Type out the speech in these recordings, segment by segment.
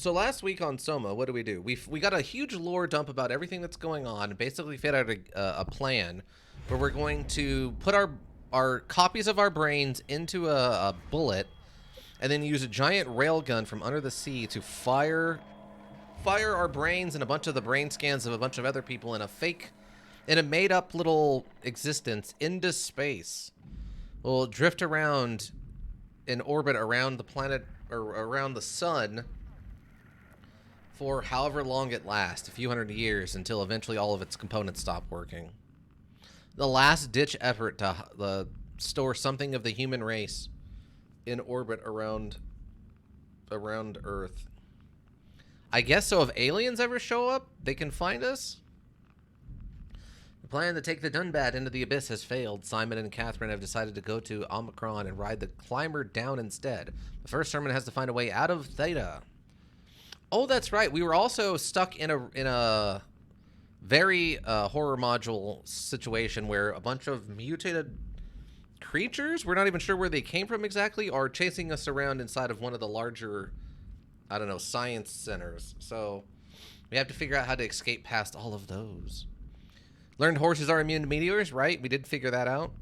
So last week on Soma, what do? We got a huge lore dump about everything that's going on, and basically fit out a plan where we're going to put our copies of our brains into a bullet, and then use a giant railgun from under the sea to fire our brains and a bunch of the brain scans of a bunch of other people in a made up little existence into space. We'll drift around in orbit around the planet or around the sun for however long it lasts, a few hundred years, until eventually all of its components stop working. The last ditch effort to store something of the human race in orbit around Earth. I guess so. If aliens ever show up, they can find us. The plan to take the Dunbad into the abyss has failed. Simon and Catherine have decided to go to Omicron and ride the climber down instead. The first Sermon has to find a way out of Theta. Oh, that's right. We were also stuck in a very horror module situation where a bunch of mutated creatures, we're not even sure where they came from exactly, are chasing us around inside of one of the larger, I don't know, science centers. So we have to figure out how to escape past all of those. Learned horses are immune to meteors, right? We did figure that out.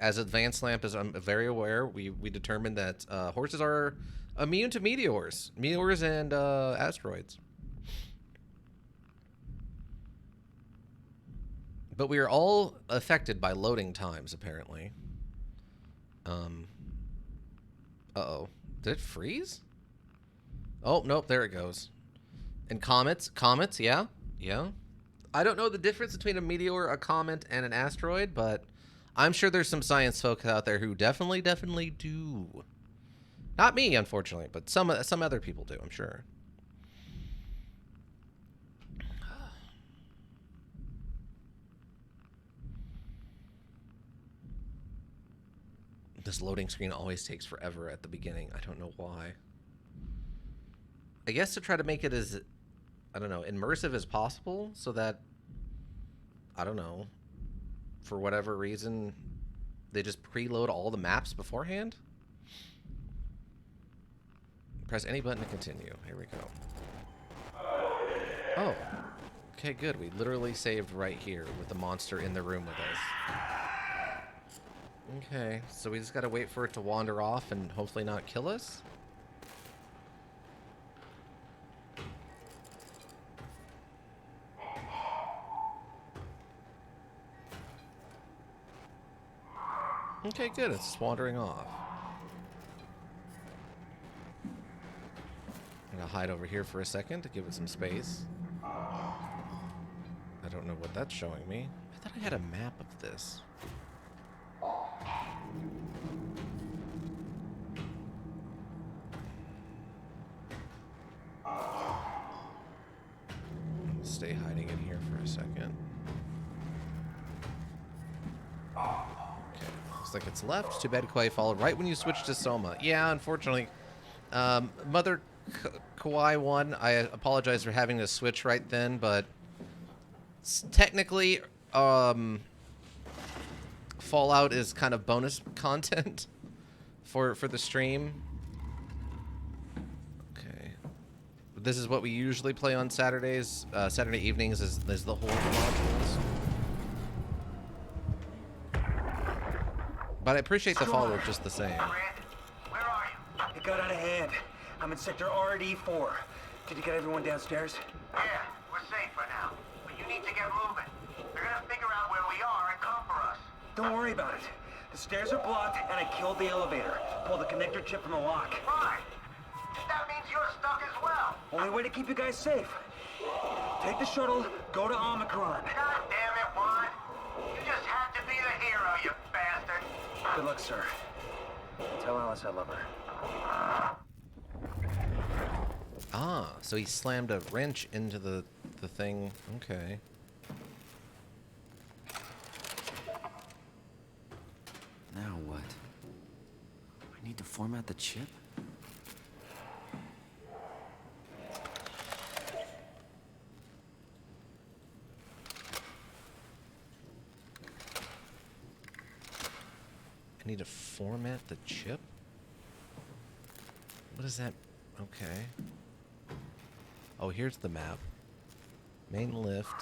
As Advanced Lamp is very aware, we determined that horses are immune to meteors and asteroids. But we are all affected by loading times, apparently. Uh-oh. Did it freeze? Oh, nope, there it goes. And comets, yeah. I don't know the difference between a meteor, a comet, and an asteroid, but I'm sure there's some science folks out there who definitely do. Not me, unfortunately, but some other people do, I'm sure. This loading screen always takes forever at the beginning. I don't know why. I guess to try to make it as, I don't know, immersive as possible, so that, I don't know, for whatever reason, they just preload all the maps beforehand? Press any button to continue. Here we go. Oh. Okay, good. We literally saved right here with the monster in the room with us. Okay, so we just gotta wait for it to wander off and hopefully not kill us? Okay, good. It's just wandering off. I'm gonna hide over here for a second to give it some space. I don't know what that's showing me. I thought I had a map of this. Stay hiding in here for a second. Okay, looks like it's left. Too bad Kawaii followed right when you switched to Soma. Yeah, unfortunately. Mother Kawaii 1, I apologize for having to switch right then, but technically, Fallout is kind of bonus content for the stream. Okay. This is what we usually play on Saturdays. Saturday evenings is the Horde modules. But I appreciate the follow just the same. Where are you? It got out of hand. I'm in sector RD4. Did you get everyone downstairs? Yeah, we're safe for now. But you need to get moving. They're gonna figure out where we are and come for us. Don't worry about it. The stairs are blocked, and I killed the elevator. Pulled the connector chip from the lock. Fine. That means you're stuck as well. Only way to keep you guys safe. Take the shuttle, go to Omicron. God damn it, Juan. You just had to be the hero, you bastard. Good luck, sir. Tell Alice I love her. Ah, so he slammed a wrench into the thing. Okay. Now what? I need to format the chip? I need to format the chip? What is that? Okay. Oh, here's the map. Main lift.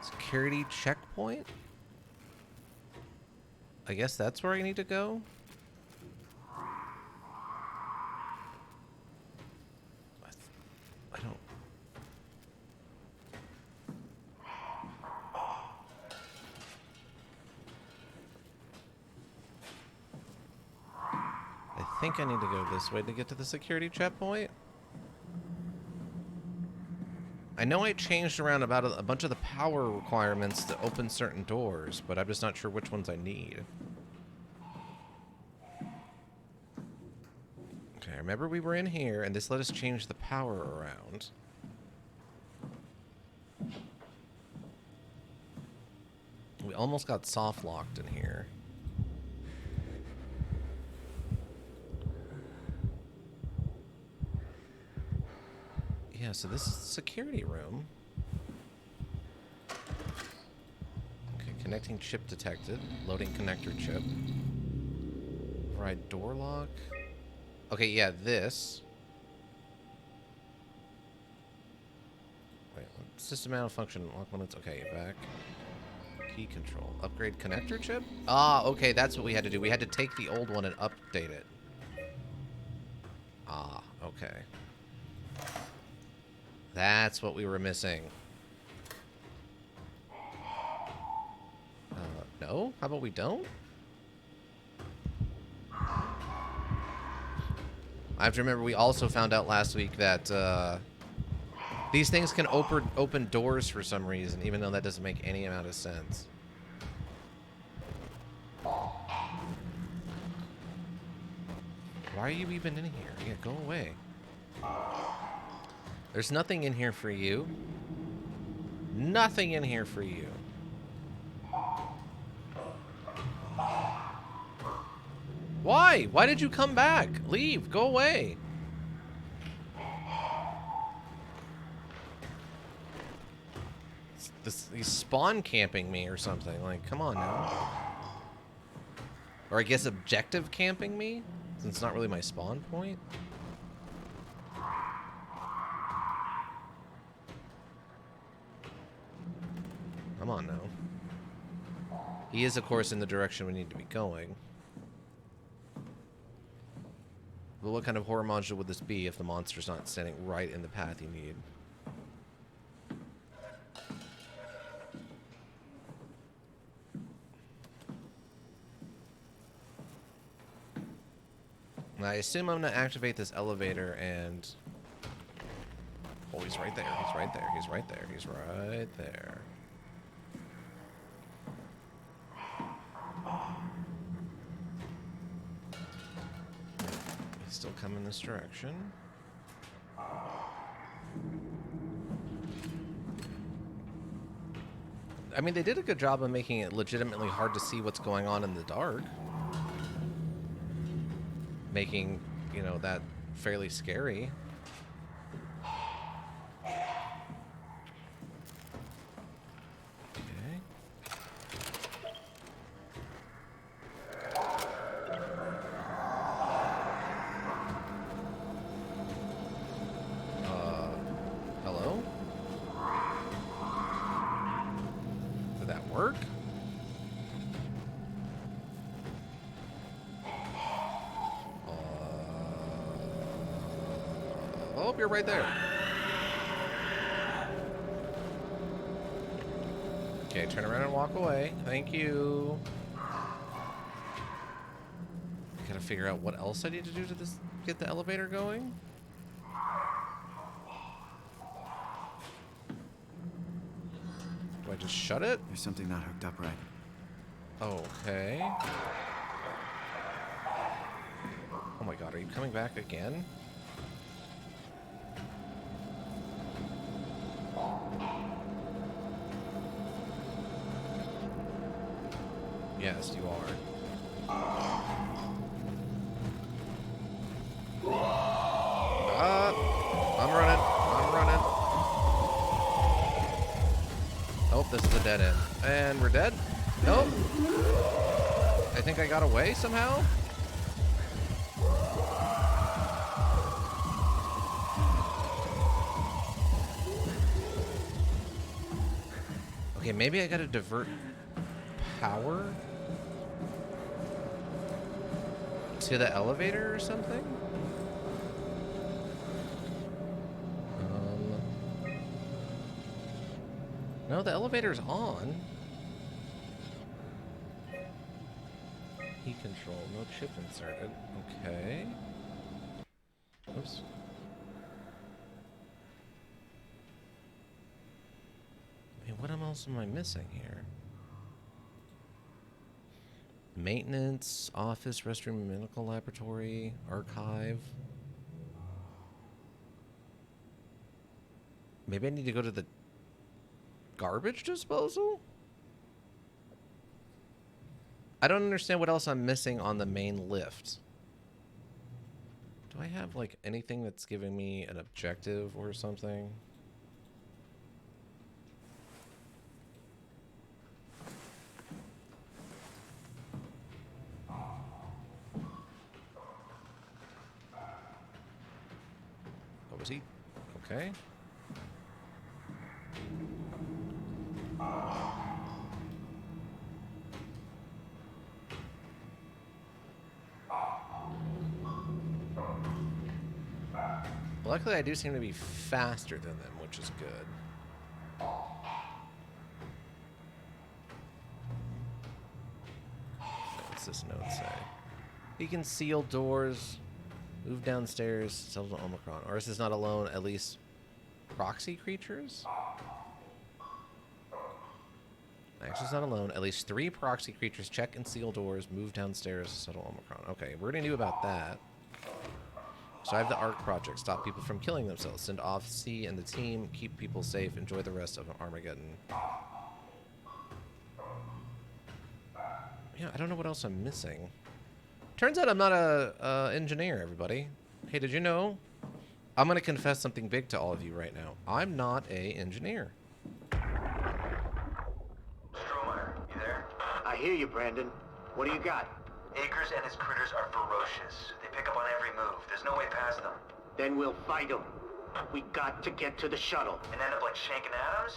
Security checkpoint? I guess that's where I need to go? I don't... I think I need to go this way to get to the security checkpoint. I know I changed around about a bunch of the power requirements to open certain doors, but I'm just not sure which ones I need. Okay, I remember we were in here, and this let us change the power around. We almost got soft locked in here. Yeah, so this is the security room. Okay, connecting chip detected. Loading connector chip. Right, door lock. Okay, yeah, this. Wait, system malfunction. Lock limits. Okay, back. Key control. Upgrade connector chip? Ah, okay, that's what we had to do. We had to take the old one and update it. Ah, okay. That's what we were missing. No? How about we don't? I have to remember we also found out last week that these things can open doors for some reason, even though that doesn't make any amount of sense. Why are you even in here? Yeah, go away. There's nothing in here for you. Nothing in here for you. Why? Why did you come back? Leave. Go away. He's spawn camping me or something. Like, come on now. Or I guess objective camping me? Since it's not really my spawn point. Come on now. He is, of course, in the direction we need to be going. But what kind of horror module would this be if the monster's not standing right in the path you need? I assume I'm going to activate this elevator and... Oh, he's right there. He's right there. He's right there. He's right there. He's still coming this direction. I mean, they did a good job of making it legitimately hard to see what's going on in the dark. Making, you know, that fairly scary. Hello? Did that work? Oh, you're right there. Okay, turn around and walk away. Thank you. Gotta figure out what else I need to do to this, get the elevator going. Do I just shut it? There's something not hooked up right. Okay. Oh my god, are you coming back again? Yes, you are. I'm running. I'm running. Oh, this is a dead end. And we're dead? Nope. I think I got away somehow? Okay, maybe I gotta divert power to the elevator or something? No, the elevator's on. Heat control, no chip inserted. Okay. Oops. I mean, what else am I missing here? Maintenance, office, restroom, medical laboratory, archive. Maybe I need to go to the garbage disposal? I don't understand what else I'm missing on the main lift. Do I have, like, anything that's giving me an objective or something? Oh, was he? Okay. Luckily, I do seem to be faster than them, which is good. What's this note say? You can seal doors, move downstairs, settle to Omicron. Ours is not alone, at least proxy creatures? Axis is not alone. At least 3 proxy creatures check and seal doors, move downstairs, settle Omicron. Okay, we're gonna do about that. So I have the ARC project. Stop people from killing themselves. Send off C and the team. Keep people safe. Enjoy the rest of Armageddon. Yeah, I don't know what else I'm missing. Turns out I'm not a engineer, everybody. Hey, did you know? I'm going to confess something big to all of you right now. I'm not a engineer. Stromeyer, you there? I hear you, Brandon. What do you got? Akers and his critters are ferocious. They pick up on every move. There's no way past them. Then we'll fight them. We got to get to the shuttle. And end up like Shank and Adams?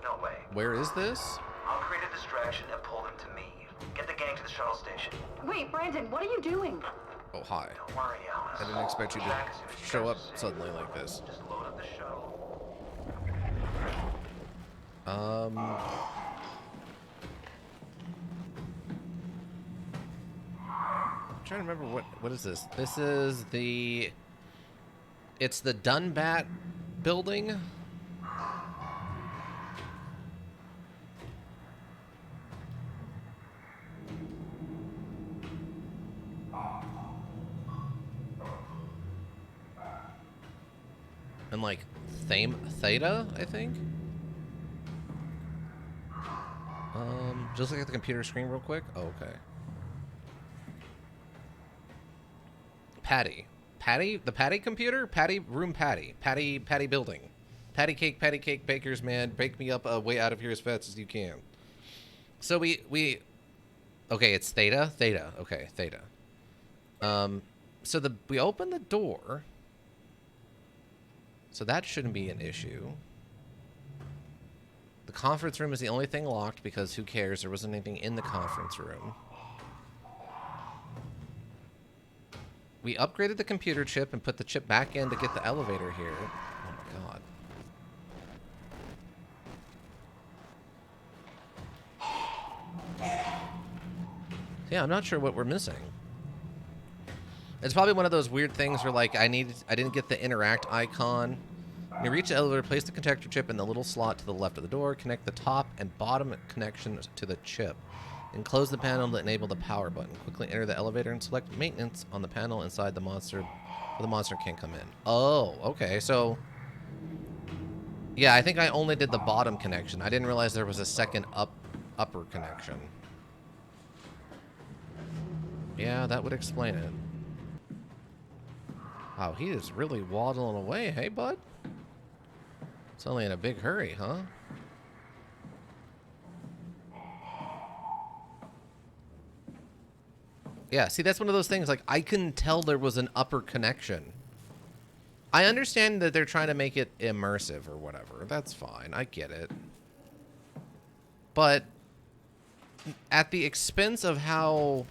No way. Where is this? I'll create a distraction and pull them to me. Get the gang to the shuttle station. Wait, Brandon, what are you doing? Oh, hi. Don't worry, Alice. I didn't expect you Back as soon as to you show guys up are safe. suddenly like this. Just load up the shuttle. I'm trying to remember what is this? This is the... It's the Dunbat building. And like Theta, I think. Just look at the computer screen real quick. Oh, okay. Patty, the Patty computer, Patty room, Patty building, Patty cake, bakers man, bake me up way out of here as fast as you can. So we, okay, it's Theta, okay, Theta. So we open the door. So that shouldn't be an issue. The conference room is the only thing locked because who cares? There wasn't anything in the conference room. We upgraded the computer chip and put the chip back in to get the elevator here. Oh my god. Yeah, I'm not sure what we're missing. It's probably one of those weird things where, like, I didn't get the interact icon. When you reach the elevator, place the connector chip in the little slot to the left of the door. Connect the top and bottom connections to the chip. And close the panel to enable the power button. Quickly enter the elevator and select maintenance on the panel inside the monster, so the monster can't come in. Oh, okay. So, yeah, I think I only did the bottom connection. I didn't realize there was a second upper connection. Yeah, that would explain it. Wow, he is really waddling away. Hey, bud? It's only in a big hurry, huh? Yeah, see, that's one of those things, like, I couldn't tell there was an upper connection. I understand that they're trying to make it immersive or whatever. That's fine. I get it. but at the expense of how...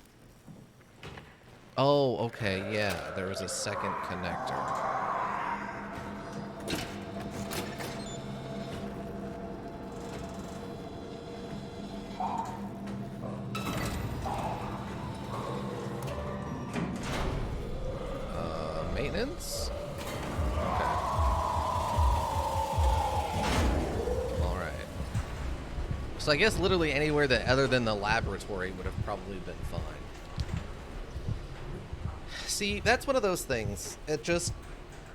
Oh, okay, yeah, there was a second connector. Maintenance? Okay. Alright. So I guess literally anywhere that other than the laboratory would have probably been fine. See, that's one of those things. It just...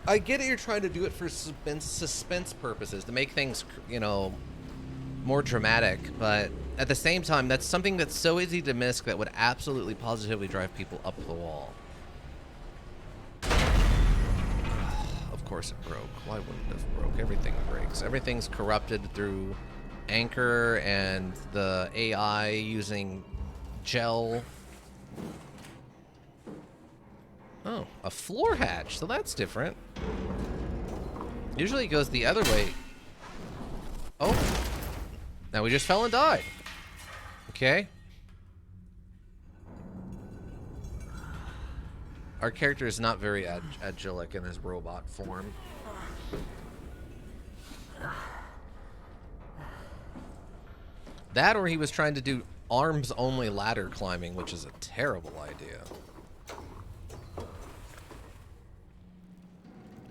I get it, you're trying to do it for suspense purposes, to make things, you know, more dramatic, but at the same time, that's something that's so easy to miss that would absolutely positively drive people up the wall. Of course it broke. Why wouldn't it have broke? Everything breaks. Everything's corrupted through Anchor and the AI using gel. Oh, a floor hatch. So that's different. Usually it goes the other way. Oh. Now we just fell and died. Okay. Our character is not very agilic in his robot form. That or he was trying to do arms-only ladder climbing, which is a terrible idea.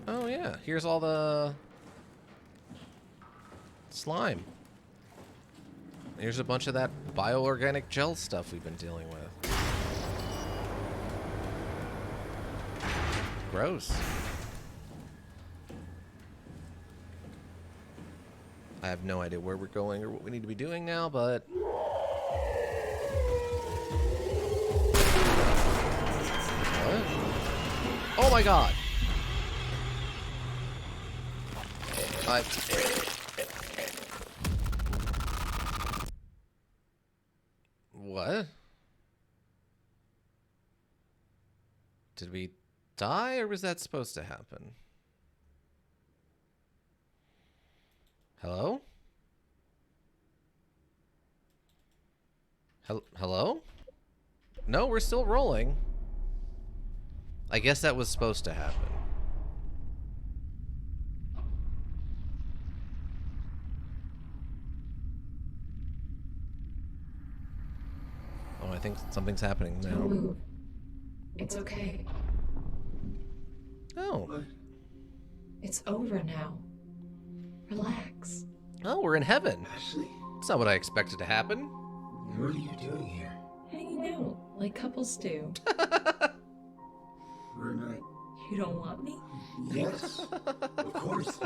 Oh yeah, here's all the slime. Here's a bunch of that bioorganic gel stuff we've been dealing with. Gross. I have no idea where we're going or what we need to be doing now, but... What? Oh my god! What? Did we die, or was that supposed to happen? Hello? Hello? No, we're still rolling. I guess that was supposed to happen. Oh, I think something's happening now. Don't move. It's okay. Oh. It's over now. Relax. Oh, we're in heaven. Ashley, That's not what I expected to happen. what are you doing here? Hanging out like couples do. We're not. You don't want me? Yes, of course.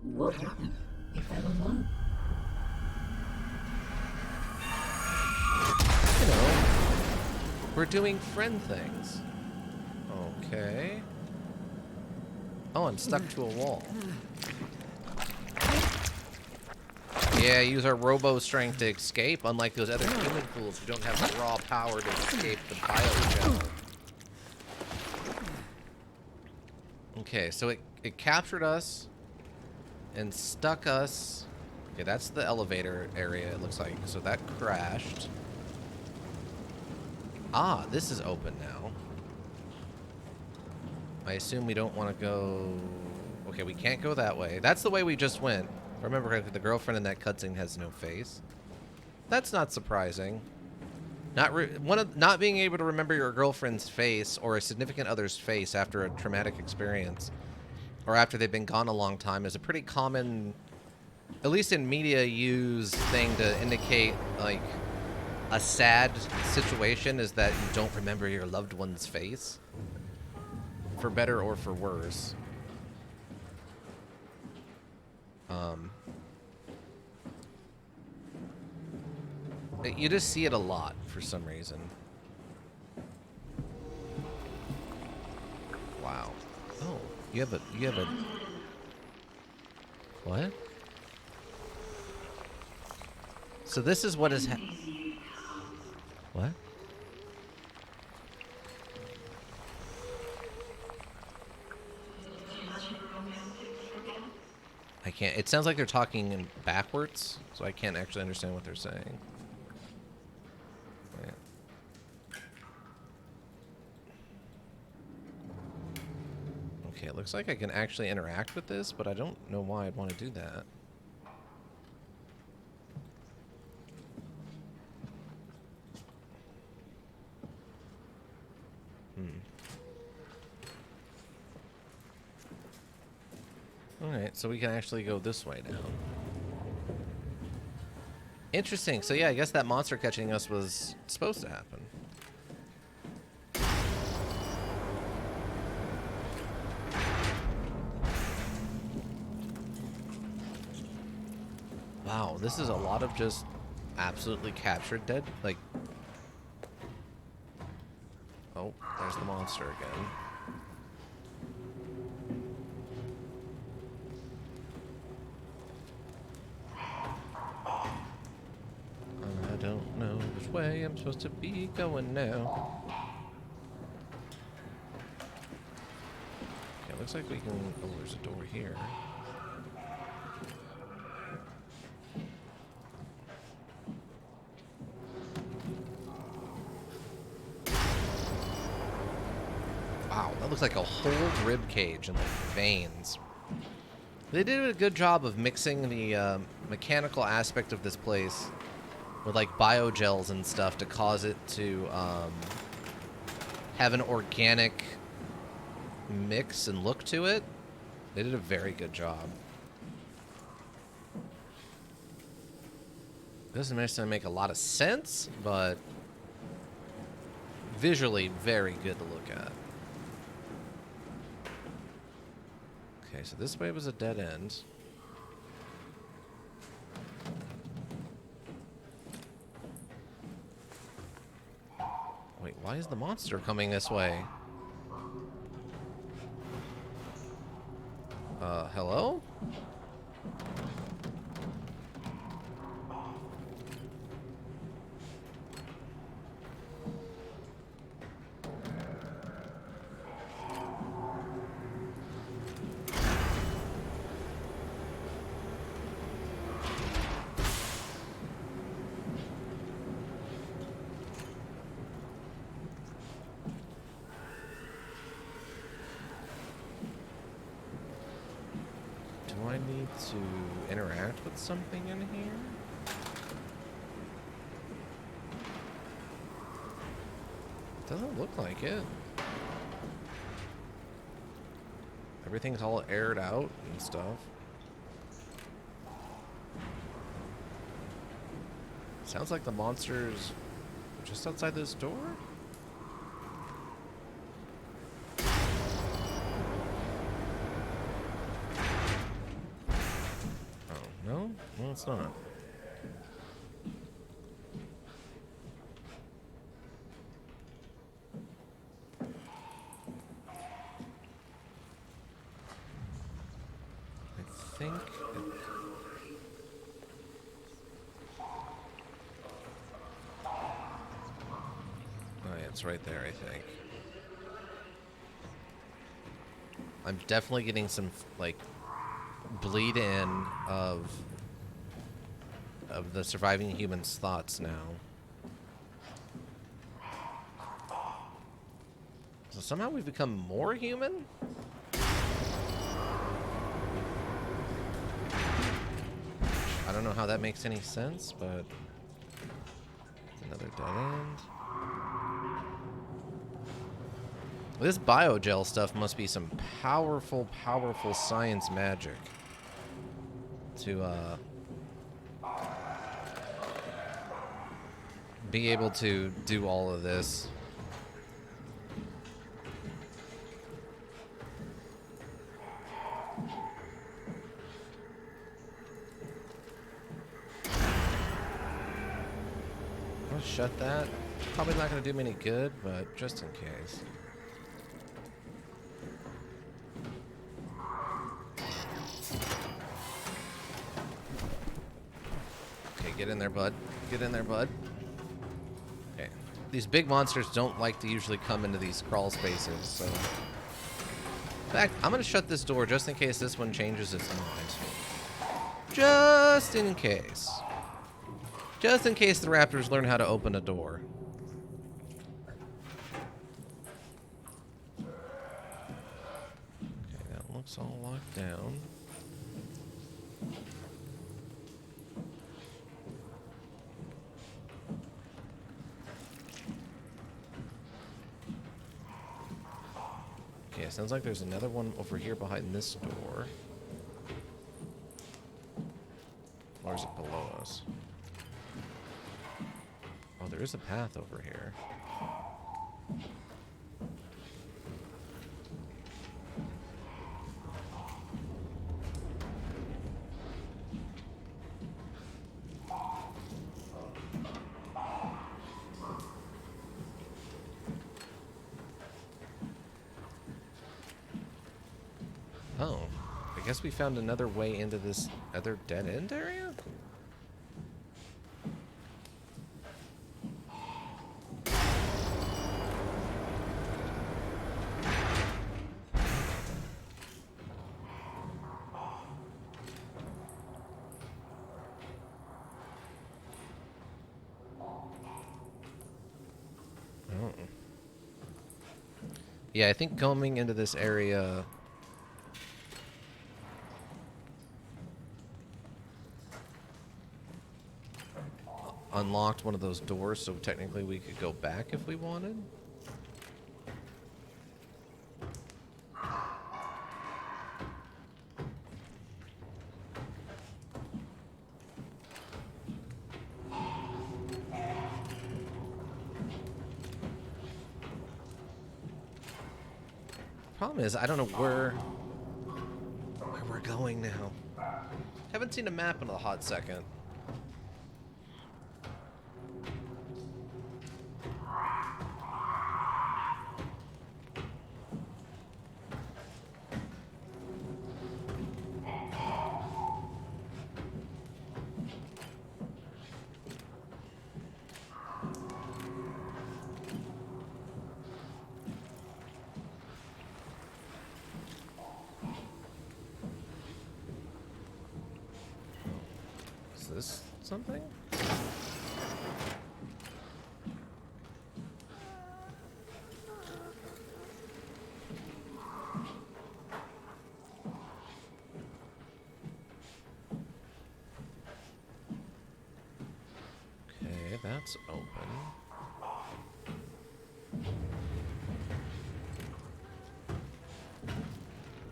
What happened? We fell in love. You know, we're doing friend things. Okay. Oh, I'm stuck to a wall. Yeah, use our robo strength to escape, unlike those other human fools who don't have the raw power to escape the biogel. Okay, so it captured us and stuck us. Okay, that's the elevator area, it looks like. So that crashed. Ah, this is open now. I assume we don't want to go... Okay, we can't go that way. That's the way we just went. If I remember correctly, the girlfriend in that cutscene has no face. That's not surprising. Not being able to remember your girlfriend's face or a significant other's face after a traumatic experience, or after they've been gone a long time, is a pretty common, at least in media, used thing to indicate, like, a sad situation is that you don't remember your loved one's face. For better or for worse. You just see it a lot for some reason. Wow. Oh, you have a what? So this is what is what? I can't can't. It sounds like they're talking in backwards, so I can't actually understand what they're saying. Wait. Okay, it looks like I can actually interact with this, but I don't know why I'd want to do that. Alright, so we can actually go this way now. Interesting. So yeah, I guess that monster catching us was supposed to happen. Wow, this is a lot of just absolutely captured dead. Like, oh, there's the monster again. I don't know which way I'm supposed to be going now. Okay, looks like we can. Oh, there's a door here. Wow, that looks like a whole rib cage and like veins. They did a good job of mixing the mechanical aspect of this place with like biogels and stuff to cause it to have an organic mix and look to it. They did a very good job. Doesn't necessarily make a lot of sense, but visually very good to look at. Okay, so this way was a dead end. Wait, why is the monster coming this way? Hello? Do I need to interact with something in here? Doesn't look like it. Everything's all aired out and stuff. Sounds like the monster's just outside this door? No? Well, it's not. I think... Oh, yeah, it's right there, I think. I'm definitely getting some, like, bleed in of the surviving human's thoughts now. So somehow we've become more human? I don't know how that makes any sense, but another dead end. This biogel stuff must be some powerful, powerful science magic to be able to do all of this. I'll shut that. Probably not going to do me any good, but just in case. Get in there, bud. Get in there, bud. Okay. These big monsters don't like to usually come into these crawl spaces, so... In fact, I'm going to shut this door just in case this one changes its mind. Just in case. Just in case the raptors learn how to open a door. Okay, that looks all locked down. Okay, sounds like there's another one over here behind this door. Or is it below us? Oh, there is a path over here. Oh, I guess we found another way into this other dead-end area? Oh. Yeah, I think coming into this area unlocked one of those doors, so technically we could go back if we wanted. Problem is, I don't know where we're going now. Haven't seen a map in a hot second. Is this something? Okay, that's open.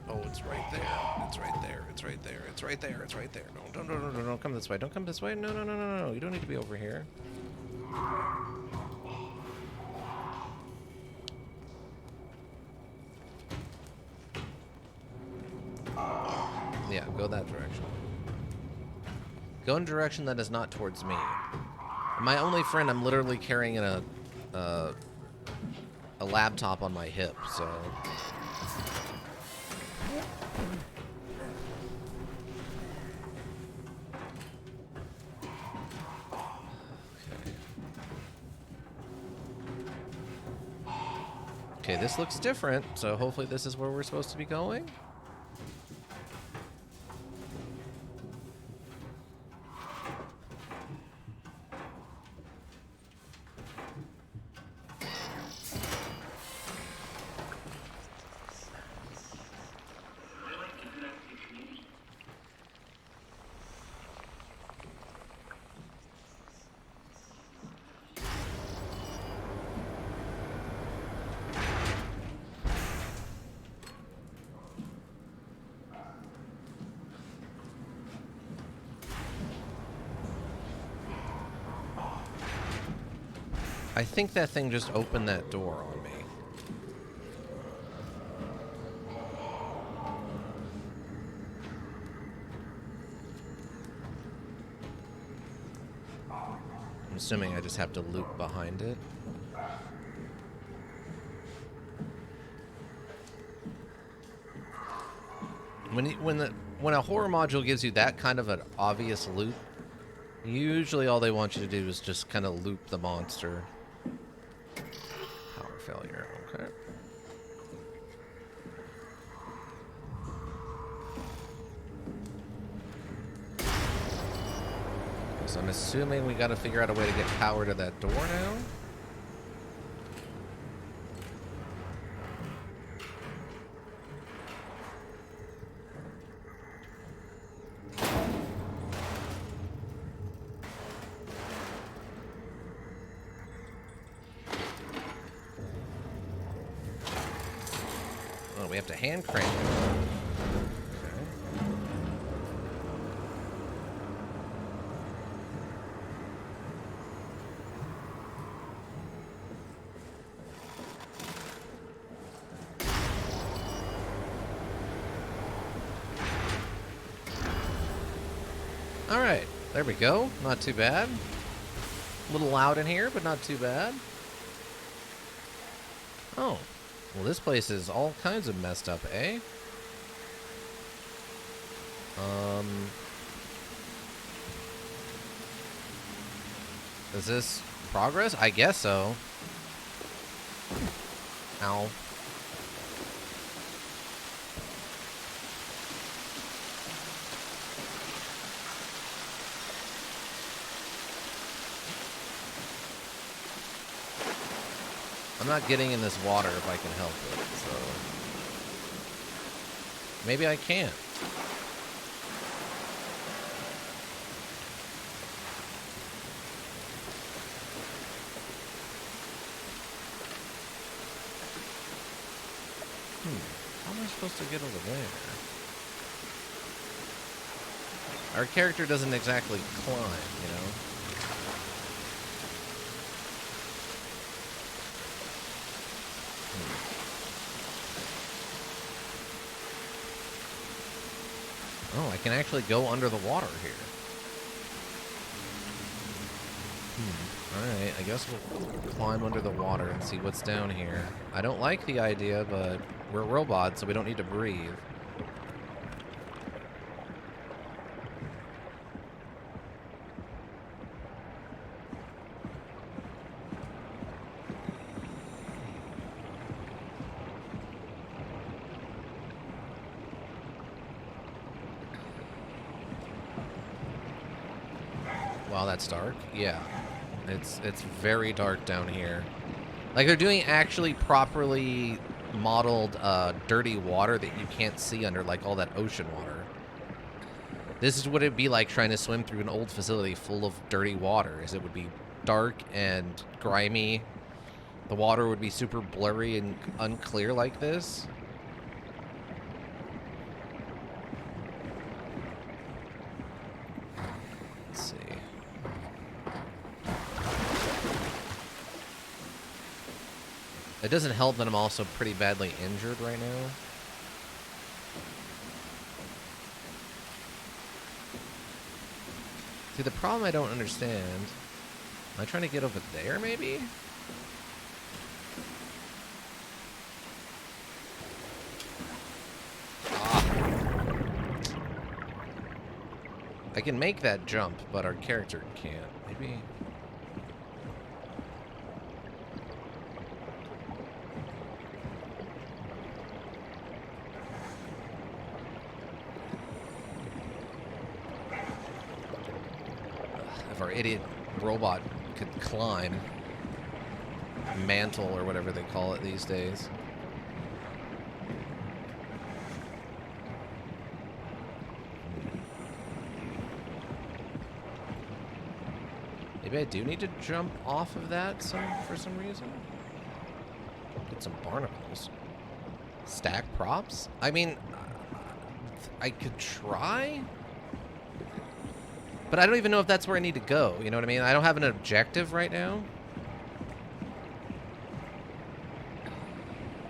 Oh, it's right there. It's right there. It's right there. It's right there. It's right there. No, don't come this way. Don't come this way. No, no, no, no, no. You don't need to be over here. Yeah, go that direction. Go in a direction that is not towards me. My only friend, I'm literally carrying a laptop on my hip, so... Okay, this looks different, so hopefully this is where we're supposed to be going. I think that thing just opened that door on me. I'm assuming I just have to loop behind it. When a horror module gives you that kind of an obvious loop, usually all they want you to do is just kind of loop the monster. Power failure, okay. So I'm assuming we gotta figure out a way to get power to that door now. Oh, we have to hand crank it. Okay. All right, there we go. Not too bad. A little loud in here, but not too bad. Oh, well, this place is all kinds of messed up, eh? Is this progress? I guess so. Ow. I'm not getting in this water if I can help it, so... Maybe I can't. How am I supposed to get over there? Our character doesn't exactly climb, you know? Oh, I can actually go under the water here. Alright, I guess we'll climb under the water and see what's down here. I don't like the idea, but we're robots, so we don't need to breathe. Wow, that's dark. Yeah. It's very dark down here. Like, they're doing actually properly modeled dirty water that you can't see under, like, all that ocean water. This is what it'd be like trying to swim through an old facility full of dirty water, is it would be dark and grimy. The water would be super blurry and unclear like this. Let's see. It doesn't help that I'm also pretty badly injured right now. See, the problem I don't understand... Am I trying to get over there, maybe? Ah. I can make that jump, but our character can't. Maybe... Our idiot robot could climb. Mantle or whatever they call it these days. Maybe I do need to jump off of that for some reason. Get some barnacles. Stack props? I mean, I could try? But I don't even know if that's where I need to go. You know what I mean? I don't have an objective right now.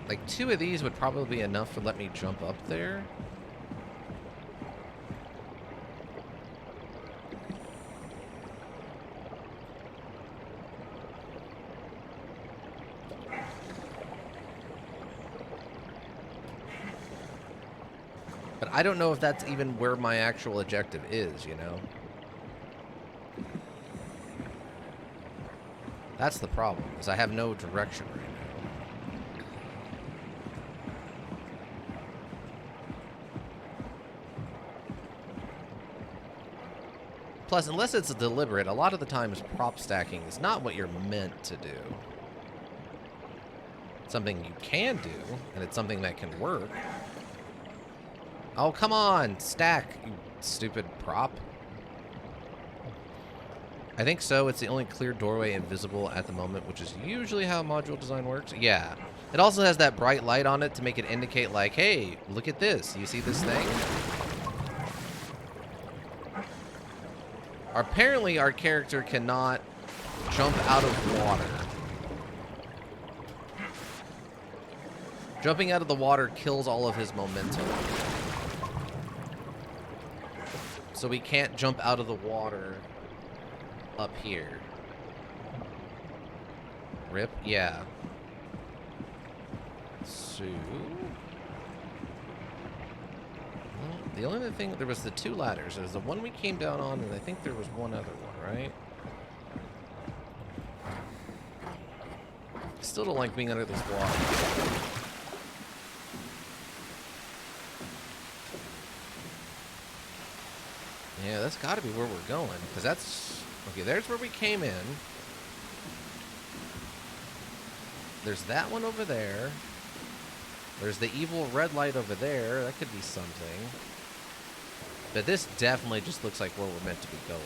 Like, 2 of these would probably be enough to let me jump up there. But I don't know if that's even where my actual objective is, you know? That's the problem, is I have no direction right now. Plus, unless it's deliberate, a lot of the times prop stacking is not what you're meant to do. It's something you can do, and it's something that can work. Oh, come on! Stack, you stupid prop. I think so. It's the only clear doorway invisible at the moment, which is usually how module design works. Yeah. It also has that bright light on it to make it indicate, like, hey, look at this. You see this thing? Apparently, our character cannot jump out of water. Jumping out of the water kills all of his momentum. So we can't jump out of the water up here. Rip? Yeah. So... well, the only other thing... there was the 2 ladders. There's the one we came down on, and I think there was one other one, right? I still don't like being under this water. Yeah, that's got to be where we're going, because that's... okay, there's where we came in. There's that one over there. There's the evil red light over there. That could be something. But this definitely just looks like where we're meant to be going.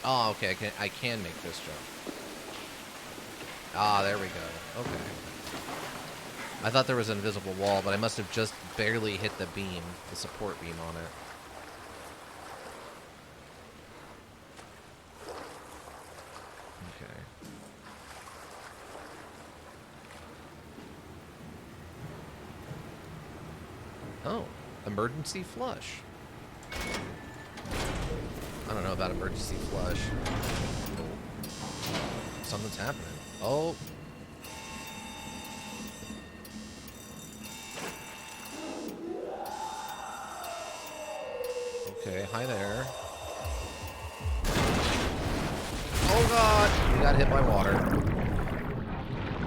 Oh, okay, I can make this jump. Ah, there we go. Okay. I thought there was an invisible wall, but I must have just barely hit the beam, the support beam on it. Okay. Oh, emergency flush. I don't know about emergency flush. Something's happening. Oh. Okay, hi there. Oh god! We got hit by water.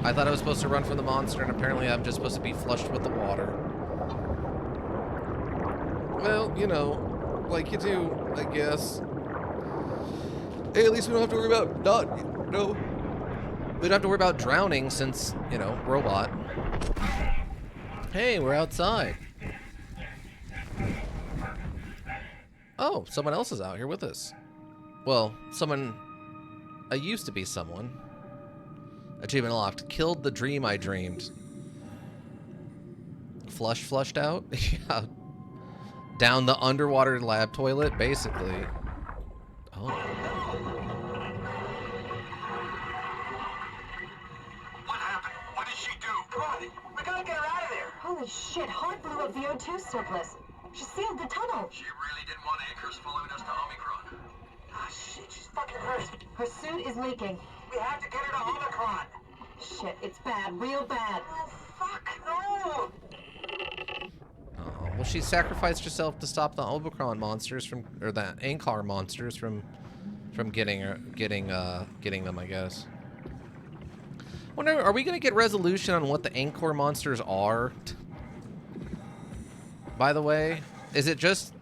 I thought I was supposed to run from the monster, and apparently I'm just supposed to be flushed with the water. Well, you know, like you do, I guess. Hey, at least we don't have to worry about we don't have to worry about drowning since, you know, robot. Hey, we're outside. Oh, someone else is out here with us. Well, someone... I used to be someone. Achievement unlocked. Killed the dream I dreamed. Flushed out? Yeah. Down the underwater lab toilet, basically. Oh. What happened? What did she do? Come on, we gotta get her out of there. Holy shit, Hart blew up VO2 surplus. She sealed the tunnel. She really didn't want anchors following us to Omicron. Ah, shit, she's fucking hurt. Her suit is leaking. We have to get her to Omicron. Shit, it's bad, real bad. Oh, fuck, no! Oh, well, she sacrificed herself to stop the Omicron monsters from, or the Ankar monsters from getting them, I guess. Wonder, are we gonna get resolution on what the Ankar monsters are? By the way, is it just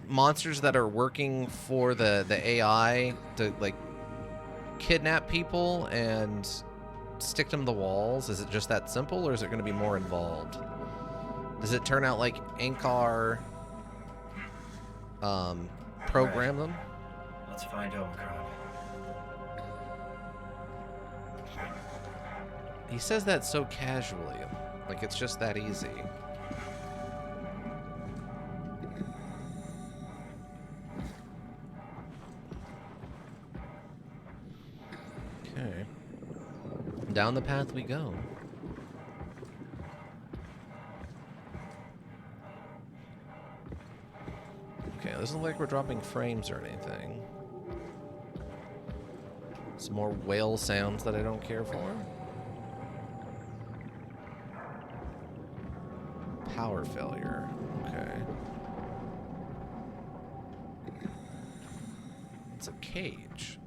monsters that are working for the AI to, like, kidnap people and stick them to the walls? Is it just that simple, or is it going to be more involved? Does it turn out like Ankar program them? Let's find Omicron. He says that so casually, like it's just that easy. Okay. Down the path we go. Okay, it doesn't look like we're dropping frames or anything. Some more whale sounds that I don't care for. Power failure. Okay. It's a cage.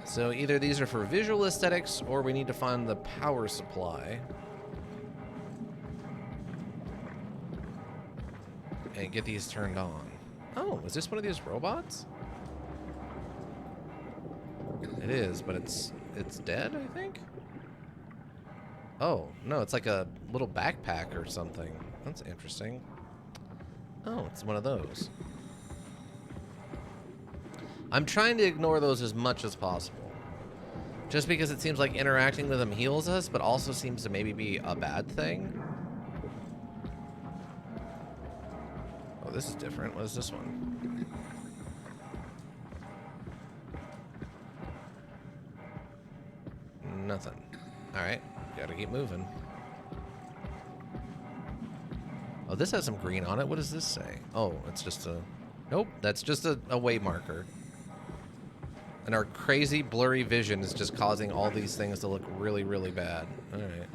So either these are for visual aesthetics, or we need to find the power supply. and get these turned on. Oh, is this one of these robots? It is, but it's dead, I think? Oh, no, it's like a little backpack or something. That's interesting. Oh, it's one of those. I'm trying to ignore those as much as possible. Just because it seems like interacting with them heals us, but also seems to maybe be a bad thing. Oh, this is different. What is this one? Nothing. Alright, gotta keep moving. Oh, this has some green on it. What does this say? Oh, it's just a... Nope, that's just a way marker. And our crazy blurry vision is just causing all these things to look really, really bad. Alright.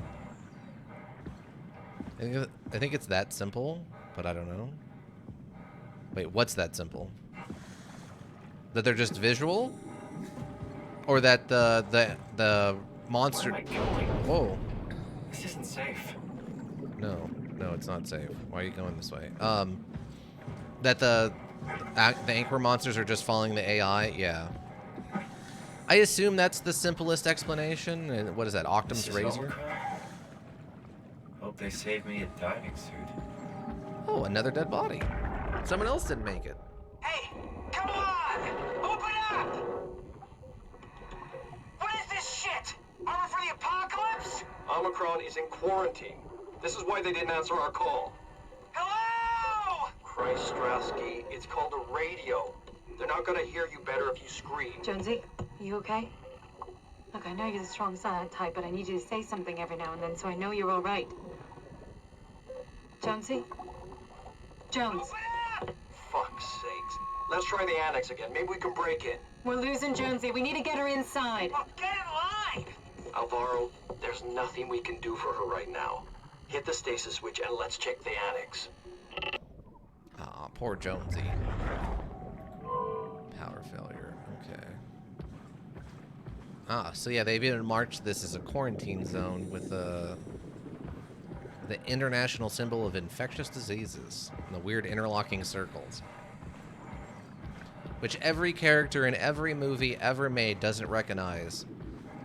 I think it's that simple, but I don't know. Wait, what's that simple? That they're just visual? Or that the monster... Where am I going? Whoa. This isn't safe. No, it's not safe. Why are you going this way? That the anchor monsters are just following the AI? Yeah. I assume that's the simplest explanation. And what is that, Octum's This is razor? Omicron? Hope they saved me a diving suit. Oh, another dead body. Someone else didn't make it. Hey, come on! Open up! What is this shit? Armor for the apocalypse? Omicron is in quarantine. This is why they didn't answer our call. Hello? Christ, Strasky, it's called a radio. They're not gonna hear you better if you scream. Jonesy, you okay? Look, I know you're the strong silent type, but I need you to say something every now and then so I know you're all right. Jonesy? Jones, Open up! Fuck's sakes. Let's try the annex again. Maybe we can break in. we're losing Jonesy. We need to get her inside. Well, get in line! Alvaro, there's nothing we can do for her right now. Hit the stasis switch and let's check the annex. Aw, poor Jonesy. Power failure. Okay. Ah, so yeah, they've even marked this as a quarantine zone with the international symbol of infectious diseases and the weird interlocking circles. Which every character in every movie ever made doesn't recognize.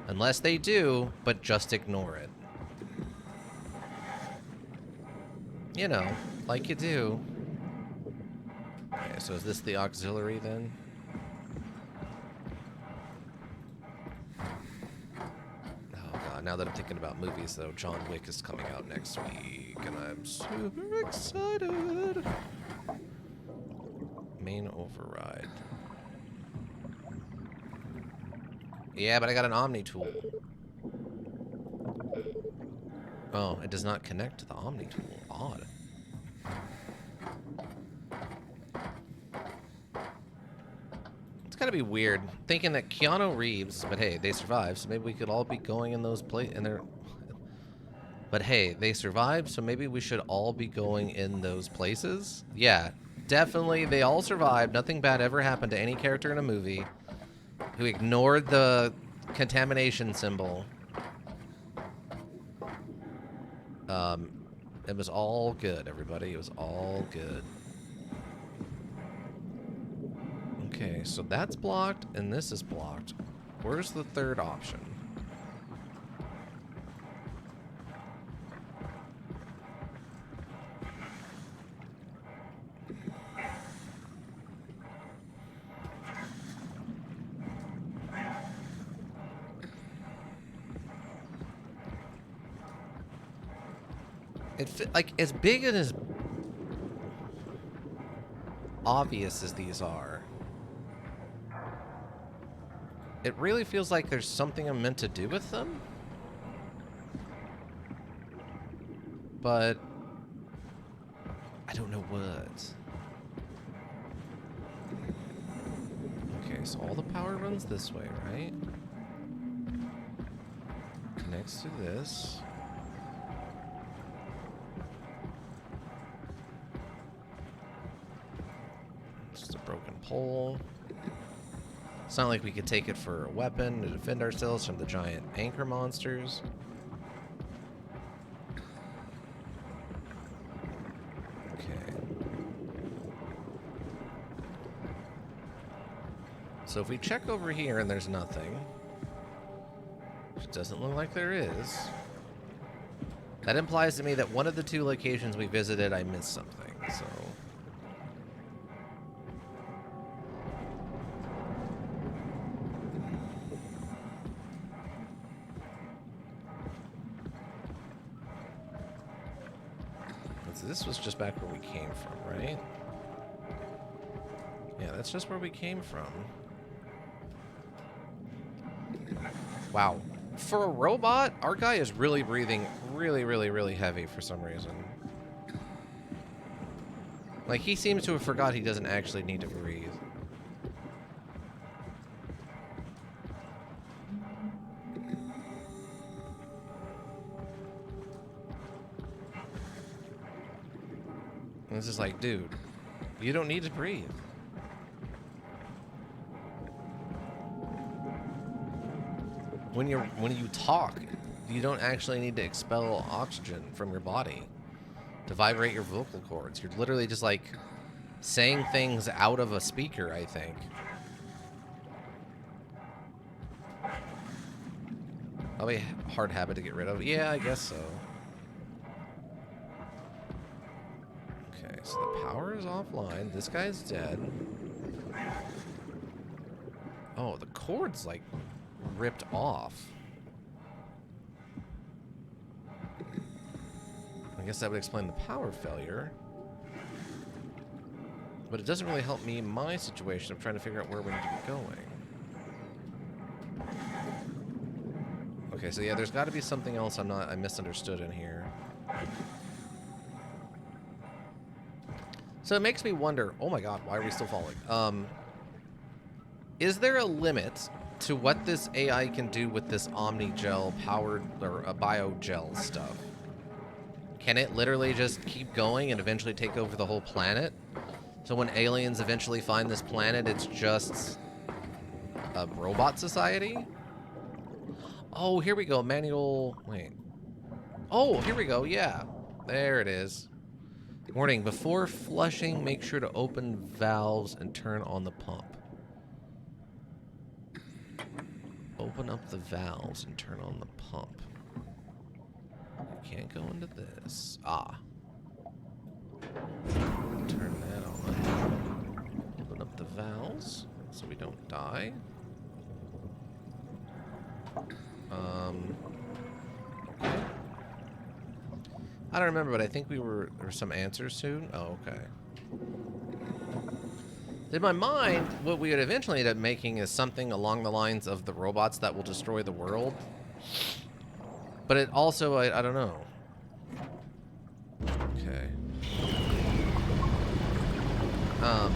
Unless they do, but just ignore it. You know, like you do. Okay, so is this the auxiliary then? Oh god, now that I'm thinking about movies though, John Wick is coming out next week, and I'm super excited. Main override. Yeah, but I got an Omni tool. Oh, it does not connect to the Omni tool. Odd. It's gotta be weird. Thinking that Keanu Reeves, but hey, they survived, so maybe we could all be going in those But hey, they survived, so maybe we should all be going in those places? Yeah, definitely. They all survived. Nothing bad ever happened to any character in a movie who ignored the contamination symbol. It was all good, everybody. It was all good. Okay, so that's blocked, and this is blocked. Where's the third option? Like, as big and as obvious as these are, it really feels like there's something I'm meant to do with them. But I don't know what. Okay, so all the power runs this way, right? Connects to this. Just a broken pole. It's not like we could take it for a weapon to defend ourselves from the giant anchor monsters. Okay. So if we check over here and there's nothing, which doesn't look like there is, that implies to me that one of the two locations we visited, I missed something, so... This was just back where we came from, right? Yeah, that's just where we came from. Wow. For a robot, our guy is really breathing really heavy for some reason. Like, he seems to have forgot he doesn't actually need to breathe. And it's just like, dude, you don't need to breathe. When you talk, you don't actually need to expel oxygen from your body to vibrate your vocal cords. You're literally just like saying things out of a speaker, I think. Probably a hard habit to get rid of. Yeah, I guess so. Okay, so the power is offline. This guy's dead. Oh, the cord's like ripped off. I guess that would explain the power failure. But it doesn't really help me in my situation of trying to figure out where we need to be going. Okay, so yeah, there's got to be something else I misunderstood in here. So it makes me wonder, oh my god, why are we still falling? Is there a limit to what this AI can do with this Omni-Gel powered, or a Biogel stuff? Can it literally just keep going and eventually take over the whole planet? So when aliens eventually find this planet, it's just a robot society? Oh, here we go. Manual... Wait. Oh, here we go. Yeah. There it is. Warning. Before flushing, make sure to open valves and turn on the pump. Open up the valves and turn on the pump. You can't go into this. Ah. Turn that on. Open up the valves so we don't die. Okay. I don't remember, but I think there were some answers soon. Oh, okay. In my mind, what we would eventually end up making is something along the lines of the robots that will destroy the world. But it also, I don't know. Okay. You know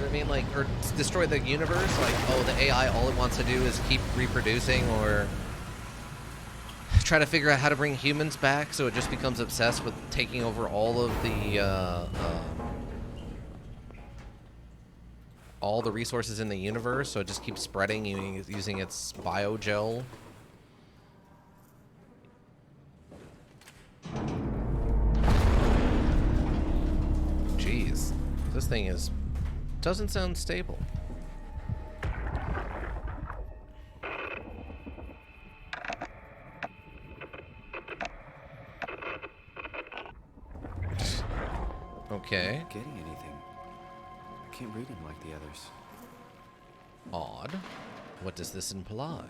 what I mean? Like, or destroy the universe? Like, oh, the AI, all it wants to do is keep reproducing, or try to figure out how to bring humans back, so it just becomes obsessed with taking over all of the resources in the universe, so it just keeps spreading using its biogel. Jeez, this thing doesn't sound stable. Okay. Not getting anything. I can't read him like the others. Odd. What does this imply?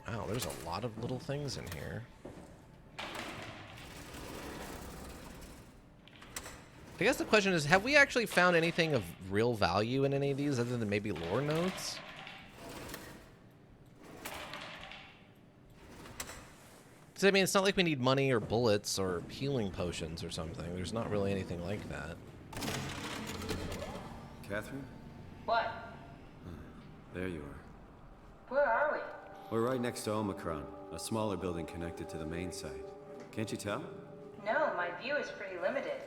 Wow, there's a lot of little things in here. I guess the question is, have we actually found anything of real value in any of these other than maybe lore notes? Because, I mean, it's not like we need money or bullets or healing potions or something. There's not really anything like that. Catherine? What? There you are. Where are we? We're right next to Omicron, a smaller building connected to the main site. Can't you tell? No, my view is pretty limited.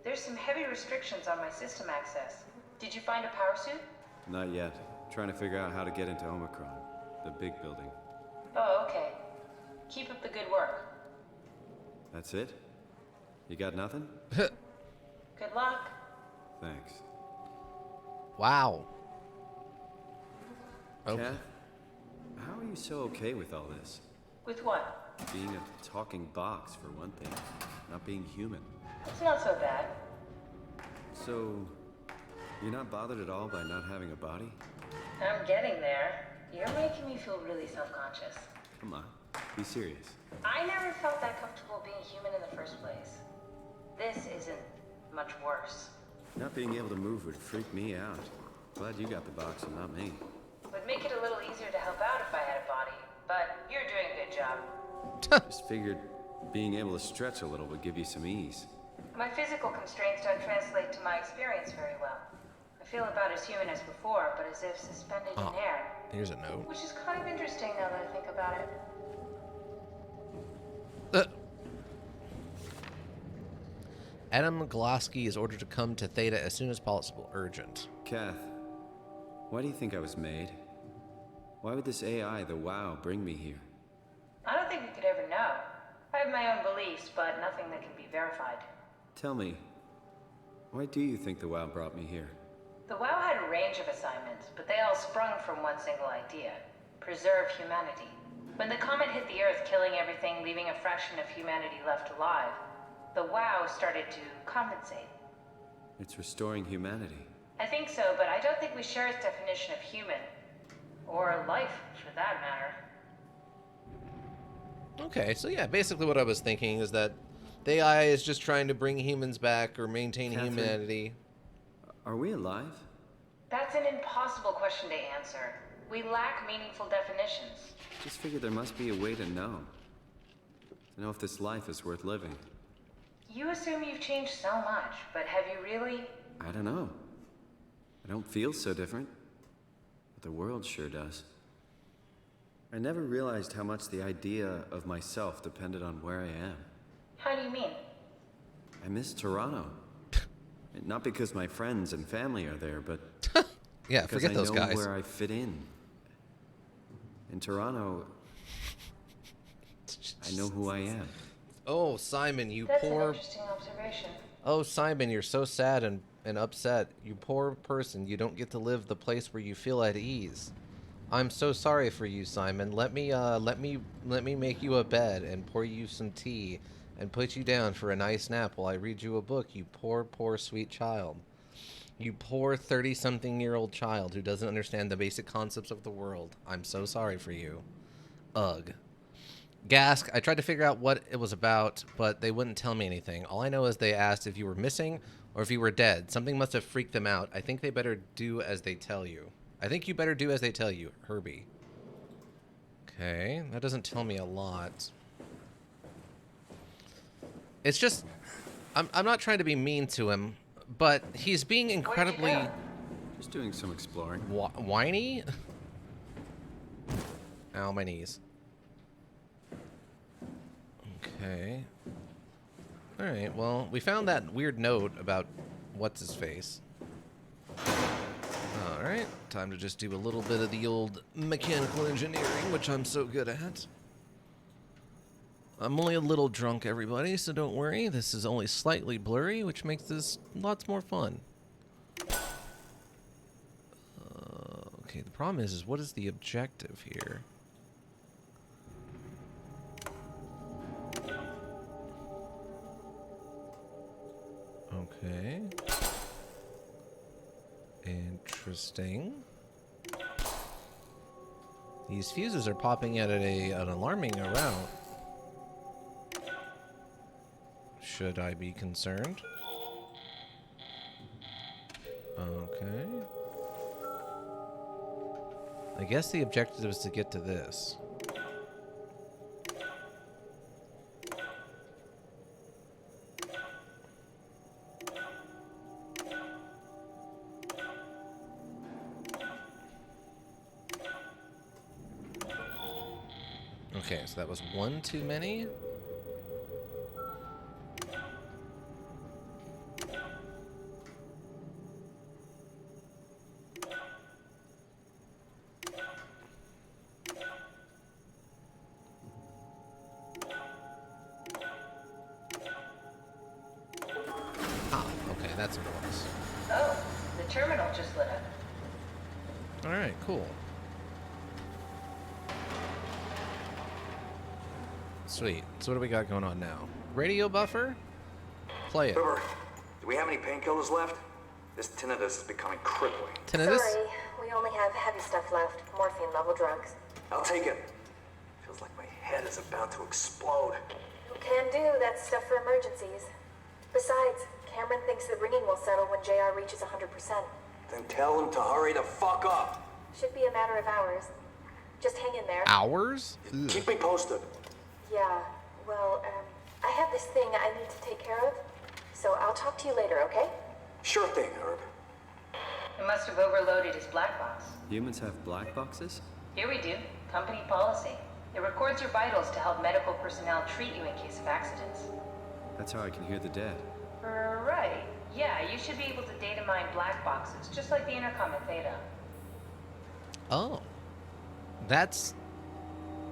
There's some heavy restrictions on my system access. Did you find a power suit? Not yet. Trying to figure out how to get into Omicron, the big building. Oh, okay. Keep up the good work. That's it? You got nothing? Good luck. Thanks. Wow. Okay. Kath, how are you so okay with all this? With what? Being a talking box, for one thing. Not being human. It's not so bad. So, you're not bothered at all by not having a body? I'm getting there. You're making me feel really self-conscious. Come on, be serious. I never felt that comfortable being human in the first place. This isn't much worse. Not being able to move would freak me out. Glad you got the box and not me. Would make it a little easier to help out if I had a body, but you're doing a good job. Just figured being able to stretch a little would give you some ease. My physical constraints don't translate to my experience very well. I feel about as human as before, but as if suspended in air. Here's a note. Which is kind of interesting now that I think about it. Adam Glasky is ordered to come to Theta as soon as possible. Urgent. Kath, why do you think I was made? Why would this AI, the WoW, bring me here? I don't think we could ever know. I have my own beliefs, but nothing that can be verified. Tell me, why do you think the WoW brought me here? The WoW had a range of assignments, but they all sprung from one single idea: preserve humanity. When the comet hit the Earth, killing everything, leaving a fraction of humanity left alive, the WoW started to compensate. It's restoring humanity. I think so, but I don't think we share its definition of human. Or life, for that matter. Okay, so yeah, basically what I was thinking is that the AI is just trying to bring humans back or maintain Catherine? humanity. Are we alive? That's an impossible question to answer. We lack meaningful definitions. Just figured there must be a way to know. To know if this life is worth living. You assume you've changed so much, but have you really? I don't know. I don't feel so different. But the world sure does. I never realized how much the idea of myself depended on where I am. How do you mean? I miss Toronto. Not because my friends and family are there, but Yeah, because forget those I know guys. where I fit in. In Toronto, I know who I am. Oh, Simon, you That's an poor... interesting observation. Oh, Simon, you're so sad and upset. You poor person. You don't get to live the place where you feel at ease. I'm so sorry for you, Simon. Let me make you a bed and pour you some tea and put you down for a nice nap while I read you a book, you poor, poor, sweet child. You poor 30-something-year-old child who doesn't understand the basic concepts of the world. I'm so sorry for you. Ugh. Gask, I tried to figure out what it was about, but they wouldn't tell me anything. All I know is they asked if you were missing or if you were dead. Something must have freaked them out. I think they better do as they tell you. I think you better do as they tell you, Herbie. Okay, that doesn't tell me a lot. It's just, I'm not trying to be mean to him, but he's being incredibly Just doing some exploring. whiny. Ow, my knees. Okay. Alright, well, we found that weird note about what's-his-face. Alright, time to just do a little bit of the old mechanical engineering, which I'm so good at. I'm only a little drunk, everybody, so don't worry. This is only slightly blurry, which makes this lots more fun. Okay, the problem is what is the objective here? Okay. Interesting. These fuses are popping out at an alarming amount. Should I be concerned? Okay. I guess the objective is to get to this. Okay, so that was one too many. that's a bonus. Oh, the terminal just lit up. All right, cool. Sweet. So what do we got going on now? Radio buffer? Play it. River, do we have any painkillers left? This tinnitus is becoming crippling. Tinnitus? Sorry, we only have heavy stuff left. Morphine-level drugs. I'll take it. Feels like my head is about to explode. Can do. That's stuff for emergencies. Besides, Cameron thinks the ringing will settle when JR reaches 100%. Then tell him to hurry the fuck up. Should be a matter of hours. Just hang in there. Hours? Ugh. Keep me posted. Yeah, well, I have this thing I need to take care of. So I'll talk to you later, okay? Sure thing, Herb. It must have overloaded his black box. Humans have black boxes? Here we do. Company policy. It records your vitals to help medical personnel treat you in case of accidents. That's how I can hear the dead. Right. Yeah, you should be able to data mine black boxes, just like the intercom in Theta. Oh. That's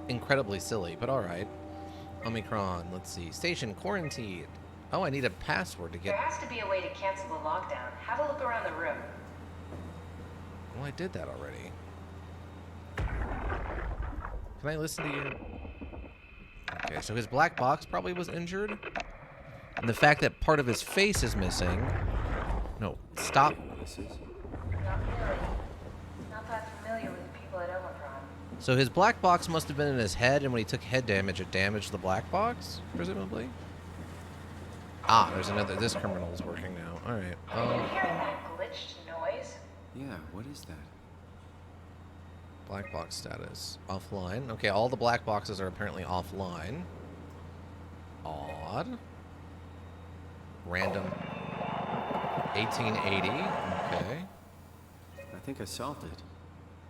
incredibly silly, but all right. Omicron, let's see. Station quarantined. Oh, I need a password to There get... has to be a way to cancel the lockdown. Have a look around the room. Well, I did that already. Can I listen to you? Okay, so his black box probably was injured. And the fact that part of his face is missing... No, stop. This is... Not really. Not that familiar with the people at Omicron. So his black box must have been in his head, and when he took head damage, it damaged the black box, presumably? Ah, there's another... This criminal is working now. All right. Are you hearing that glitched noise? Yeah, what is that? Black box status. Offline. Okay, all the black boxes are apparently offline. Odd. Random. 1880. Okay. I think I solved it.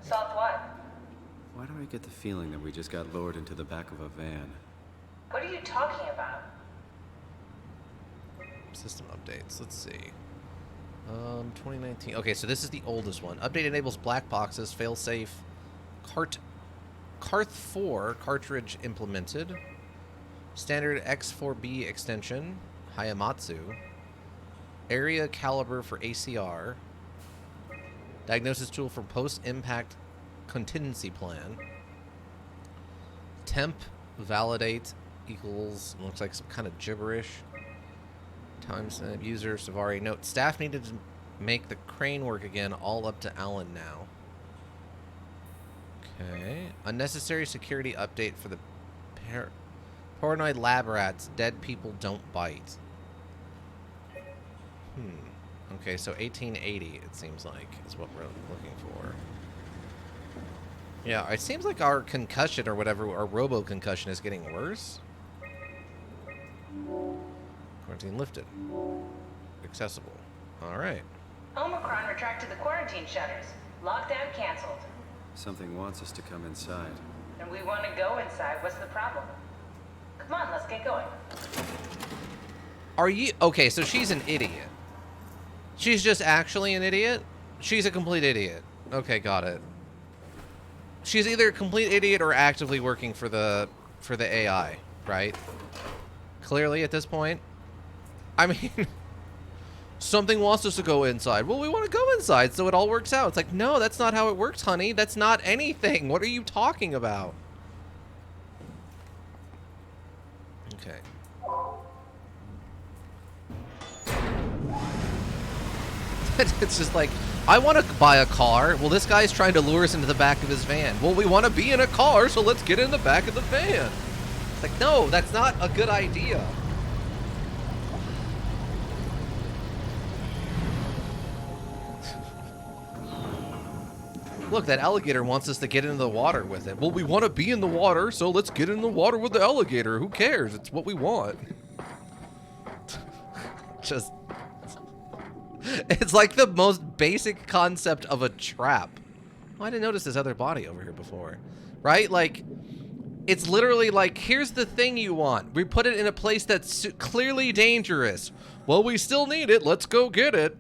Solved what? Why do I get the feeling that we just got lowered into the back of a van? What are you talking about? System updates. Let's see. 2019. Okay, so this is the oldest one. Update enables black boxes, failsafe, Carth 4 cartridge implemented. Standard X4B extension, Hayamatsu. Area caliber for ACR. Diagnosis tool for post-impact contingency plan. Temp validate equals, looks like some kind of gibberish. Timestamp user Savari note. Staff needed to make the crane work again, all up to Alan now. Okay. Unnecessary security update for the paranoid lab rats. Dead people don't bite. Okay, so 1880, it seems like, is what we're looking for. Yeah, it seems like our concussion or whatever, our robo-concussion is getting worse. Quarantine lifted. Accessible. Alright. Omicron retracted the quarantine shutters. Lockdown canceled. Something wants us to come inside. And we want to go inside. What's the problem? Come on, let's get going. Are you... Okay, so she's an idiot. She's just actually an idiot? She's a complete idiot. Okay, got it. She's either a complete idiot or actively working for the AI, right? Clearly at this point. I mean, something wants us to go inside. Well, we want to go inside, so it all works out. It's like, no, that's not how it works, honey. That's not anything. What are you talking about? Okay. It's just like, I want to buy a car. Well, this guy's trying to lure us into the back of his van. Well, we want to be in a car, so let's get in the back of the van. It's like, no, that's not a good idea. Look, that alligator wants us to get into the water with it. Well, we want to be in the water, so let's get in the water with the alligator. Who cares? It's what we want. Just... It's like the most basic concept of a trap. Oh, I didn't notice this other body over here before. Right? Like, it's literally like, here's the thing you want. We put it in a place that's clearly dangerous. Well, we still need it. Let's go get it.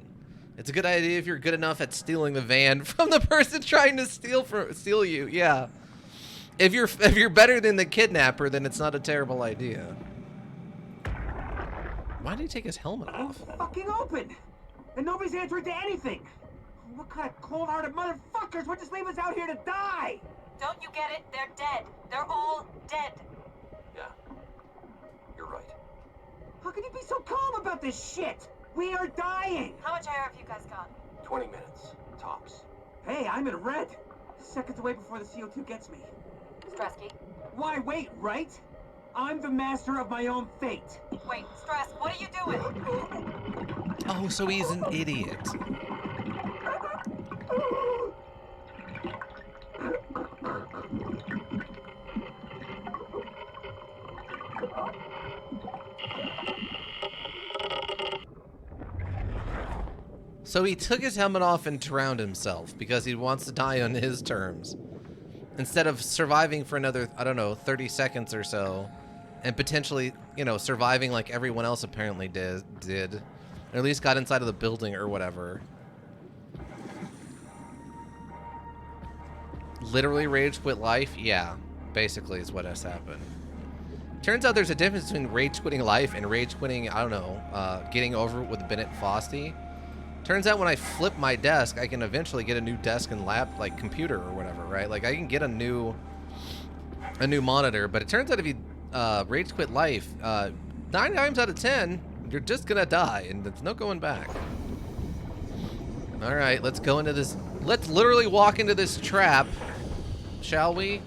It's a good idea if you're good enough at stealing the van from the person trying to steal you. Yeah. If you're better than the kidnapper, then it's not a terrible idea. Why did he take his helmet off? Fucking open! and nobody's answering to anything. What kind of cold-hearted motherfuckers would just leave us out here to die? Don't you get it? They're dead. They're all dead. Yeah. You're right. How can you be so calm about this shit? We are dying! How much air have you guys got? 20 minutes. Tops. Hey, I'm in red. Seconds away before the CO2 gets me. Stresky. Why wait, right? I'm the master of my own fate. Wait, Stress, what are you doing? Oh, so he's an idiot. So he took his helmet off and drowned himself because he wants to die on his terms. Instead of surviving for another, I don't know, 30 seconds or so, and potentially, you know, surviving like everyone else apparently did, or at least got inside of the building or whatever. Literally rage quit life? Yeah, basically is what has happened. Turns out there's a difference between rage quitting life and rage quitting, I don't know, getting over it with Bennett Fosty. Turns out when I flip my desk, I can eventually get a new desk and lab, like computer or whatever, right? Like I can get a new monitor, but it turns out if you rage quit life, 9 times out of 10, you're just gonna die, and there's no going back. All right, let's go into this. Let's literally walk into this trap, shall we?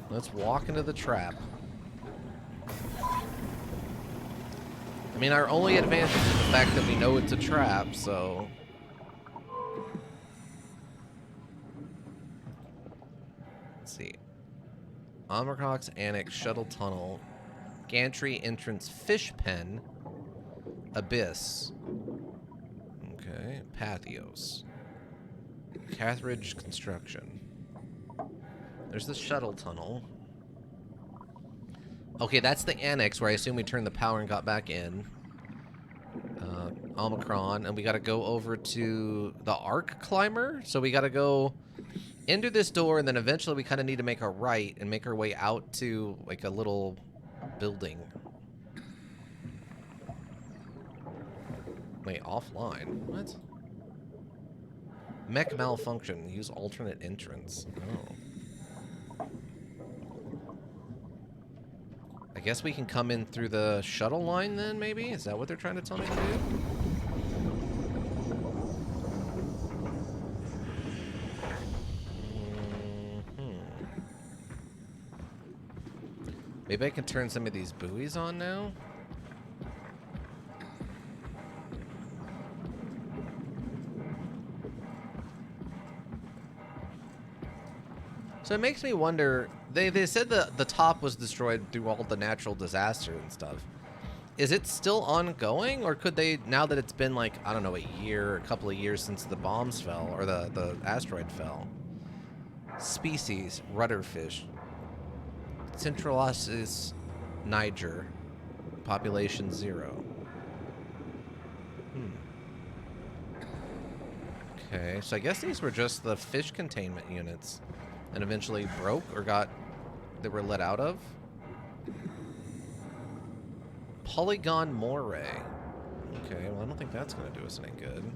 Let's walk into the trap. I mean, our only advantage is the fact that we know it's a trap, so... Let's see. Omicrox Annex Shuttle Tunnel. Gantry Entrance Fish Pen. Abyss. Okay. Pathios. Cathridge Construction. There's the shuttle tunnel. Okay, that's the annex where I assume we turned the power and got back in. Omicron, and we gotta go over to the Arc Climber. So we gotta go into this door, and then eventually we kind of need to make a right and make our way out to like a little building. Wait, offline? What? Mech malfunction. Use alternate entrance. Oh. I guess we can come in through the shuttle line then, maybe? Is that what they're trying to tell me to do? Maybe I can turn some of these buoys on now? So it makes me wonder, they said the top was destroyed through all the natural disaster and stuff. Is it still ongoing, or could they, now that it's been like, I don't know, a year, a couple of years since the bombs fell, or the asteroid fell? Species, rudderfish. Centralasis Niger. Population 0. Okay, so I guess these were just the fish containment units. And eventually broke or they were let out of. Polygon Moray. Okay, well I don't think that's gonna do us any good.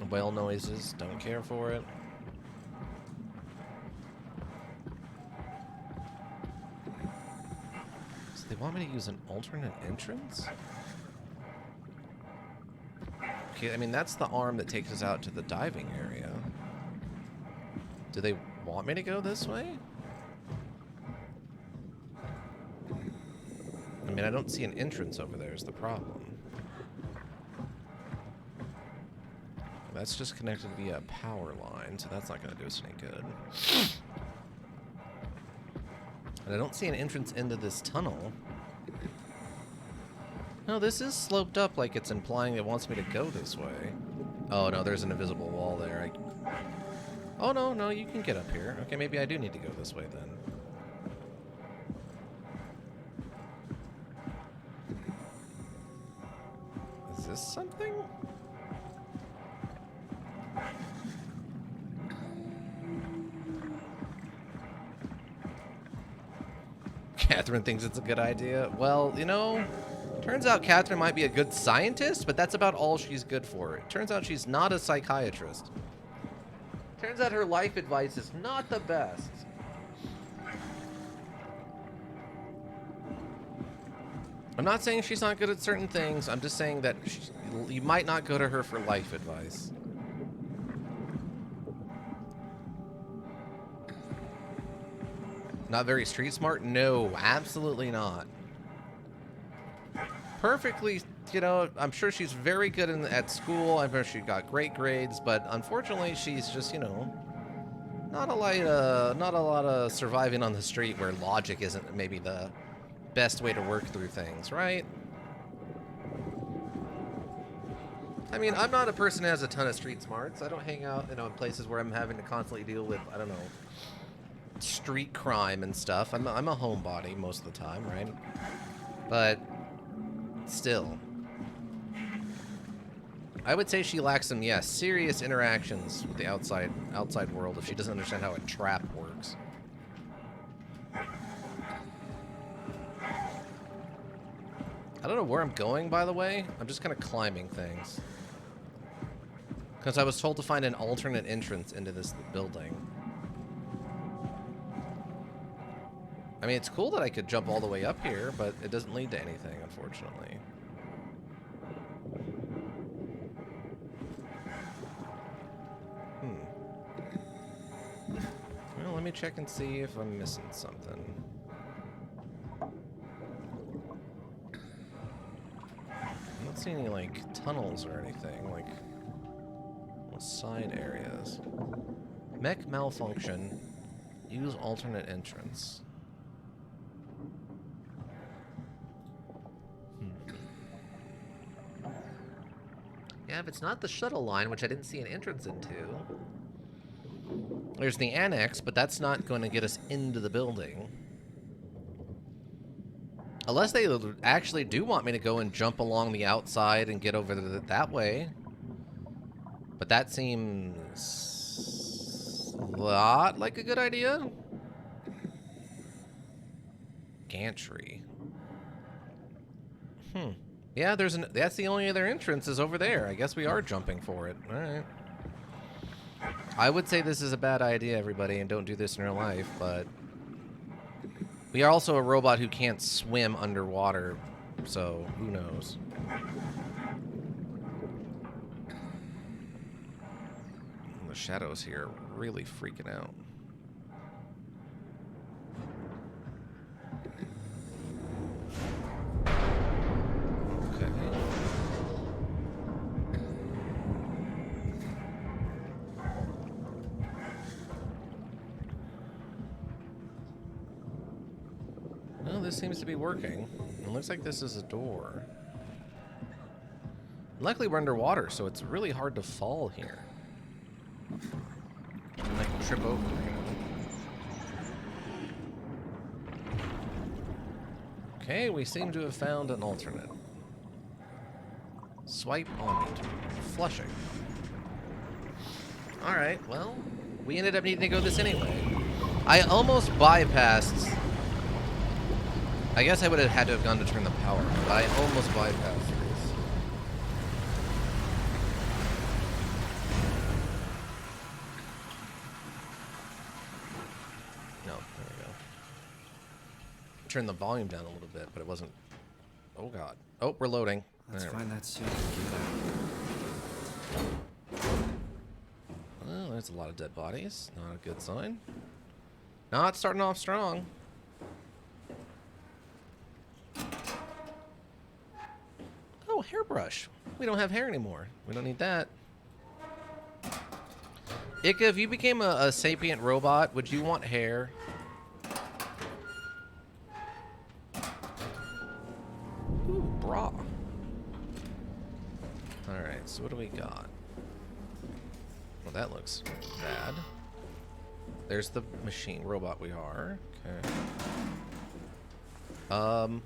Whale noises, don't care for it. So they want me to use an alternate entrance? Okay, I mean that's the arm that takes us out to the diving area. Do they want me to go this way? I mean, I don't see an entrance over there is the problem. That's just connected via a power line, so that's not going to do us any good. And I don't see an entrance into this tunnel. No, this is sloped up like it's implying it wants me to go this way. Oh, no, there's an invisible wall there. Oh, no, you can get up here. Okay, maybe I do need to go this way then. Is this something? Catherine thinks it's a good idea. Well, you know, turns out Catherine might be a good scientist, but that's about all she's good for. It turns out she's not a psychiatrist. Turns out her life advice is not the best. I'm not saying she's not good at certain things. I'm just saying that you might not go to her for life advice. Not very street smart? No, absolutely not. Perfectly, you know, I'm sure she's very good at school. I'm sure she got great grades, but unfortunately she's just, you know, not a lot of surviving on the street where logic isn't maybe the best way to work through things, right? I mean, I'm not a person who has a ton of street smarts. I don't hang out, you know, in places where I'm having to constantly deal with, I don't know, street crime and stuff. I'm a homebody most of the time, right? But still, I would say she lacks some, yeah, serious interactions with the outside world if she doesn't understand how a trap works. I don't know where I'm going, by the way. I'm just kind of climbing things. Because I was told to find an alternate entrance into this building. I mean, it's cool that I could jump all the way up here, but it doesn't lead to anything, unfortunately. Well, let me check and see if I'm missing something. I don't see any, like, tunnels or anything, like, side areas. Mech malfunction. Use alternate entrance. Yeah, if it's not the shuttle line, which I didn't see an entrance into. There's the annex, but that's not going to get us into the building. Unless they actually do want me to go and jump along the outside and get over that way. But that seems a lot like a good idea. Gantry. Yeah, that's the only other entrance is over there. I guess we are jumping for it. All right. I would say this is a bad idea, everybody, and don't do this in real life, but we are also a robot who can't swim underwater, so who knows. The shadows here are really freaking out. Okay. Well, this seems to be working. It looks like this is a door. Luckily, we're underwater, so it's really hard to fall here. Like trip over. Okay, we seem to have found an alternate. Swipe on it. Flushing. Alright, well, we ended up needing to go this anyway. I almost bypassed. I guess I would have had to have gone to turn the power on, but I almost bypassed this. Turn the volume down a little bit, but it wasn't. Oh god. Oh, we're loading. Let's find that suit. Well, there's a lot of dead bodies. Not a good sign. Not starting off strong. Oh, hairbrush. We don't have hair anymore. We don't need that. Ika, if you became a sapient robot, would you want hair? Ooh, bra. Alright, so what do we got? Well, that looks bad. There's the machine robot we are. Okay.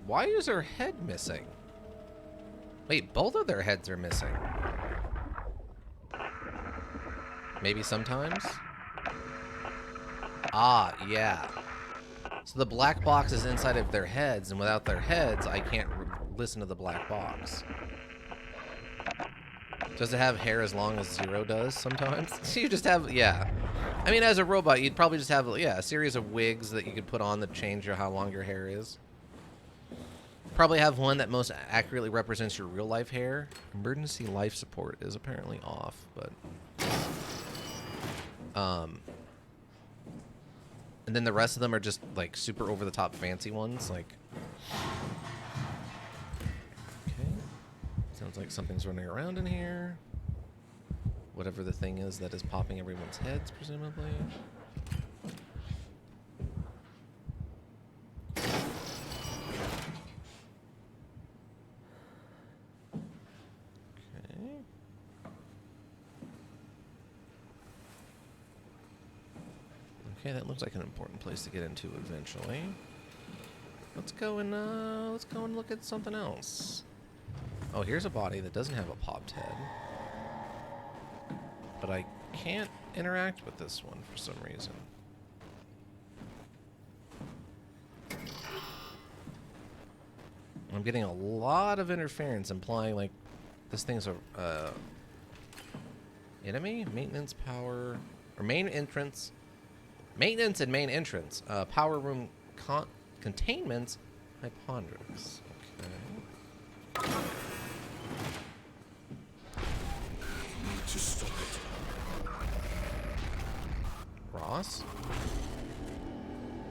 Why is her head missing? Wait, both of their heads are missing. Maybe sometimes? Ah, yeah. So the black box is inside of their heads, and without their heads, I can't listen to the black box. Does it have hair as long as Zero does sometimes? You just have, yeah. I mean, as a robot, you'd probably just have, yeah, a series of wigs that you could put on that change how long your hair is. Probably have one that most accurately represents your real life hair. Emergency life support is apparently off, but... And then the rest of them are just, like, super over-the-top fancy ones, like... Okay. Sounds like something's running around in here. Whatever the thing is that is popping everyone's heads, presumably. Okay, that looks like an important place to get into eventually. Let's go and look at something else. Oh, here's a body that doesn't have a popped head. But I can't interact with this one for some reason. I'm getting a lot of interference implying like this thing's a enemy? Maintenance, power, or main entrance. Maintenance and main entrance. Power room containment. Hypondrix. Okay. Just stop it. Ross?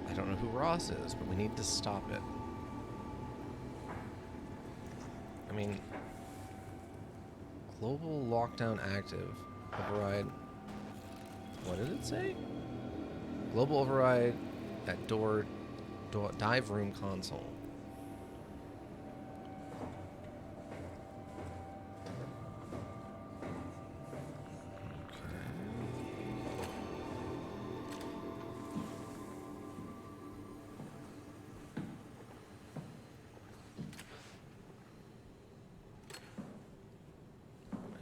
I don't know who Ross is, but we need to stop it. I mean, global lockdown active. Override. What did it say? Global override at dive room console.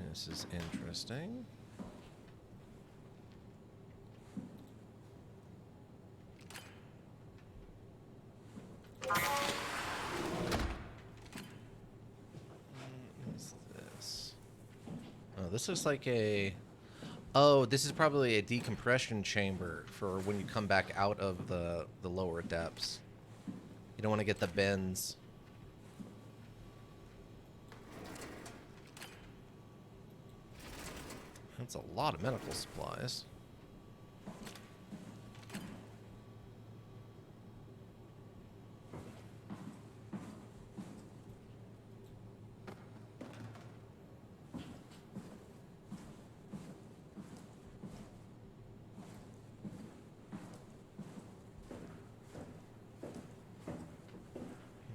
This is interesting. What is this? Oh, this looks like a... Oh, this is probably a decompression chamber for when you come back out of the lower depths. You don't want to get the bends. That's a lot of medical supplies.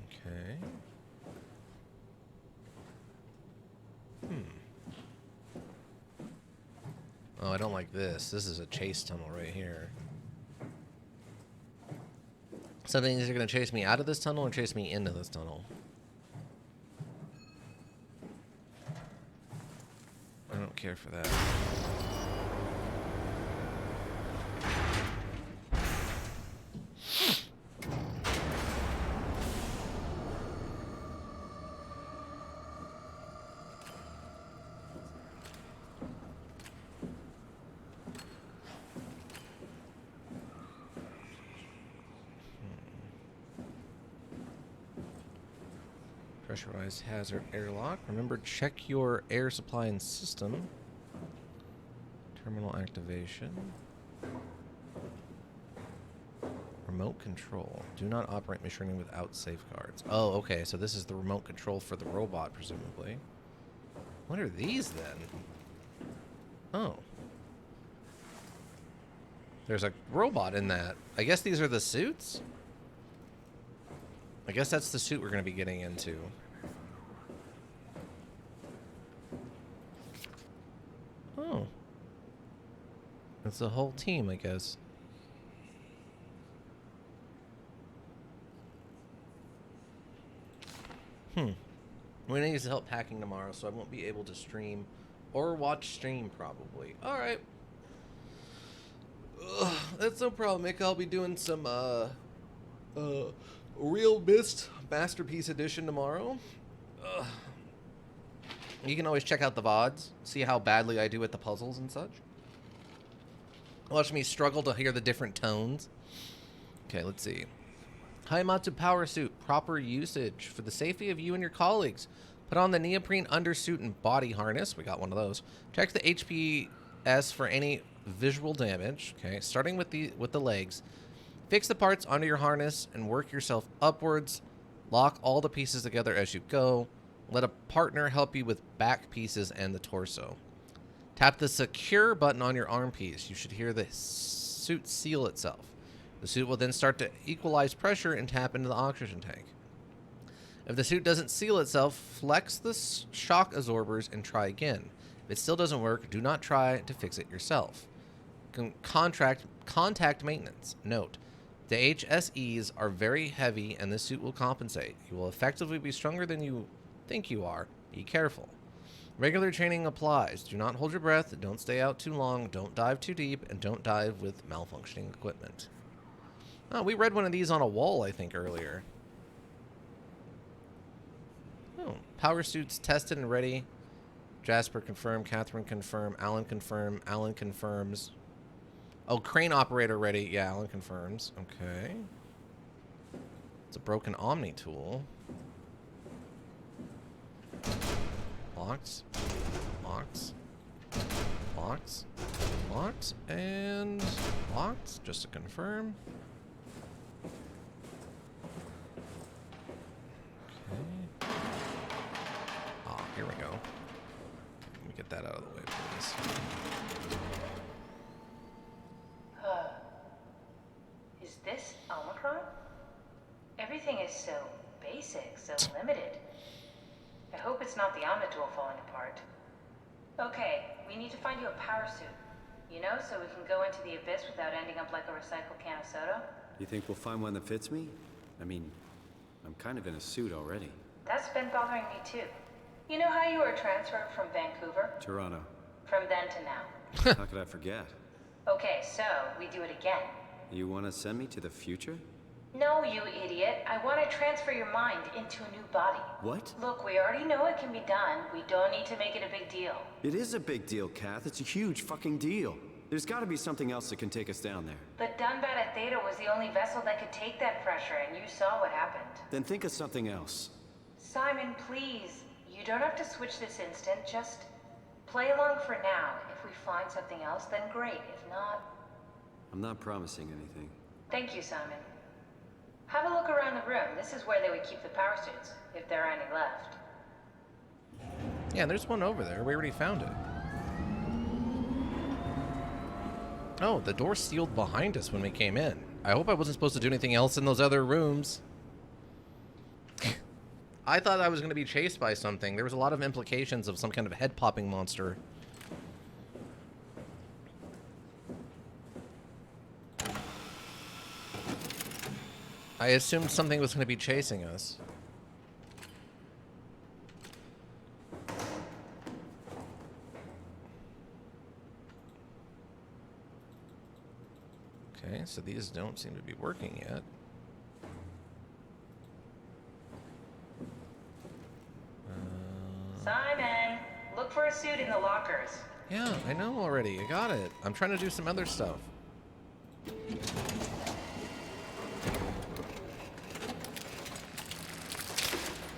Okay. Oh, I don't like this. This is a chase tunnel right here. Something is going to chase me out of this tunnel or chase me into this tunnel? I don't care for that. Pressurized hazard airlock. Remember, check your air supply and system. Terminal activation. Remote control. Do not operate machinery without safeguards. Oh, okay. So this is the remote control for the robot, presumably. What are these then? Oh. There's a robot in that. I guess these are the suits? I guess that's the suit we're going to be getting into. Oh. That's the whole team, I guess. We need to help packing tomorrow, so I won't be able to stream or watch stream probably. All right. Ugh, that's no problem, Mick. I'll be doing some Real Mist Masterpiece Edition tomorrow. You can always check out the VODs, see how badly I do with the puzzles and such. Watch me struggle to hear the different tones. Okay, let's see. Haimatsu Power Suit, proper usage. For the safety of you and your colleagues, put on the neoprene undersuit and body harness. We got one of those. Check the HPS for any visual damage. Okay, starting with the legs. Fix the parts under your harness and work yourself upwards. Lock all the pieces together as you go. Let a partner help you with back pieces and the torso. Tap the secure button on your arm piece. You should hear the suit seal itself. The suit will then start to equalize pressure and tap into the oxygen tank. If the suit doesn't seal itself, flex the shock absorbers and try again. If it still doesn't work, do not try to fix it yourself. Contact maintenance. Note, the HSEs are very heavy and this suit will compensate. You will effectively be stronger than you think you are. Be careful. Regular training applies. Do not hold your breath, don't stay out too long, don't dive too deep, and don't dive with malfunctioning equipment. Oh, we read one of these on a wall, I think, earlier. Oh, power suits tested and ready. Jasper confirmed, Catherine confirmed, Alan confirmed, Alan confirms. Oh, crane operator ready. Yeah, Alan confirms. Okay. It's a broken Omni tool. Locked. Locked. Locked. Locked. And locked, just to confirm. Okay. Oh, here we go. Let me get that out of the way, please. Is this Omicron? Everything is so basic, so limited. I hope it's not the Omnitool falling apart. Okay, we need to find you a power suit. You know, so we can go into the abyss without ending up like a recycled can of soda. You think we'll find one that fits me? I mean, I'm kind of in a suit already. That's been bothering me too. You know how you were transferred from Vancouver? Toronto. From then to now. How could I forget? Okay, so we do it again. You want to send me to the future? No, you idiot. I want to transfer your mind into a new body. What? Look, we already know it can be done. We don't need to make it a big deal. It is a big deal, Kath. It's a huge fucking deal. There's got to be something else that can take us down there. But Dunbat at Theta was the only vessel that could take that pressure, and you saw what happened. Then think of something else. Simon, please. You don't have to switch this instant. Just play along for now. If we find something else, then great. If not... I'm not promising anything. Thank you, Simon. Have a look around the room. This is where they would keep the power suits, if there are any left. Yeah, there's one over there. We already found it. Oh, the door sealed behind us when we came in. I hope I wasn't supposed to do anything else in those other rooms. I thought I was going to be chased by something. There was a lot of implications of some kind of head-popping monster. I assumed something was going to be chasing us. Okay, so these don't seem to be working yet. Simon, look for a suit in the lockers. Yeah, I know already. I got it. I'm trying to do some other stuff.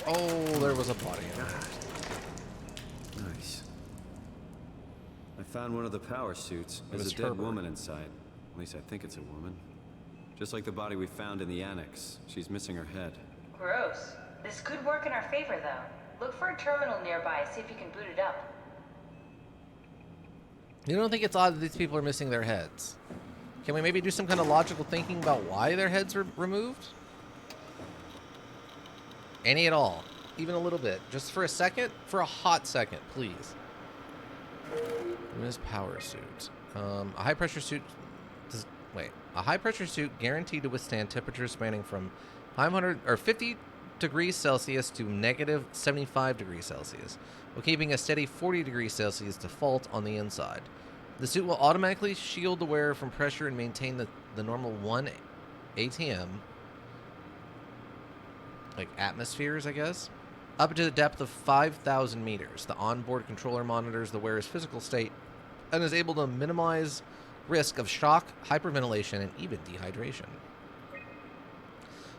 Oh, there was a body on it. Nice. I found one of the power suits. It There's was a dead Herbert. woman inside. At least I think it's a woman. Just like the body we found in the annex. She's missing her head. Gross. This could work in our favor, though. Look for a terminal nearby, see if you can boot it up. You don't think it's odd that these people are missing their heads? Can we maybe do some kind of logical thinking about why their heads were removed? Any at all. Even a little bit. Just for a second? For a hot second, please. Miss power suit. A high pressure suit... A high pressure suit guaranteed to withstand temperatures spanning from 50 degrees Celsius to negative 75 degrees Celsius, while keeping a steady 40 degrees Celsius default on the inside. The suit will automatically shield the wearer from pressure and maintain the normal 1 ATM like atmospheres, I guess. Up to the depth of 5,000 meters, the onboard controller monitors the wearer's physical state and is able to minimize risk of shock, hyperventilation, and even dehydration.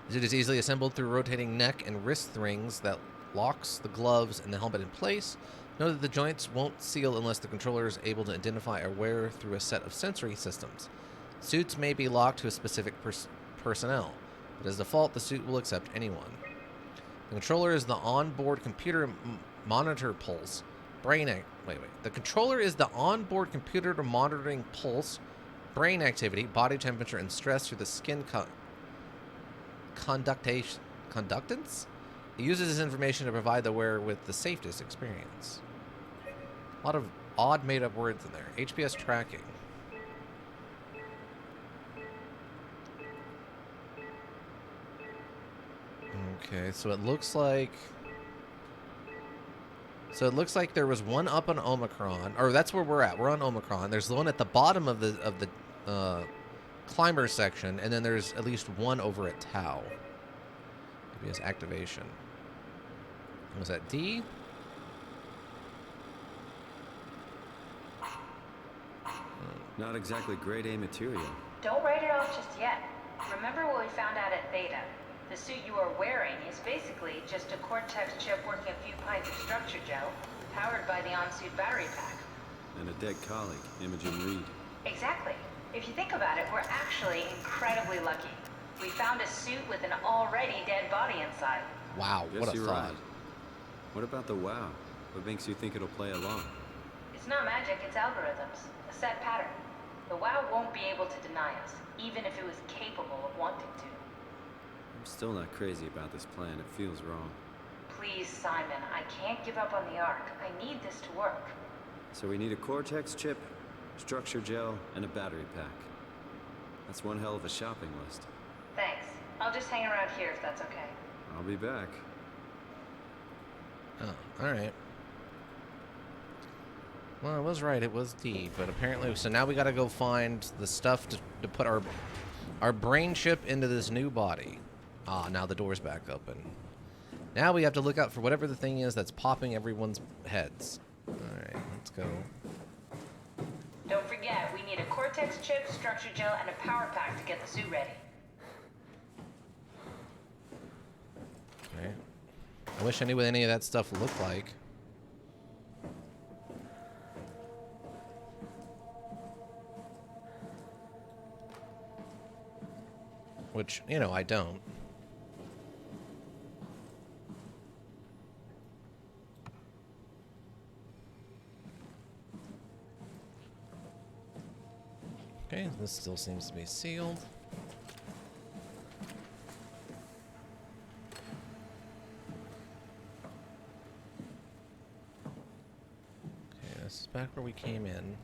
The suit is easily assembled through rotating neck and wrist rings that locks the gloves and the helmet in place. Note that the joints won't seal unless the controller is able to identify a wearer through a set of sensory systems. Suits may be locked to a specific personnel, but as default, the suit will accept anyone. The controller is the onboard computer monitor pulse, The controller is the onboard computer to monitoring pulse, brain activity, body temperature, and stress through the skin conductance. It uses this information to provide the wearer with the safest experience. A lot of odd made-up words in there. HPS tracking. Okay, so it looks like there was one up on Omicron, or that's where we're at. We're on Omicron. There's the one at the bottom of the climber section, and then there's at least one over at Tau. HPS activation. Was that D? Not exactly grade A material. Don't write it off just yet. Remember what we found out at Theta? The suit you are wearing is basically just a Cortex chip working a few pints of structure gel, powered by the on-suit battery pack. And a dead colleague, Imogen Reed. Exactly. If you think about it, we're actually incredibly lucky. We found a suit with an already dead body inside. Wow, what a Guess you're thought. right. What about the WoW? What makes you think it'll play along? It's not magic, it's algorithms. A set pattern. The WoW won't be able to deny us, even if it was capable of wanting to. I'm still not crazy about this plan. It feels wrong. Please, Simon, I can't give up on the Ark. I need this to work. So we need a Cortex chip, structure gel, and a battery pack. That's one hell of a shopping list. Thanks. I'll just hang around here if that's okay. I'll be back. Oh, alright. Well, I was right, it was D, but apparently, so now we gotta go find the stuff to put our brain chip into this new body. Ah, now the door's back open. Now we have to look out for whatever the thing is that's popping everyone's heads. Alright, let's go. Don't forget, we need a Cortex chip, structure gel, and a power pack to get the suit ready. Okay. I wish I knew what any of that stuff looked like. Which, you know, I don't. Okay, this still seems to be sealed. Okay, this is back where we came in.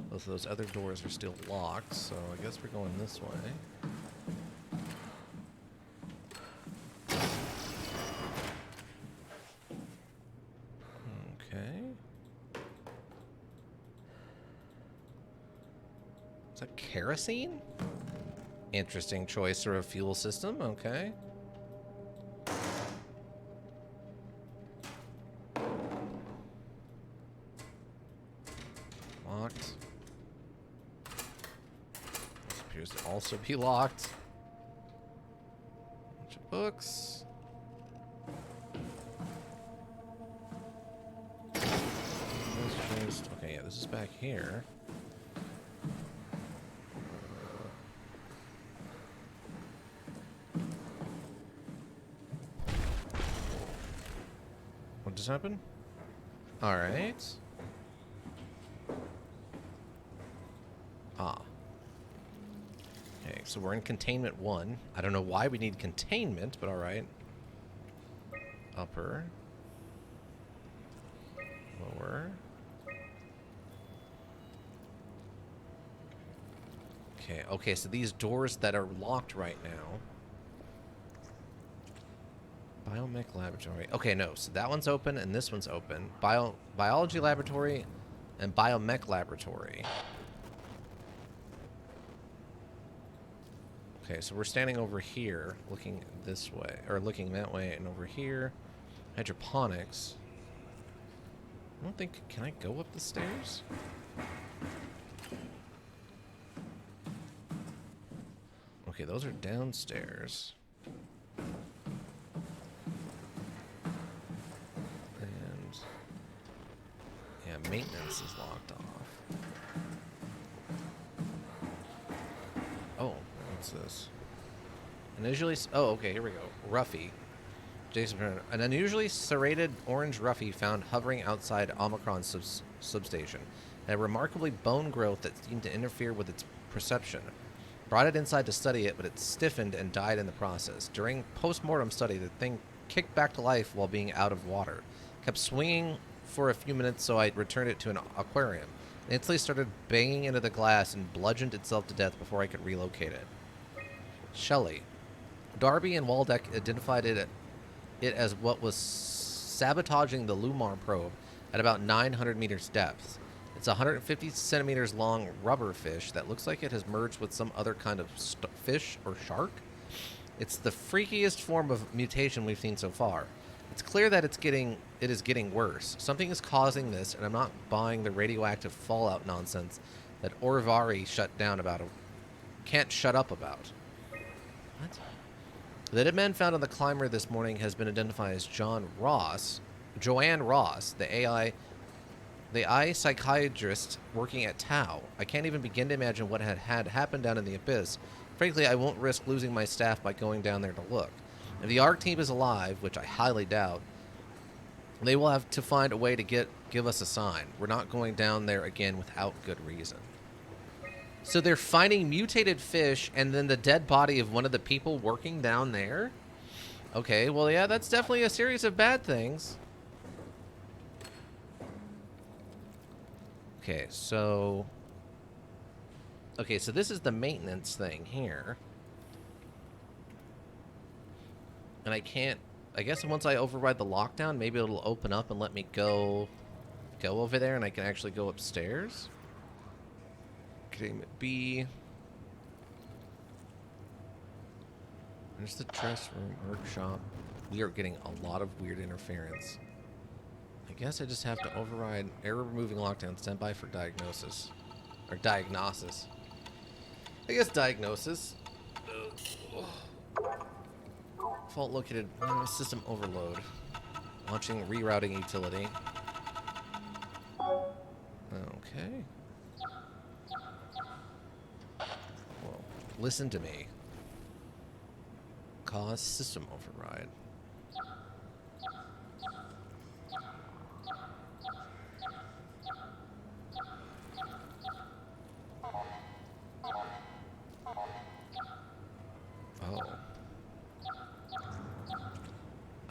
Both of those other doors are still locked, so I guess we're going this way. Is that kerosene? Interesting choice for a fuel system, okay. Locked. This appears to also be locked. Bunch of books. Okay, yeah, this is back here. What just happened? All right. Ah. Okay, so we're in containment 1. I don't know why we need containment, but all right. Upper. Lower. Okay, so these doors that are locked right now. Biomech laboratory. Okay, no, so that one's open and this one's open. Biology laboratory and biomech laboratory. Okay, so we're standing over here, looking this way, or looking that way, and over here, hydroponics. I don't think, can I go up the stairs? Okay, those are downstairs. And yeah, maintenance is locked off. Oh, what's this? An unusually, oh, okay, here we go. Ruffy. Jason Turner. An unusually serrated orange Ruffy found hovering outside Omicron's substation. It had remarkably bone growth that seemed to interfere with its perception. Brought it inside to study it, but it stiffened and died in the process. During post-mortem study, the thing kicked back to life while being out of water. Kept swinging for a few minutes, so I returned it to an aquarium. It instantly started banging into the glass and bludgeoned itself to death before I could relocate it. Shelley. Darby and Waldeck identified it as what was sabotaging the Lumar probe at about 900 meters depth. It's a 150 centimeters long rubber fish that looks like it has merged with some other kind of fish or shark. It's the freakiest form of mutation we've seen so far. It's clear that it is getting worse. Something is causing this, and I'm not buying the radioactive fallout nonsense that Orvari can't shut up about. What? The dead man found on the climber this morning has been identified as Joanne Ross, the eye psychiatrist working at Tau. I can't even begin to imagine what had happened down in the abyss. Frankly, I won't risk losing my staff by going down there to look. If the ARC team is alive, which I highly doubt, they will have to find a way to give us a sign. We're not going down there again without good reason. So they're finding mutated fish and then the dead body of one of the people working down there? Okay, well, yeah, that's definitely a series of bad things. Okay, so this is the maintenance thing here. And I guess once I override the lockdown, maybe it'll open up and let me go over there and I can actually go upstairs. Containment B. There's the dress room, workshop. We are getting a lot of weird interference. I guess I just have to override error removing lockdown. Stand by for diagnosis. Or diagnosis. I guess diagnosis. Fault located. System overload. Launching rerouting utility. Okay. Well, listen to me. Cause system override.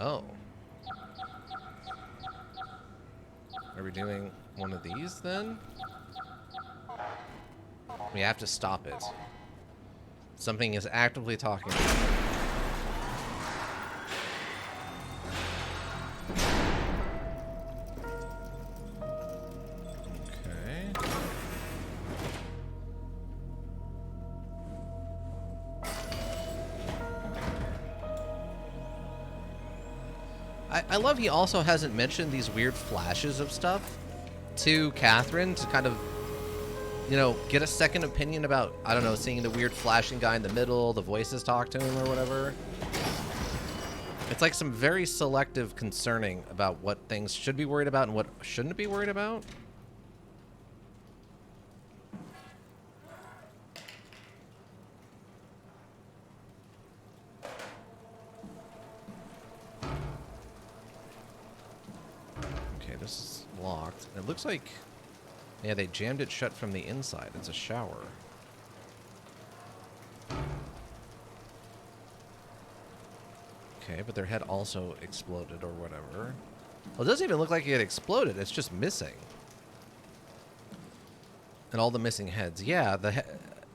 Oh. Are we doing one of these then? We have to stop it. Something is actively talking to me. Okay. I love he also hasn't mentioned these weird flashes of stuff to Catherine to kind of, you know, get a second opinion about, I don't know, seeing the weird flashing guy in the middle, the voices talk to him or whatever. It's like some very selective concerning about what things should be worried about and what shouldn't be worried about. Okay, this is locked. It looks like, yeah, they jammed it shut from the inside. It's a shower. Okay, but their head also exploded or whatever. Well, it doesn't even look like it exploded. It's just missing. And all the missing heads. Yeah,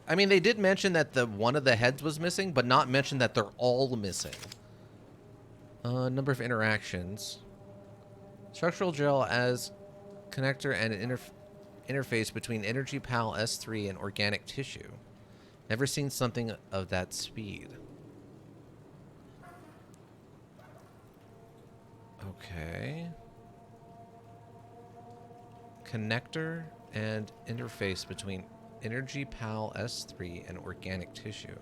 I mean, they did mention that one of the heads was missing, but not mention that they're all missing. Number of interactions. Structural gel as connector and an interface between Energy Pal S3 and organic tissue. Never seen something of that speed. Okay. Connector and interface between Energy Pal S3 and organic tissue.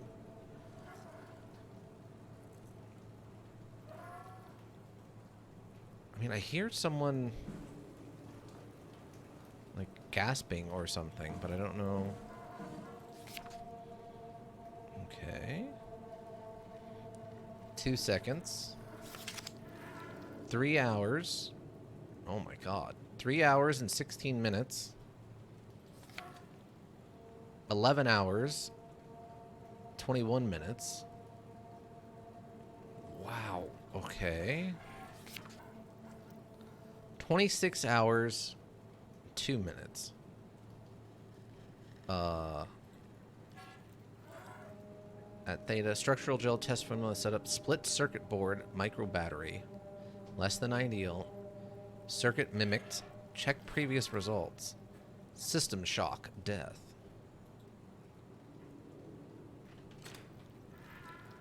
I mean, I hear someone like gasping or something, but I don't know. Okay. 2 seconds. 3 hours. Oh my god. 3 hours and 16 minutes. 11 hours. 21 minutes. Wow. Okay. 26 hours. 2 minutes. At Theta, structural gel test formula setup, split circuit board, micro battery. Less than ideal. Circuit mimicked. Check previous results. System shock, death.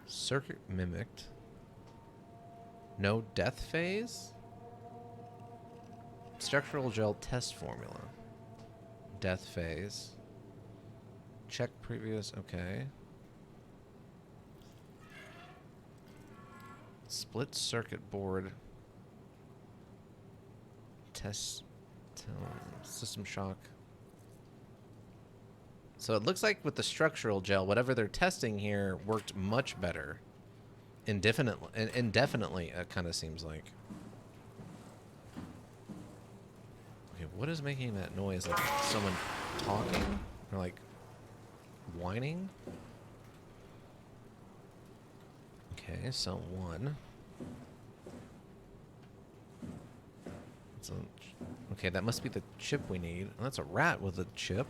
Circuit mimicked. No death phase? Structural gel test formula. Death phase. Check previous, okay. Split circuit board. Test. System shock. So it looks like with the structural gel, whatever they're testing here worked much better. Indefinitely, it kind of seems like. Okay, what is making that noise? Like someone talking? Or like whining? Okay, so 1. So, okay, that must be the chip we need. Oh, that's a rat with a chip.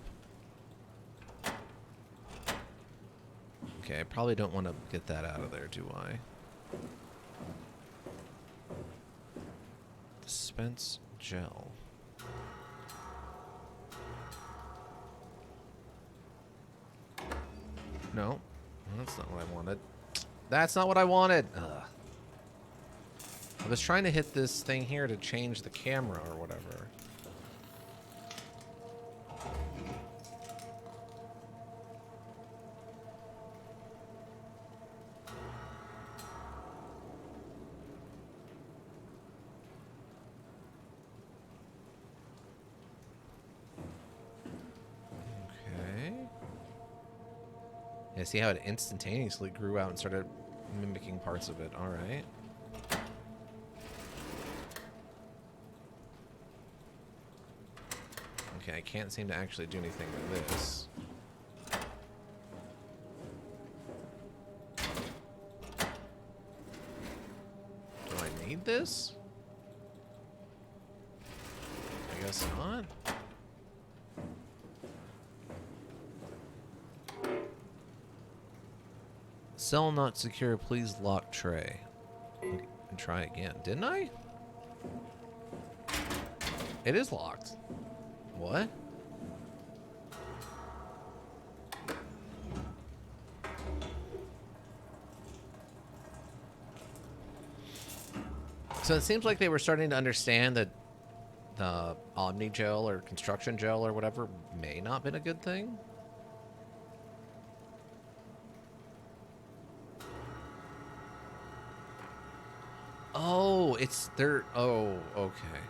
Okay, I probably don't want to get that out of there, do I? Dispense gel. No, that's not what I wanted. That's not what I wanted. Ugh. I was trying to hit this thing here to change the camera or whatever. Okay. Yeah, see how it instantaneously grew out and started mimicking parts of it. All right. Okay, I can't seem to actually do anything with this. Do I need this? I guess not. Cell not secure, please lock tray. And try again. Didn't I? It is locked. What? So it seems like they were starting to understand that the Omni gel or construction gel or whatever may not have been a good thing. Oh, it's their... Oh, okay.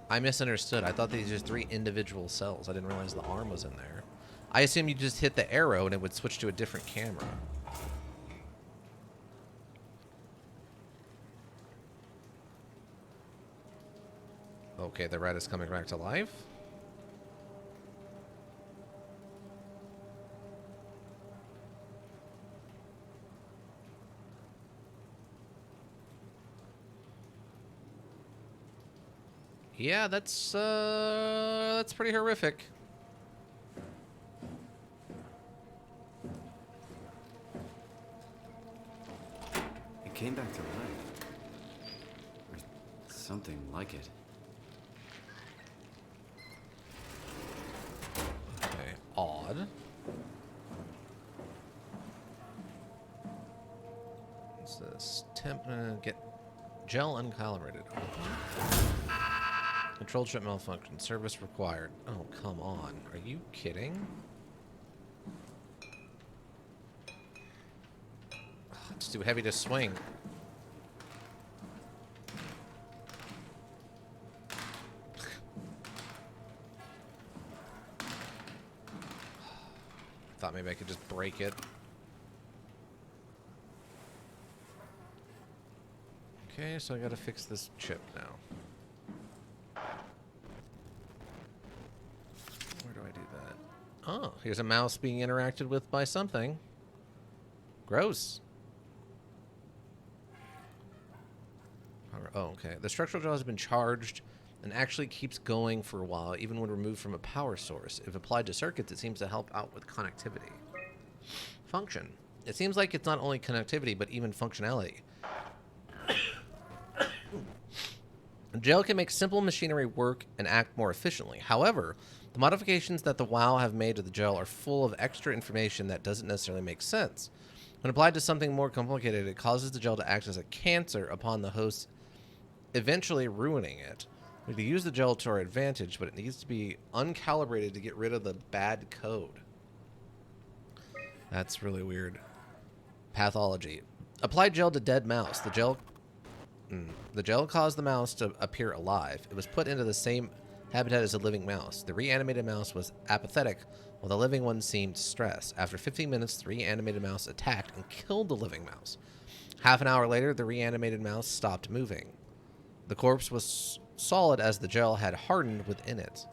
I misunderstood. I thought these were just 3 individual cells. I didn't realize the arm was in there. I assumed you just hit the arrow and it would switch to a different camera. Okay, the rat is coming back to life. Yeah, that's pretty horrific. It came back to life. Or something like it. odd. What's this? Get gel uncalibrated. Control chip malfunction. Service required. Oh, come on. Are you kidding? It's too heavy to swing. Thought maybe I could just break it. Okay, so I gotta fix this chip now. Where do I do that? Oh, here's a mouse being interacted with by something. Gross. Oh, okay. The structural gel has been charged and actually keeps going for a while, even when removed from a power source. If applied to circuits, it seems to help out with connectivity. Function. It seems like it's not only connectivity, but even functionality. Gel can make simple machinery work and act more efficiently. However, the modifications that the WoW have made to the gel are full of extra information that doesn't necessarily make sense. When applied to something more complicated, it causes the gel to act as a cancer upon the host, eventually ruining it. We can use the gel to our advantage, but it needs to be uncalibrated to get rid of the bad code. That's really weird. Pathology. Applied gel to dead mouse. The gel caused the mouse to appear alive. It was put into the same habitat as a living mouse. The reanimated mouse was apathetic, while the living one seemed stressed. After 15 minutes, the reanimated mouse attacked and killed the living mouse. Half an hour later, the reanimated mouse stopped moving. The corpse was solid as the gel had hardened within it.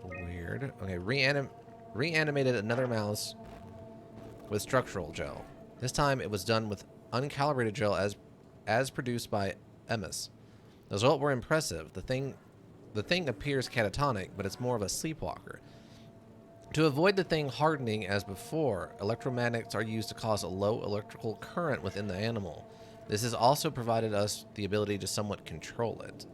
Weird. Okay, reanimated another mouse with structural gel. This time it was done with uncalibrated gel as produced by Emis. The results were impressive. The thing appears catatonic, but it's more of a sleepwalker. To avoid the thing hardening as before, electromagnets are used to cause a low electrical current within the animal. This has also provided us the ability to somewhat control it.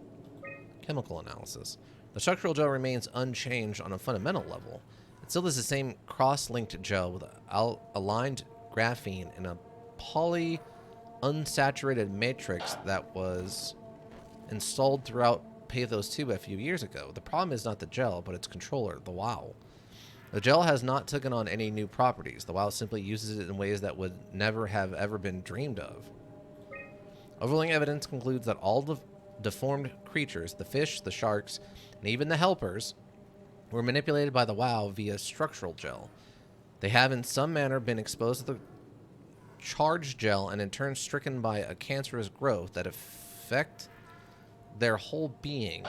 Chemical analysis. The structural gel remains unchanged on a fundamental level. It still is the same cross-linked gel with aligned graphene in a poly unsaturated matrix that was installed throughout Pathos 2 a few years ago. The problem is not the gel, but its controller, the WoW. The gel has not taken on any new properties. The WoW simply uses it in ways that would never have ever been dreamed of. Overwhelming evidence concludes that all the deformed creatures, the fish, the sharks, and even the helpers, were manipulated by the WoW via structural gel. They have in some manner been exposed to the charged gel and in turn stricken by a cancerous growth that affect their whole being.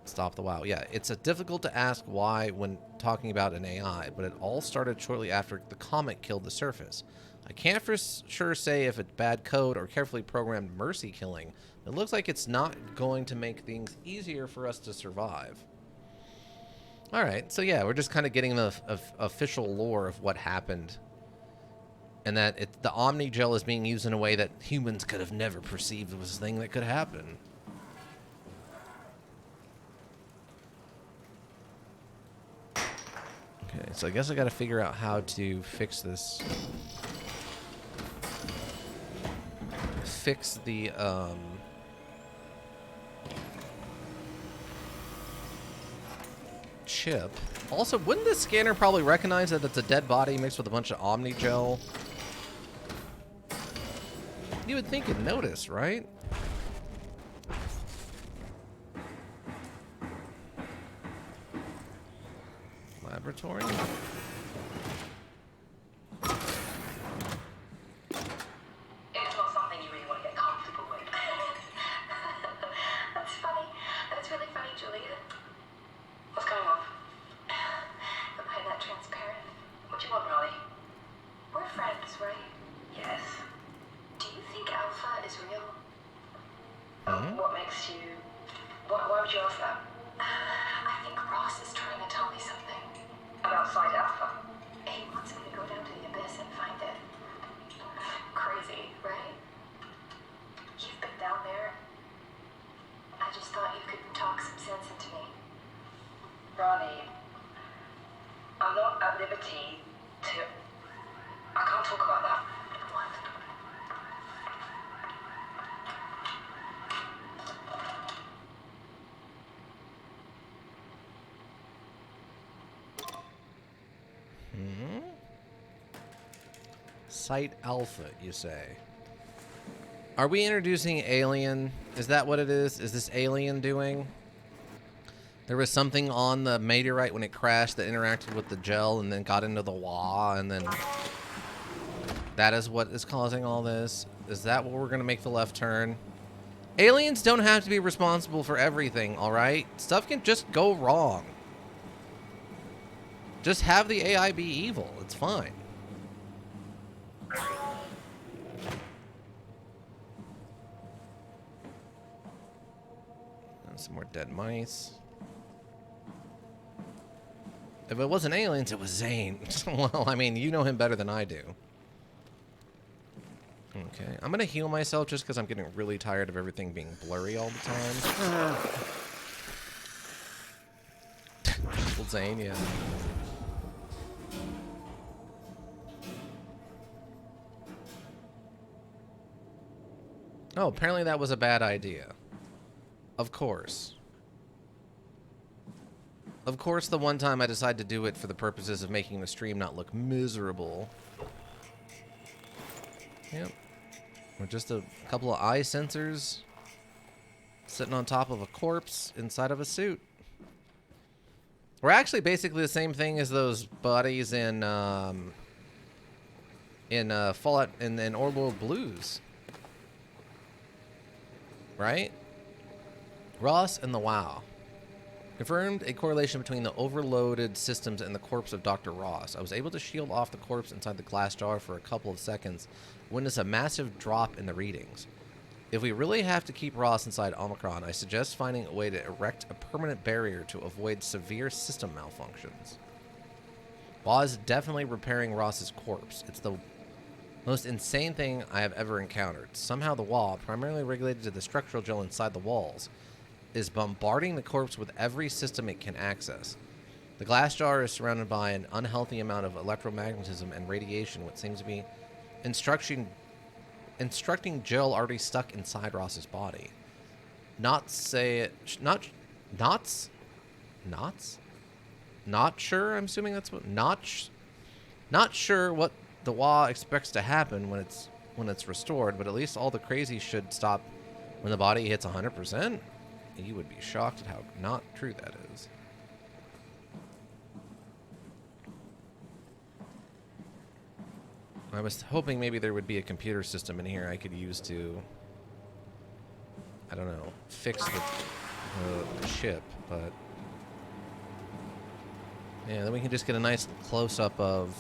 Stop the WoW. Yeah, it's difficult to ask why when talking about an AI, but it all started shortly after the comet killed the surface. I can't for sure say if it's bad code or carefully programmed mercy killing. It looks like it's not going to make things easier for us to survive. Alright, so yeah, we're just kind of getting the official lore of what happened. And that the Omni Gel is being used in a way that humans could have never perceived was a thing that could happen. Okay, so I guess I gotta figure out how to fix this. Fix the, chip. Also, wouldn't this scanner probably recognize that it's a dead body mixed with a bunch of Omni Gel? You would think it'd notice, right? Laboratory? It's not something you really want to get comfortable with. That's funny. That's really funny, Julia. What's going on? Am I that transparent? What do you want, Molly? We're friends, right? Yes. Do you think Alpha is real? What makes you... Why would you ask that? I think Ross is trying to tell me something. About Side Alpha? He wants me to go down to the Abyss and find it. Crazy, right? You've been down there. I just thought you could talk some sense into me. Ronnie, I'm not at liberty to... I can't talk about that. What? Site Alpha, you say? Are we introducing Alien? Is that what it is? Is this Alien doing? There was something on the meteorite when it crashed that interacted with the gel and then got into the WA, and then that is what is causing all this? Is that what we're going to make the left turn? Aliens don't have to be responsible for everything, alright? Stuff can just go wrong. Just have the AI be evil. It's fine. Some more dead mice. If it wasn't aliens, it was Zane. Well, I mean, you know him better than I do. Okay, I'm gonna heal myself just because I'm getting really tired of everything being blurry all the time. Well, Zane, yeah. Oh, apparently that was a bad idea. Of course. Of course, the one time I decided to do it for the purposes of making the stream not look miserable. Yep. Or just a couple of eye sensors sitting on top of a corpse inside of a suit. We're actually basically the same thing as those buddies in Fallout in Orbital Blues. Right? Ross and the WoW confirmed a correlation between the overloaded systems and the corpse of Dr. Ross. I was able to shield off the corpse inside the glass jar for a couple of seconds, witness a massive drop in the readings. If we really have to keep Ross inside Omicron, I suggest finding a way to erect a permanent barrier to avoid severe system malfunctions. WoW is definitely repairing Ross's corpse. It's the most insane thing I have ever encountered. Somehow the WoW, primarily regulated to the structural gel inside the walls, is bombarding the corpse with every system it can access. The glass jar is surrounded by an unhealthy amount of electromagnetism and radiation, what seems to be instructing gel already stuck inside Ross's body. Not sure. I'm assuming that's what not sure what the WoW expects to happen when it's restored, but at least all the crazy should stop when the body hits 100%. You would be shocked at how not true that is. I was hoping maybe there would be a computer system in here I could use to, I don't know, fix the ship, but yeah, then we can just get a nice close-up of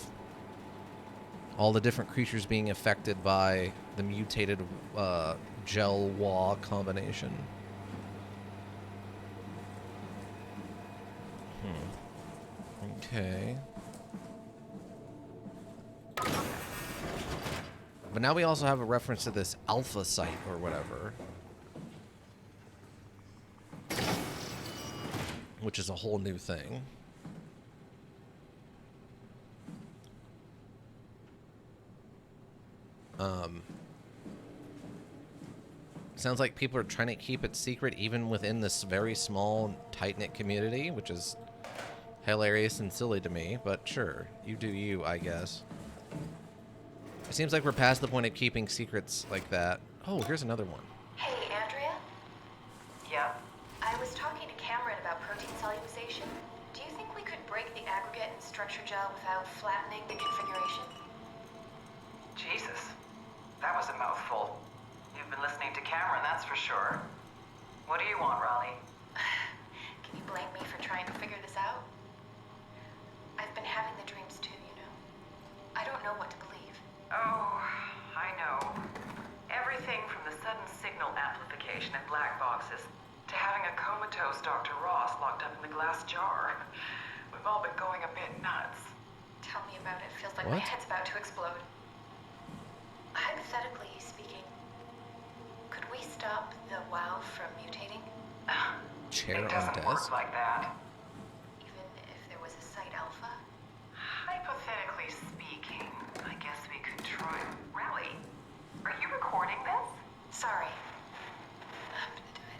all the different creatures being affected by the mutated gel-WoW combination. Okay. But now we also have a reference to this alpha site or whatever, which is a whole new thing. Sounds like people are trying to keep it secret even within this very small, tight-knit community, which is hilarious and silly to me, but sure, you do you, I guess. It seems like we're past the point of keeping secrets like that. Oh, here's another one. Hey, Andrea? Yeah? I was talking to Cameron about protein cellulization. Do you think we could break the aggregate and structure gel without flattening the configuration? Jesus. That was a mouthful. You've been listening to Cameron, that's for sure. What do you want, Raleigh? Can you blame me for trying to figure this out? I've been having the dreams too, you know. I don't know what to believe. Oh, I know. Everything from the sudden signal amplification in black boxes to having a comatose Dr. Ross locked up in the glass jar. We've all been going a bit nuts. Tell me about it. Feels like What? my head's about to explode. Hypothetically speaking, could we stop the WoW from mutating? Chair It on doesn't work desk. like that. Even if there was a site alpha? speaking, I guess we could try. Rally, are you recording this? Sorry.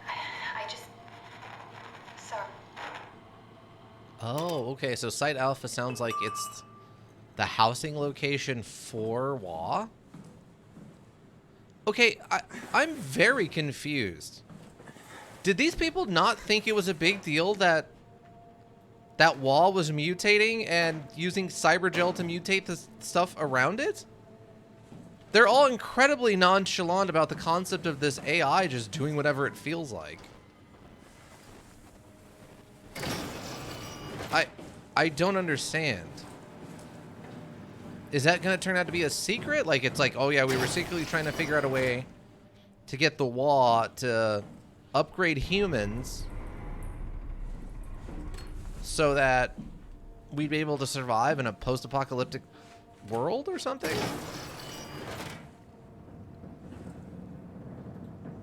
I just... Sorry. Oh, okay. So Site Alpha sounds like it's the housing location for WA. Okay, I'm very confused. Did these people not think it was a big deal that WA was mutating and using cybergel to mutate the stuff around it? They're all incredibly nonchalant about the concept of this AI just doing whatever it feels like. I don't understand. Is that going to turn out to be a secret? Like, it's like, oh yeah, we were secretly trying to figure out a way to get the WA to upgrade humans so that we'd be able to survive in a post-apocalyptic world or something?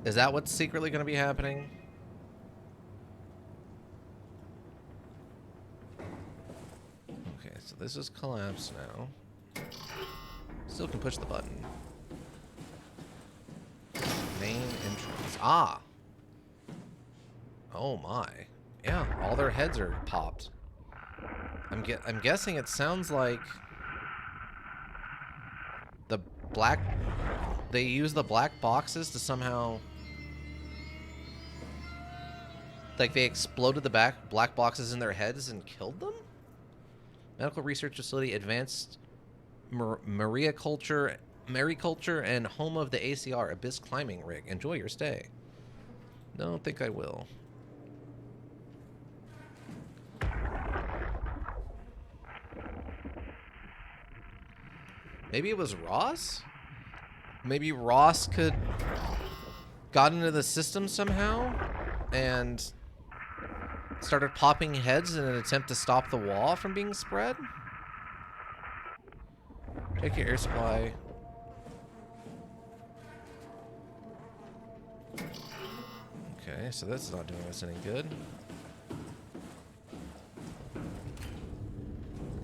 Is that what's secretly going to be happening? Okay, so this is collapsed now. Still can push the button. Main entrance. Ah! Oh my. Yeah, all their heads are popped. I'm guessing it sounds like the black... They use the black boxes to somehow... Like they exploded the black boxes in their heads and killed them? Medical research facility, advanced mariculture, and home of the ACR Abyss climbing rig. Enjoy your stay. Don't think I will. Maybe it was Ross? Maybe Ross got into the system somehow and started popping heads in an attempt to stop the wall from being spread? Check your air supply. Okay, so that's not doing us any good.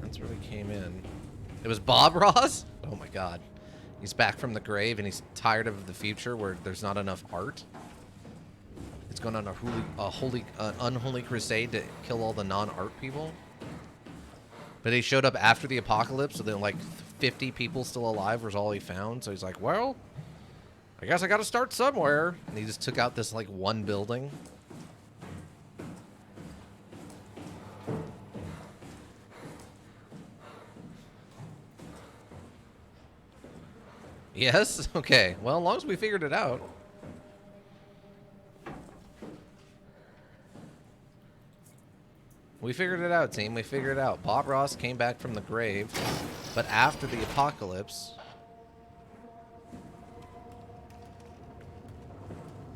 That's where we came in. It was Bob Ross? Oh my god. He's back from the grave and he's tired of the future where there's not enough art. It's going on a unholy crusade to kill all the non-art people. But he showed up after the apocalypse, so then like 50 people still alive was all he found. So he's like, well, I guess I gotta start somewhere. And he just took out this like one building. Yes? Okay. Well, as long as we figured it out. We figured it out, team. We figured it out. Bob Ross came back from the grave, but after the apocalypse.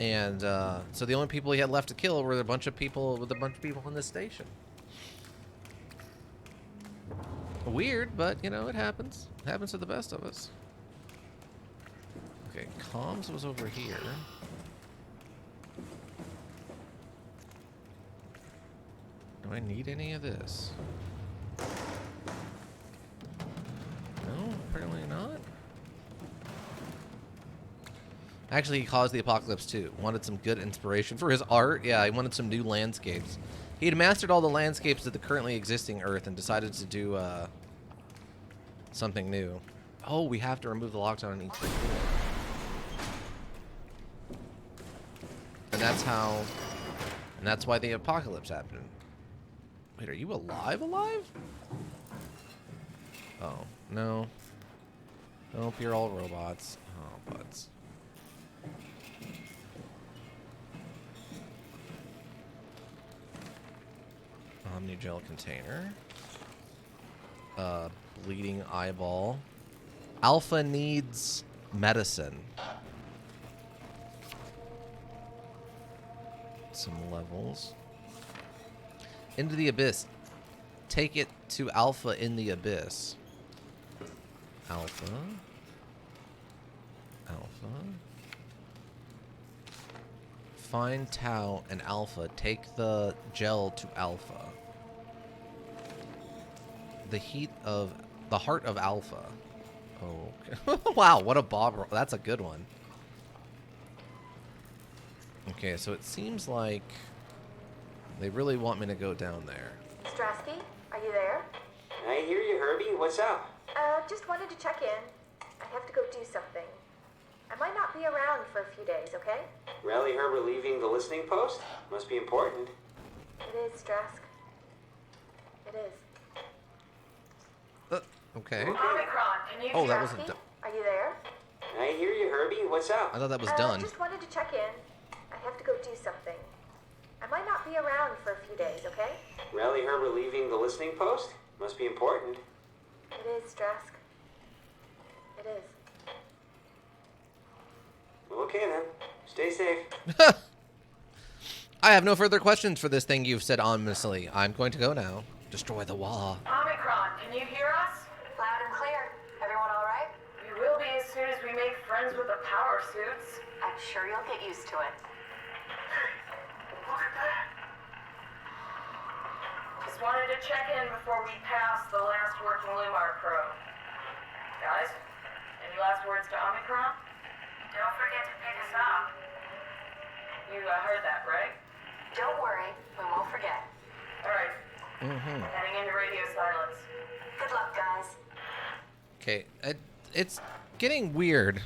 And so the only people he had left to kill were a bunch of people in this station. Weird, but you know, it happens. It happens to the best of us. Okay, comms was over here. Do I need any of this? No, apparently not. Actually, he caused the apocalypse too. Wanted some good inspiration for his art. Yeah, he wanted some new landscapes. He had mastered all the landscapes of the currently existing Earth and decided to do something new. Oh, we have to remove the lockdown on each floor. And that's how... And that's why the apocalypse happened. Wait, are you alive? Oh, no. Nope, you're all robots. Oh, butts. Omnigel container. Bleeding eyeball. Alpha needs medicine. Some levels. Into the abyss. Take it to Alpha in the abyss. Alpha. Find Tau and Alpha. Take the gel to Alpha. The heat of The Heart of Alpha. Oh, okay. Wow, what a bob. That's a good one. Okay, so it seems like they really want me to go down there. Strasky, are you there? I hear you, Herbie. What's up? Just wanted to check in. I have to go do something. I might not be around for a few days, okay? Rally Herbert leaving the listening post? Must be important. It is, Strask. It is. Okay. Omicron, can you Oh, hear that us? wasn't done. Are you there? I hear you, Herbie. What's up? I thought that was done. Just wanted to check in. I have to go do something. I might not be around for a few days, okay? Rally Herbert leaving the listening post? Must be important. It is, Strask. It is. Okay then. Stay safe. I have no further questions for this thing you've said ominously. I'm going to go now. Destroy the wall. Omicron, can you hear us? Loud and clear. Everyone all right? We will be as soon as we make friends with the power suits. I'm sure you'll get used to it. Look at that. Just wanted to check in before we pass the last working Lumar probe. Guys, any last words to Omicron? Don't forget to pick us up. You heard that, right? Don't worry, we won't forget. All right. Heading into radio silence. Good luck, guys. Okay, it's getting weird.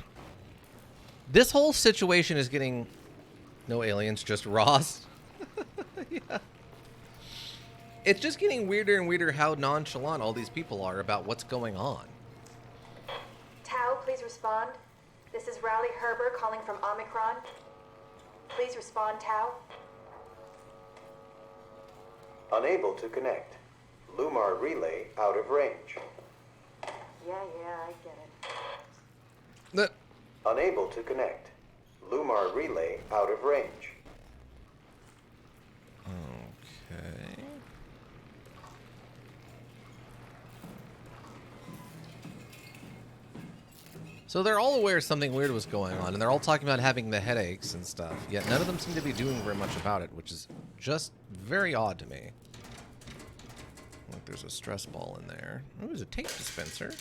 This whole situation is getting... No aliens, just Ross. Yeah. It's just getting weirder and weirder how nonchalant all these people are about what's going on. Tau, please respond. This is Rowley Herber calling from Omicron. Please respond, Tau. Unable to connect. Lumar relay out of range. Yeah, I get it. The- Unable to connect. Lumar relay out of range. Okay. So they're all aware something weird was going on, and they're all talking about having the headaches and stuff, yet none of them seem to be doing very much about it, which is just very odd to me. Like there's a stress ball in there. Oh, there's a tape dispenser.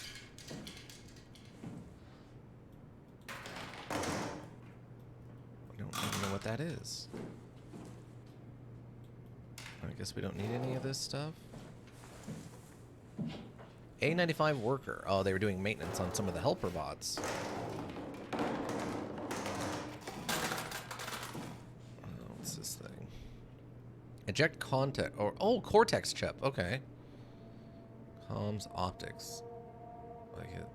I don't even know what that is. I guess we don't need any of this stuff. A95 worker. Oh, they were doing maintenance on some of the helper bots. Oh, what's this thing? Eject contact. Or oh, Cortex chip. Okay. Comms optics. Like it.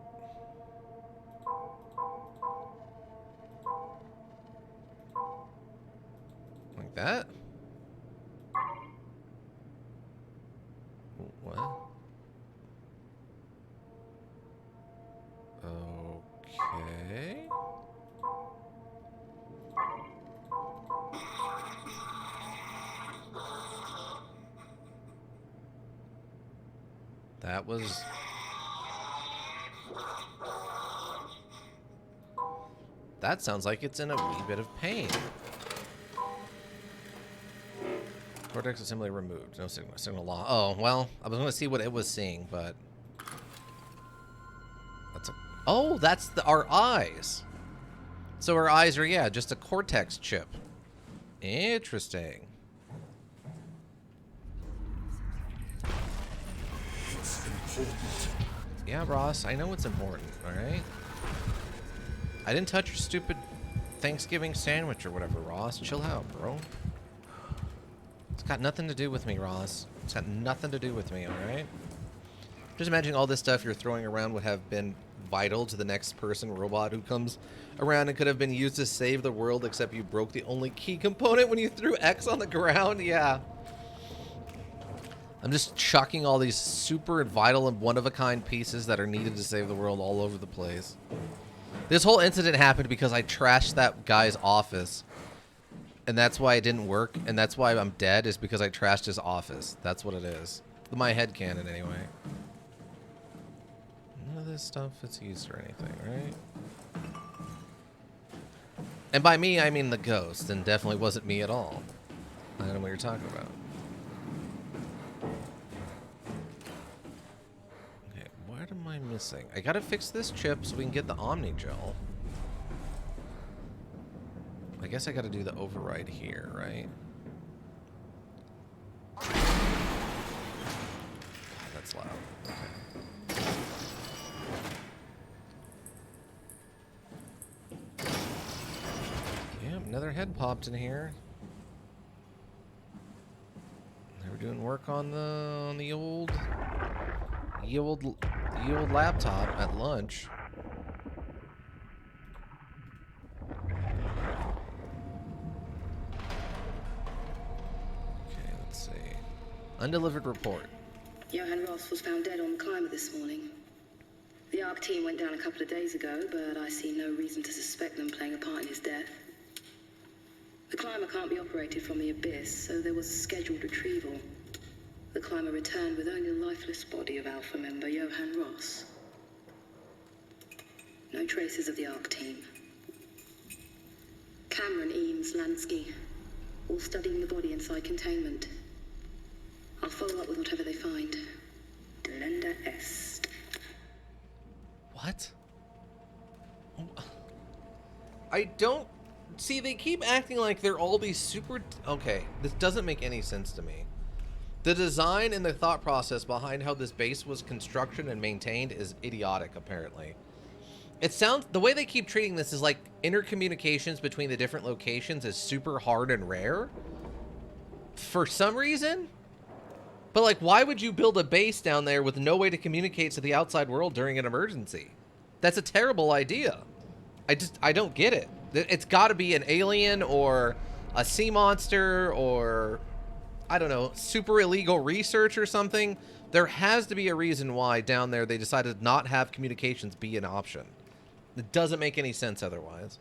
Like that? What? Okay. That was... That sounds like it's in a wee bit of pain. Cortex assembly removed. No signal. Signal law. Oh, well, I was going to see what it was seeing, but... That's a... Oh, that's our eyes. So our eyes are, yeah, just a Cortex chip. Interesting. Yeah, Ross, I know it's important, alright? I didn't touch your stupid Thanksgiving sandwich or whatever, Ross. Chill out, bro. It's got nothing to do with me, Ross. It's got nothing to do with me, alright? Just imagine all this stuff you're throwing around would have been vital to the next person robot who comes around and could have been used to save the world, except you broke the only key component when you threw X on the ground. Yeah. I'm just chucking all these super vital and one-of-a-kind pieces that are needed to save the world all over the place. This whole incident happened because I trashed that guy's office. And that's why it didn't work, and that's why I'm dead, is because I trashed his office. That's what it is. My headcanon, anyway. None of this stuff is used or anything, right? And by me, I mean the ghost, and definitely wasn't me at all. I don't know what you're talking about. Okay, what am missing? I gotta fix this chip so we can get the Omni Gel. I guess I gotta do the override here, right? God, that's loud. Okay. Yep, another head popped in here. They were doing work on the old laptop at lunch. Okay, let's see. Undelivered report. Johann Ross was found dead on the climber this morning. The ARC team went down a couple of days ago, but I see no reason to suspect them playing a part in his death. The climber can't be operated from the abyss, so there was a scheduled retrieval. The climber returned with only the lifeless body of Alpha member Johann Ross. No traces of the ARC team. Cameron, Eames, Lansky, all studying the body inside containment. I'll follow up with whatever they find. Delenda Est. What? I don't... See, they keep acting like they're all these super... Okay, this doesn't make any sense to me. The design and the thought process behind how this base was constructed and maintained is idiotic, apparently. It sounds... The way they keep treating this is like intercommunications between the different locations is super hard and rare. For some reason. But, like, why would you build a base down there with no way to communicate to the outside world during an emergency? That's a terrible idea. I don't get it. It's got to be an alien or a sea monster or, I don't know, super illegal research or something. There has to be a reason why down there they decided not have communications be an option. It doesn't make any sense otherwise.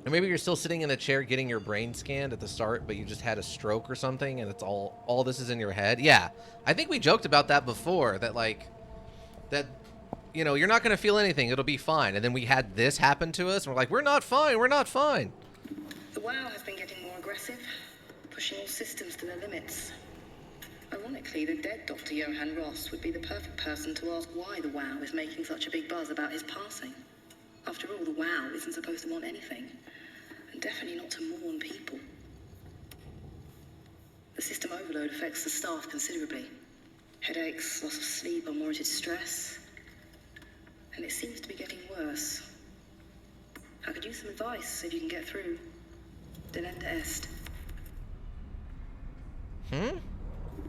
Or maybe you're still sitting in a chair getting your brain scanned at the start, but you just had a stroke or something, and it's all this is in your head. Yeah, I think we joked about that before, that, like, that, you know, you're not going to feel anything. It'll be fine. And then we had this happen to us, and we're like, we're not fine. We're not fine. The WoW has been getting more aggressive, pushing all systems to their limits. Ironically, the dead Dr. Johann Ross would be the perfect person to ask why the WoW is making such a big buzz about his passing. After all, the WoW isn't supposed to want anything. And definitely not to mourn people. The system overload affects the staff considerably. Headaches, loss of sleep, unwarranted stress. And it seems to be getting worse. I could use some advice if you can get through. Delenda Est.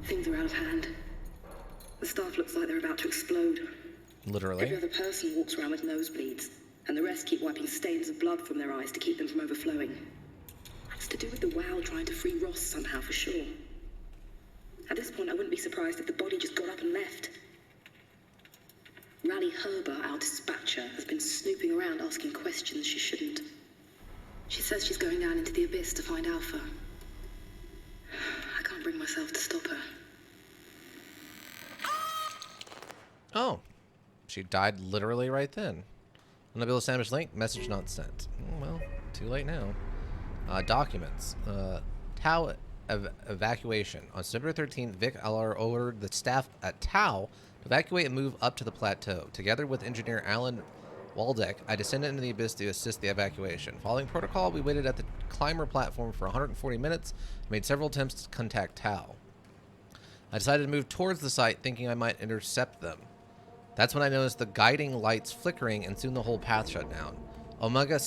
Things are out of hand. The staff looks like they're about to explode. Literally. Every other person walks around with nosebleeds, and the rest keep wiping stains of blood from their eyes to keep them from overflowing. It's to do with the WoW trying to free Ross somehow, for sure. At this point, I wouldn't be surprised if the body just got up and left. Rally Herber, our dispatcher, has been snooping around asking questions she shouldn't. She says she's going down into the abyss to find Alpha. I can't bring myself to stop her. Oh. She died literally right then. Unable to sandwich link, message not sent. Well, too late now. Documents. Tau evacuation. On September 13th, Vic LR ordered the staff at Tau to evacuate and move up to the plateau. Together with engineer Alan Waldeck, I descended into the abyss to assist the evacuation. Following protocol, we waited at the climber platform for 140 minutes and made several attempts to contact Tau. I decided to move towards the site, thinking I might intercept them. That's when I noticed the guiding lights flickering, and soon the whole path shut down. Omega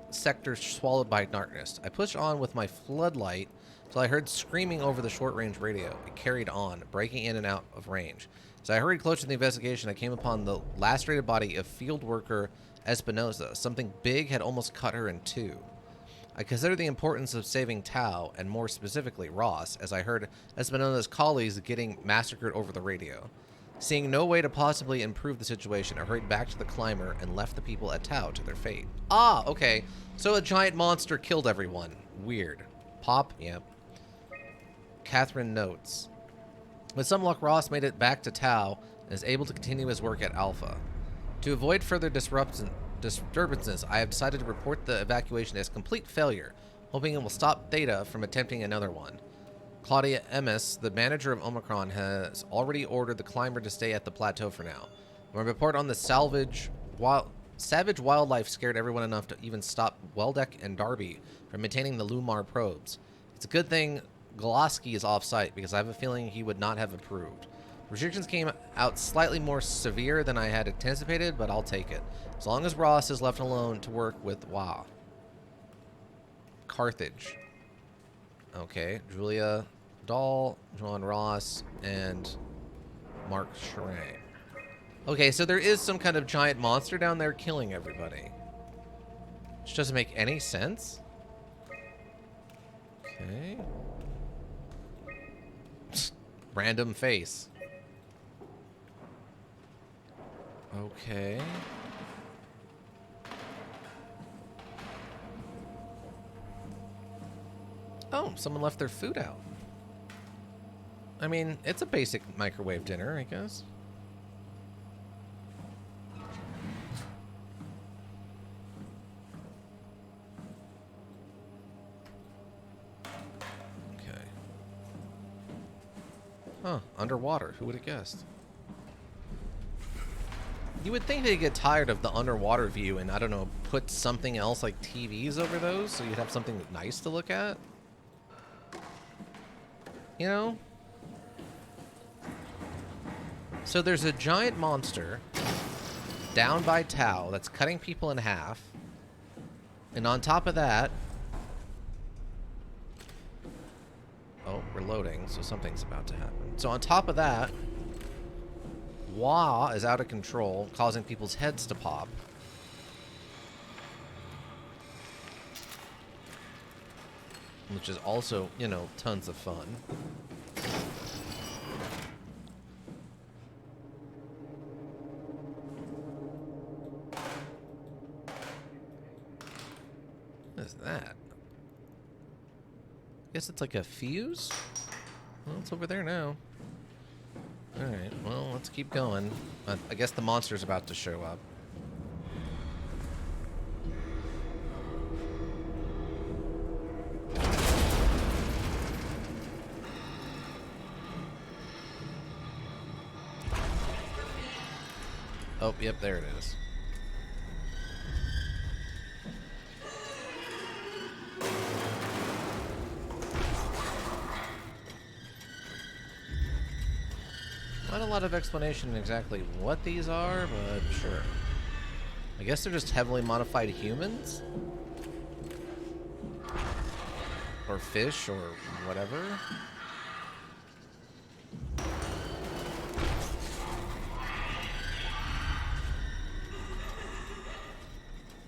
sector swallowed by darkness. I pushed on with my floodlight till I heard screaming over the short-range radio. It carried on, breaking in and out of range. As I hurried closer to the investigation, I came upon the lacerated body of field worker Espinosa. Something big had almost cut her in two. I considered the importance of saving Tau, and more specifically Ross, as I heard Espinosa's colleagues getting massacred over the radio. Seeing no way to possibly improve the situation, I hurried back to the climber and left the people at Tau to their fate. Ah, okay. So a giant monster killed everyone. Weird. Pop? Yep. Catherine notes. With some luck, Ross made it back to Tau and is able to continue his work at Alpha. To avoid further disturbances, I have decided to report the evacuation as complete failure, hoping it will stop Theta from attempting another one. Claudia Emis, the manager of Omicron, has already ordered the climber to stay at the plateau for now. A report on the savage wildlife scared everyone enough to even stop Weldeck and Darby from maintaining the Lumar probes. It's a good thing Goloski is off-site, because I have a feeling he would not have approved. Restrictions came out slightly more severe than I had anticipated, but I'll take it. As long as Ross is left alone to work with Carthage. Okay, Julia Dahl, John Ross, and Mark Shrang. Okay, so there is some kind of giant monster down there killing everybody. Which doesn't make any sense. Okay. Random face. Okay. Oh, someone left their food out. I mean, it's a basic microwave dinner, I guess. Okay. Huh, underwater. Who would have guessed? You would think they'd get tired of the underwater view and, I don't know, put something else like TVs over those so you'd have something nice to look at. You know? So there's a giant monster down by Tau that's cutting people in half. And on top of that... Oh, we're loading, so something's about to happen. So on top of that... Wah is out of control, causing people's heads to pop. Which is also, you know, tons of fun. What is that? Guess it's like a fuse? Well, it's over there now. Alright, well, let's keep going. I guess the monster's about to show up. Oh, yep, there it is. Not a lot of explanation exactly what these are, but sure. I guess they're just heavily modified humans? Or fish, or whatever.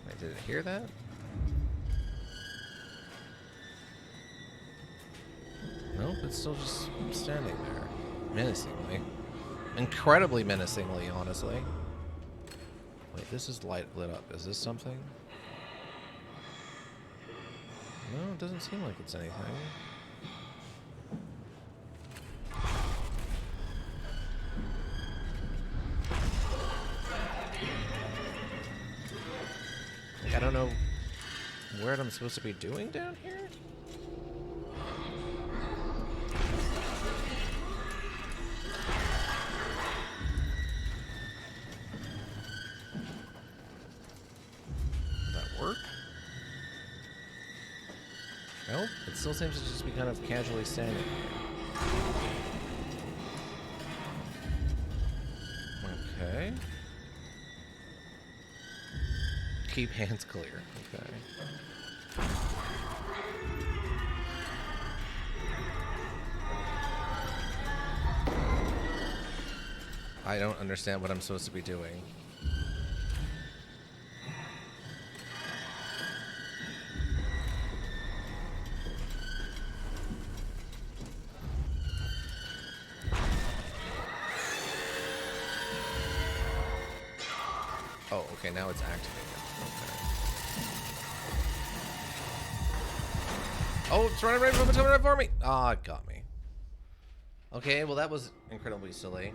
Wait, did it hear that? Nope, it's still just standing there. Menacingly. Incredibly menacingly, honestly. Wait, this is lit up. Is this something? No, it doesn't seem like it's anything. Like, I don't know what I'm supposed to be doing down here. Nope, it still seems to just be kind of casually standing. Okay. Keep hands clear. Okay. I don't understand what I'm supposed to be doing. Oh, okay, now it's activated. Okay. Oh, it's running right for me! Ah, it got me. Okay, well that was incredibly silly.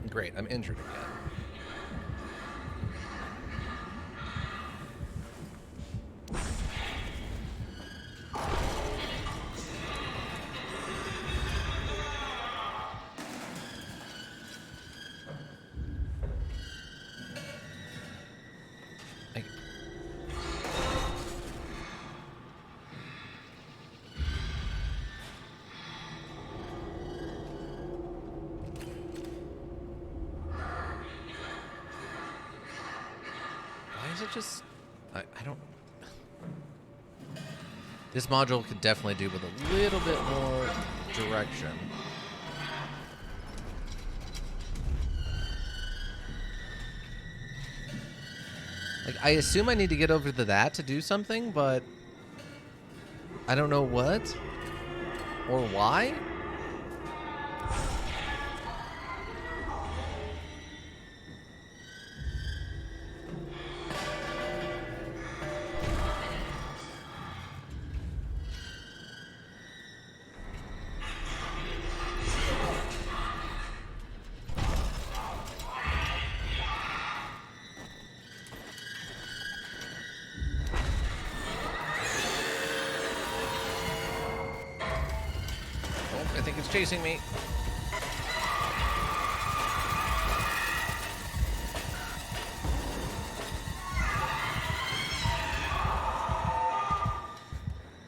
Great, I'm injured again. just... I don't... This module could definitely do with a little bit more direction. Like, I assume I need to get over to that to do something, but I don't know what or why. I think it's chasing me.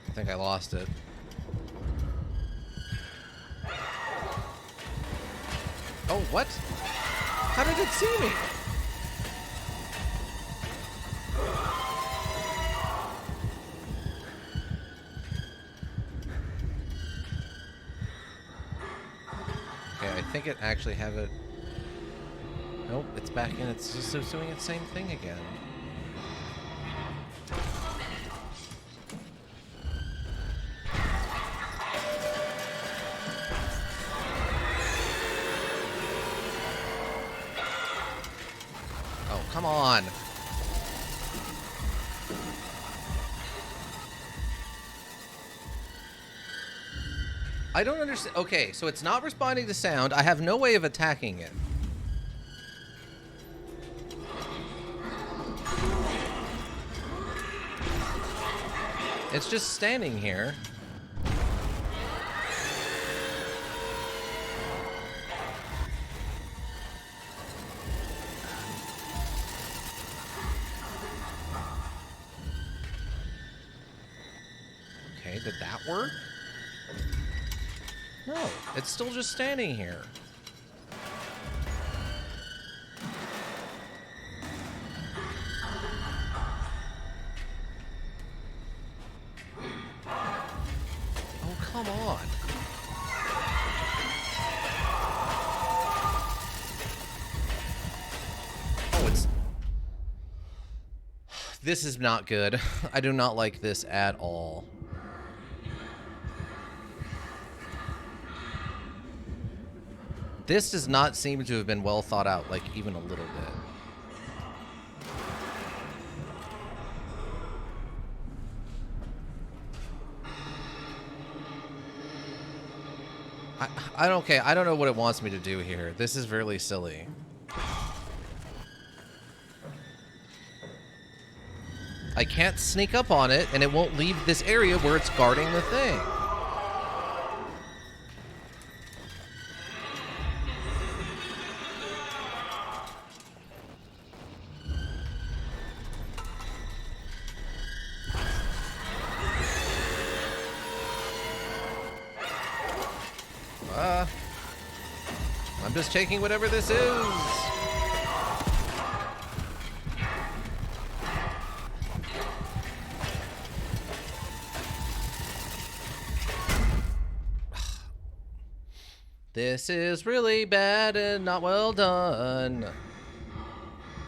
I think I lost it. Oh, what? How did it see me? I think it actually have it. Nope, it's back in. It's just doing its same thing again. Oh, come on. I don't understand. Okay, so it's not responding to sound. I have no way of attacking it. It's just standing here. Okay, did that work? No, it's still just standing here. Oh, come on. Oh, it's... This is not good. I do not like this at all. This does not seem to have been well thought out, like, even a little bit. I don't care. I don't know what it wants me to do here. This is really silly. I can't sneak up on it, and it won't leave this area where it's guarding the thing. I'm just taking whatever this is. This is really bad and not well done.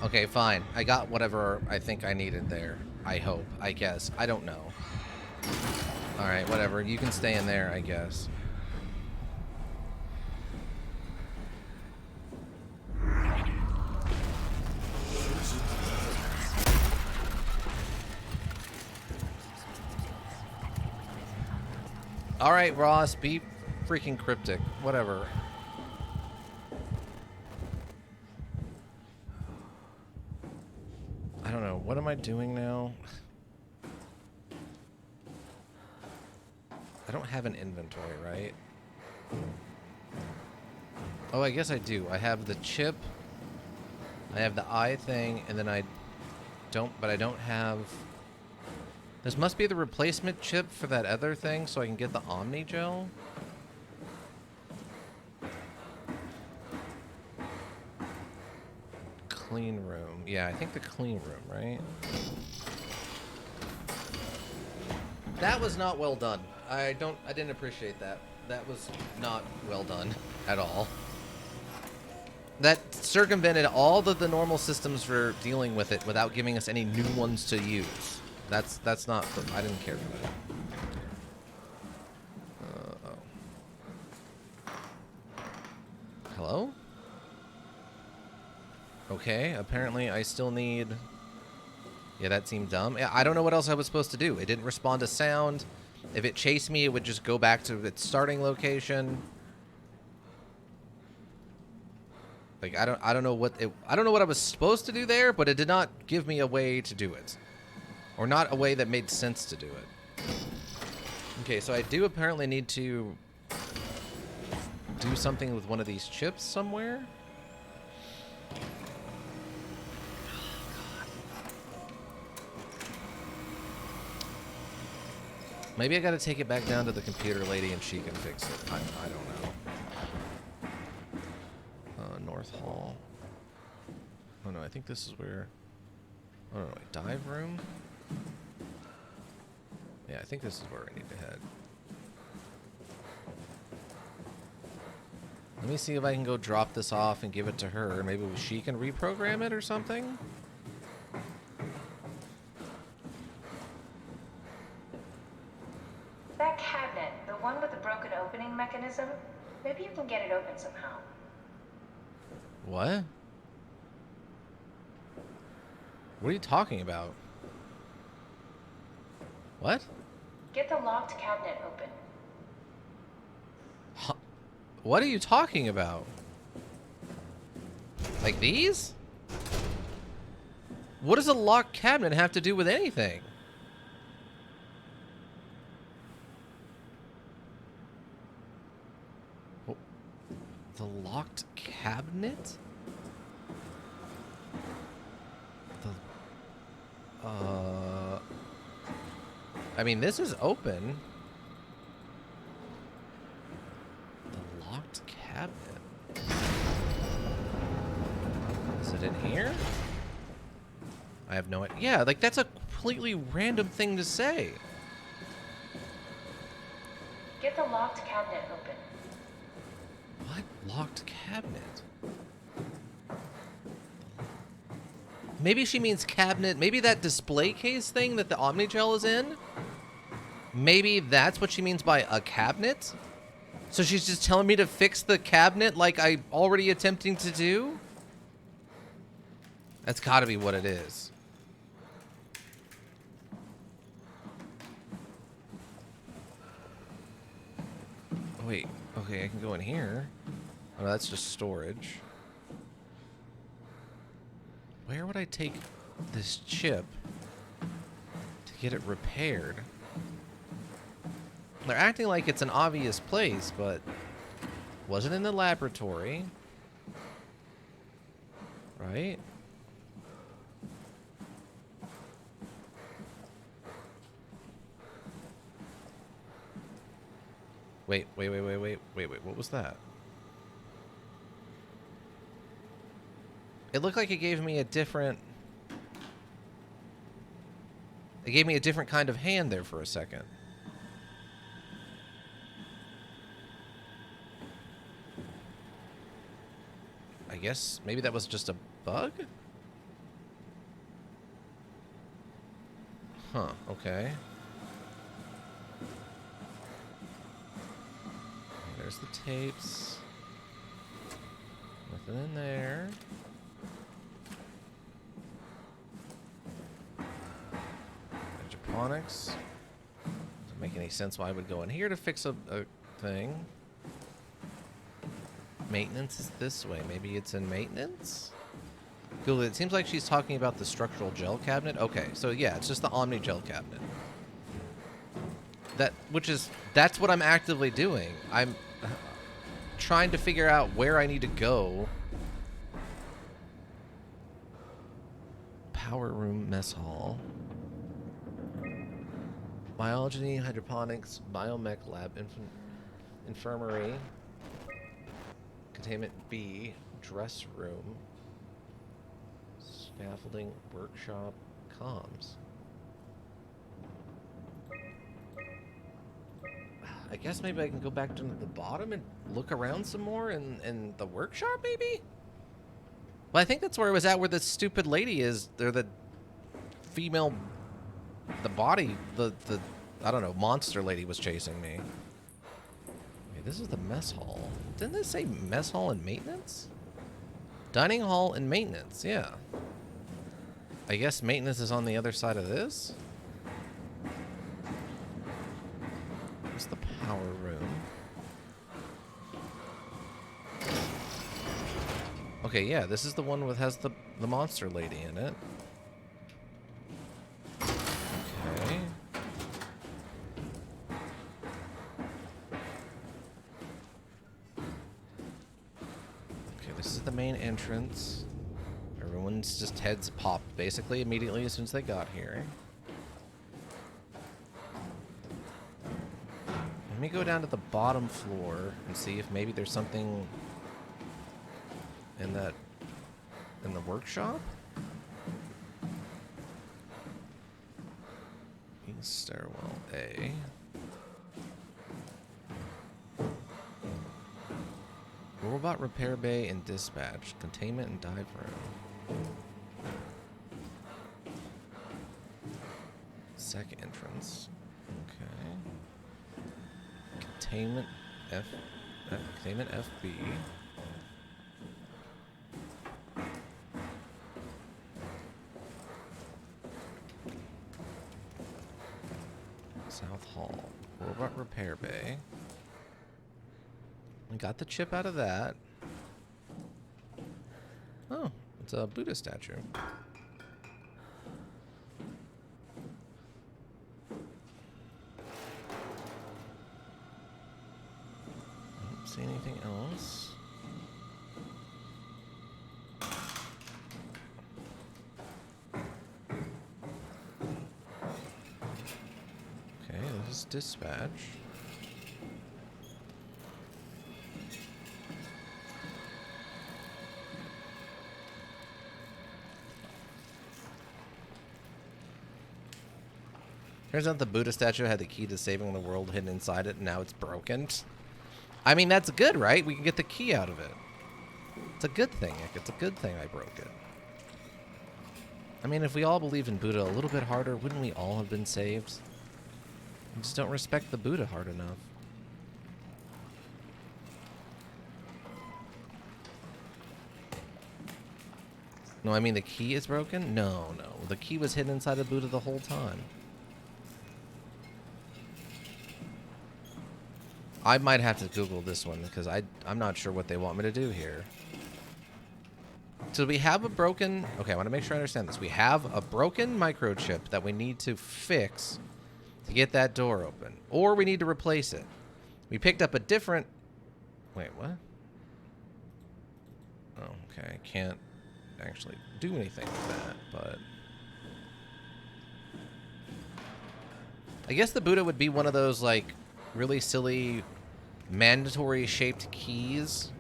Okay, fine. I got whatever I think I needed there. I hope. I guess. I don't know. Alright, whatever. You can stay in there, I guess. Alright, Ross, be freaking cryptic. Whatever. I don't know. What am I doing now? I don't have an inventory, right? Oh, I guess I do. I have the chip. I have the eye thing, and then I don't have... This must be the replacement chip for that other thing, so I can get the Omni Gel. clean room. Yeah, I think the clean room, right? That was not well done. I didn't appreciate that. That was not well done at all. That circumvented all the normal systems for dealing with it without giving us any new ones to use. That's not. I didn't care for that. Hello? Okay, apparently I still need... Yeah, that seemed dumb. I don't know what else I was supposed to do. It didn't respond to sound. If it chased me, it would just go back to its starting location. Like, I don't know what I was supposed to do there, but it did not give me a way to do it. Or not a way that made sense to do it. Okay, so I do apparently need to do something with one of these chips somewhere. Maybe I gotta take it back down to the computer lady and she can fix it. I don't know. North Hall. Oh no, I think this is where... Oh no, wait, dive room? Yeah, I think this is where I need to head. Let me see if I can go drop this off and give it to her. Maybe she can reprogram it or something? That cabinet, the one with the broken opening mechanism, maybe you can get it open somehow. What? What are you talking about? What? Get the locked cabinet open. Huh? What are you talking about? Like these? What does a locked cabinet have to do with anything? The locked cabinet? I mean, this is open. The locked cabinet. Is it in here? I have no idea. Yeah, like that's a completely random thing to say. Get the locked cabinet open. What? Locked cabinet? Maybe she means cabinet. Maybe that display case thing that the Omnigel is in? Maybe that's what she means by a cabinet? So she's just telling me to fix the cabinet like I'm already attempting to do? That's gotta be what it is. Wait, okay, I can go in here. Oh, that's just storage. Where would I take this chip to get it repaired? They're acting like it's an obvious place, but was it in the laboratory? Right? Wait, what was that? It looked like it gave me a different... It gave me a different kind of hand there for a second. I guess maybe that was just a bug? Huh, okay. There's the tapes. Nothing in there. Hydroponics. Doesn't make any sense why I would go in here to fix a thing. Maintenance is this way. Maybe it's in maintenance? Cool, it seems like she's talking about the structural gel cabinet. Okay, so yeah, it's just the Omni gel cabinet. That's what I'm actively doing. I'm trying to figure out where I need to go. Power room, mess hall. Biology, hydroponics, biomech lab, infirmary. Containment B, dress room. Scaffolding, workshop, comms. I guess maybe I can go back to the bottom and look around some more in the workshop, maybe? Well, I think that's where I was at, where the stupid lady is. They're the female, the body, the I don't know, monster lady was chasing me. Wait, this is the mess hall. Didn't this say mess hall and maintenance? Dining hall and maintenance, yeah. I guess maintenance is on the other side of this? What's the power room? Okay, yeah, this is the one with has the monster lady in it. Okay. Okay, this is the main entrance. Everyone's just heads popped basically immediately as soon as they got here. Let me go down to the bottom floor and see if maybe there's something in the workshop? In stairwell A. Robot repair bay and dispatch. Containment and dive room. Second entrance. Okay. Containment Containment FB. South Hall. Robot repair bay. We got the chip out of that. Oh, it's a Buddha statue. Don't see anything else. Okay, this is dispatch. Turns out the Buddha statue had the key to saving the world hidden inside it, and now it's broken. I mean, that's good, right? We can get the key out of it. It's a good thing. It's a good thing I broke it. I mean, if we all believed in Buddha a little bit harder, wouldn't we all have been saved? We just don't respect the Buddha hard enough. No, I mean the key is broken? No. The key was hidden inside the Buddha the whole time. I might have to Google this one because I'm not sure what they want me to do here. So we have a broken... Okay, I want to make sure I understand this. We have a broken microchip that we need to fix to get that door open. Or we need to replace it. We picked up a different... Wait, what? Oh, okay. I can't actually do anything with that, but... I guess the Buddha would be one of those, like, really silly mandatory shaped keys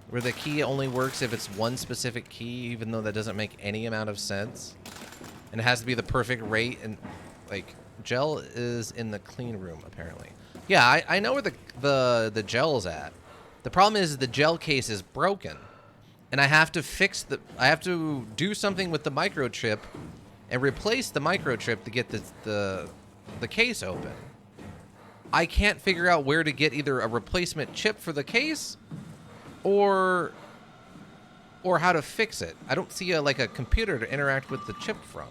where the key only works if it's one specific key, even though that doesn't make any amount of sense, and it has to be the perfect rate. And like, gel is in the clean room apparently. Yeah, I know where the gel's at. The problem is the gel case is broken, and I have to fix I have to do something with the microchip and replace the microchip to get the case open. I can't figure out where to get either a replacement chip for the case or how to fix it. I don't see like a computer to interact with the chip from.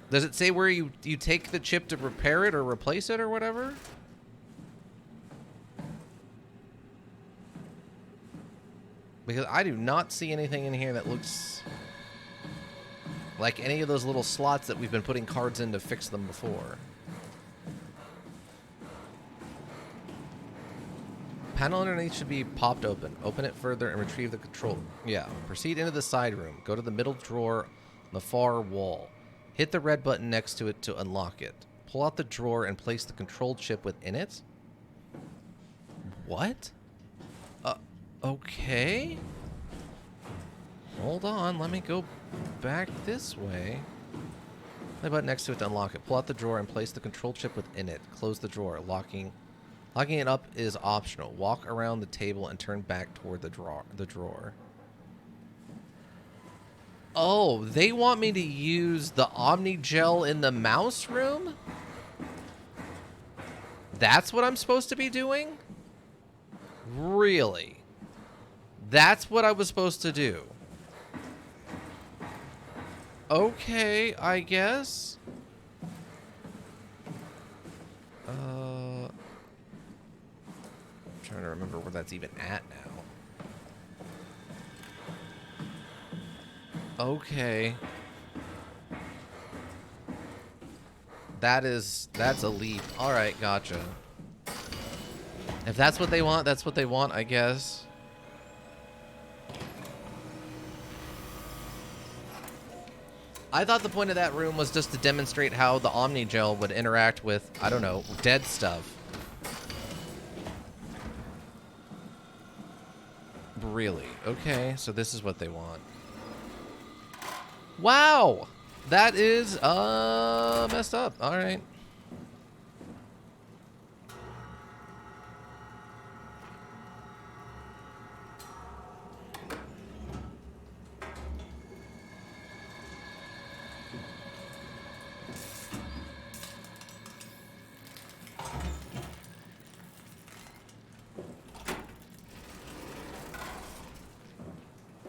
Does it say where you take the chip to repair it or replace it or whatever? Because I do not see anything in here that looks like any of those little slots that we've been putting cards in to fix them before. Panel underneath should be popped open. Open it further and retrieve the control. Yeah. Proceed into the side room. Go to the middle drawer on the far wall. Hit the red button next to it to unlock it. Pull out the drawer and place the control chip within it. What? Okay. Hold on, let me go back this way. Play button next to it to unlock it. Pull out the drawer and place the control chip within it. Close the drawer. Locking it up is optional. Walk around the table and turn back toward the drawer. Oh, they want me to use the Omni Gel in the mouse room? That's what I'm supposed to be doing? Really? That's what I was supposed to do. Okay, I guess. I'm trying to remember where that's even at now. Okay. That's a leap. Alright, gotcha. If that's what they want, that's what they want, I guess. I thought the point of that room was just to demonstrate how the Omni Gel would interact with, I don't know, dead stuff. Really? Okay, so this is what they want. Wow! That is, messed up. Alright.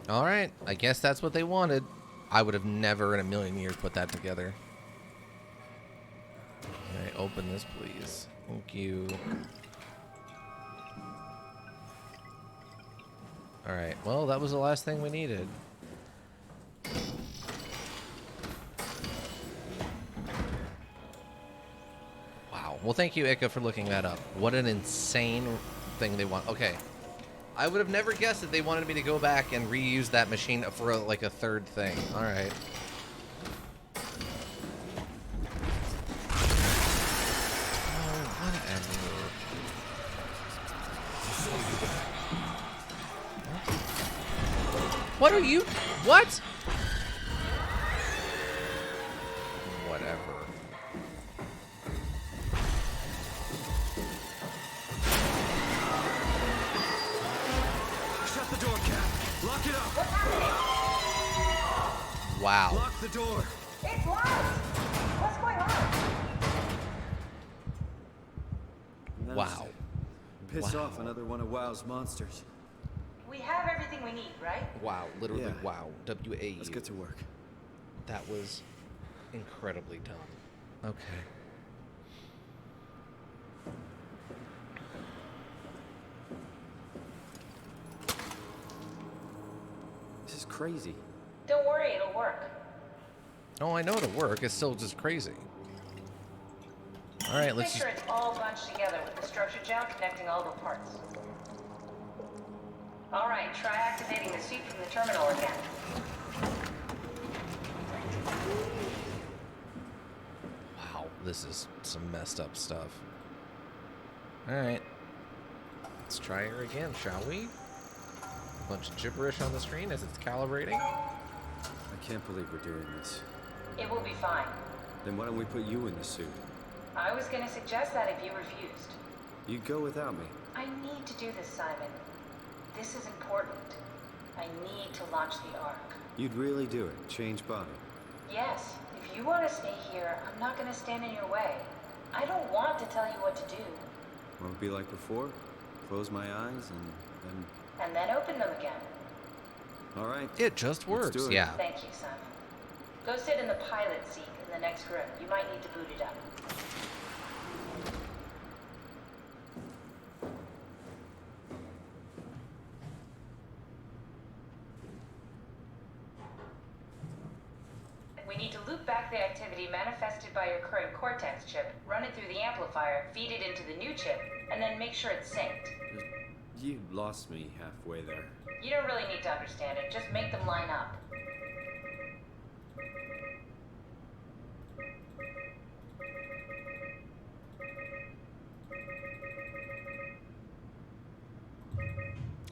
Alright, I guess that's what they wanted. I would have never in a million years put that together. Alright, open this, please. Thank you. Alright, well, that was the last thing we needed. Wow. Well, thank you, Ika, for looking that up. What an insane thing they want. Okay. I would have never guessed that they wanted me to go back and reuse that machine for like a third thing. All right. Oh, whatever. What are you? What? Whatever. Lock it up! Wow. Lock the door! It's locked! What's going on? Wow. Piss Wow. off another one of WoW's monsters. We have everything we need, right? Wow. Literally, Yeah. wow. W-A-U. Let's get to work. That was incredibly dumb. Okay. This is crazy. Don't worry, it'll work. Oh, I know it'll work. It's still just crazy. All right, Make let's sure just... it's all bunched together with the structure gel connecting all the parts. All right, try activating the suit from the terminal again. Wow, this is some messed up stuff. All right. Let's try her again, shall we? A bunch of gibberish on the screen as it's calibrating. I can't believe we're doing this. It will be fine. Then why don't we put you in the suit? I was going to suggest that if you refused. You'd go without me. I need to do this, Simon. This is important. I need to launch the Ark. You'd really do it. Change body. Yes, if you want to stay here, I'm not going to stand in your way. I don't want to tell you what to do. Won't it be like before? Close my eyes And then open them again. All right. It just Let's works, do it. yeah. Thank you, Simon. Go sit in the pilot seat in the next room. You might need to boot it up. We need to loop back the activity manifested by your current Cortex chip, run it through the amplifier, feed it into the new chip, and then make sure it's synced. You lost me halfway there. You don't really need to understand it, just make them line up.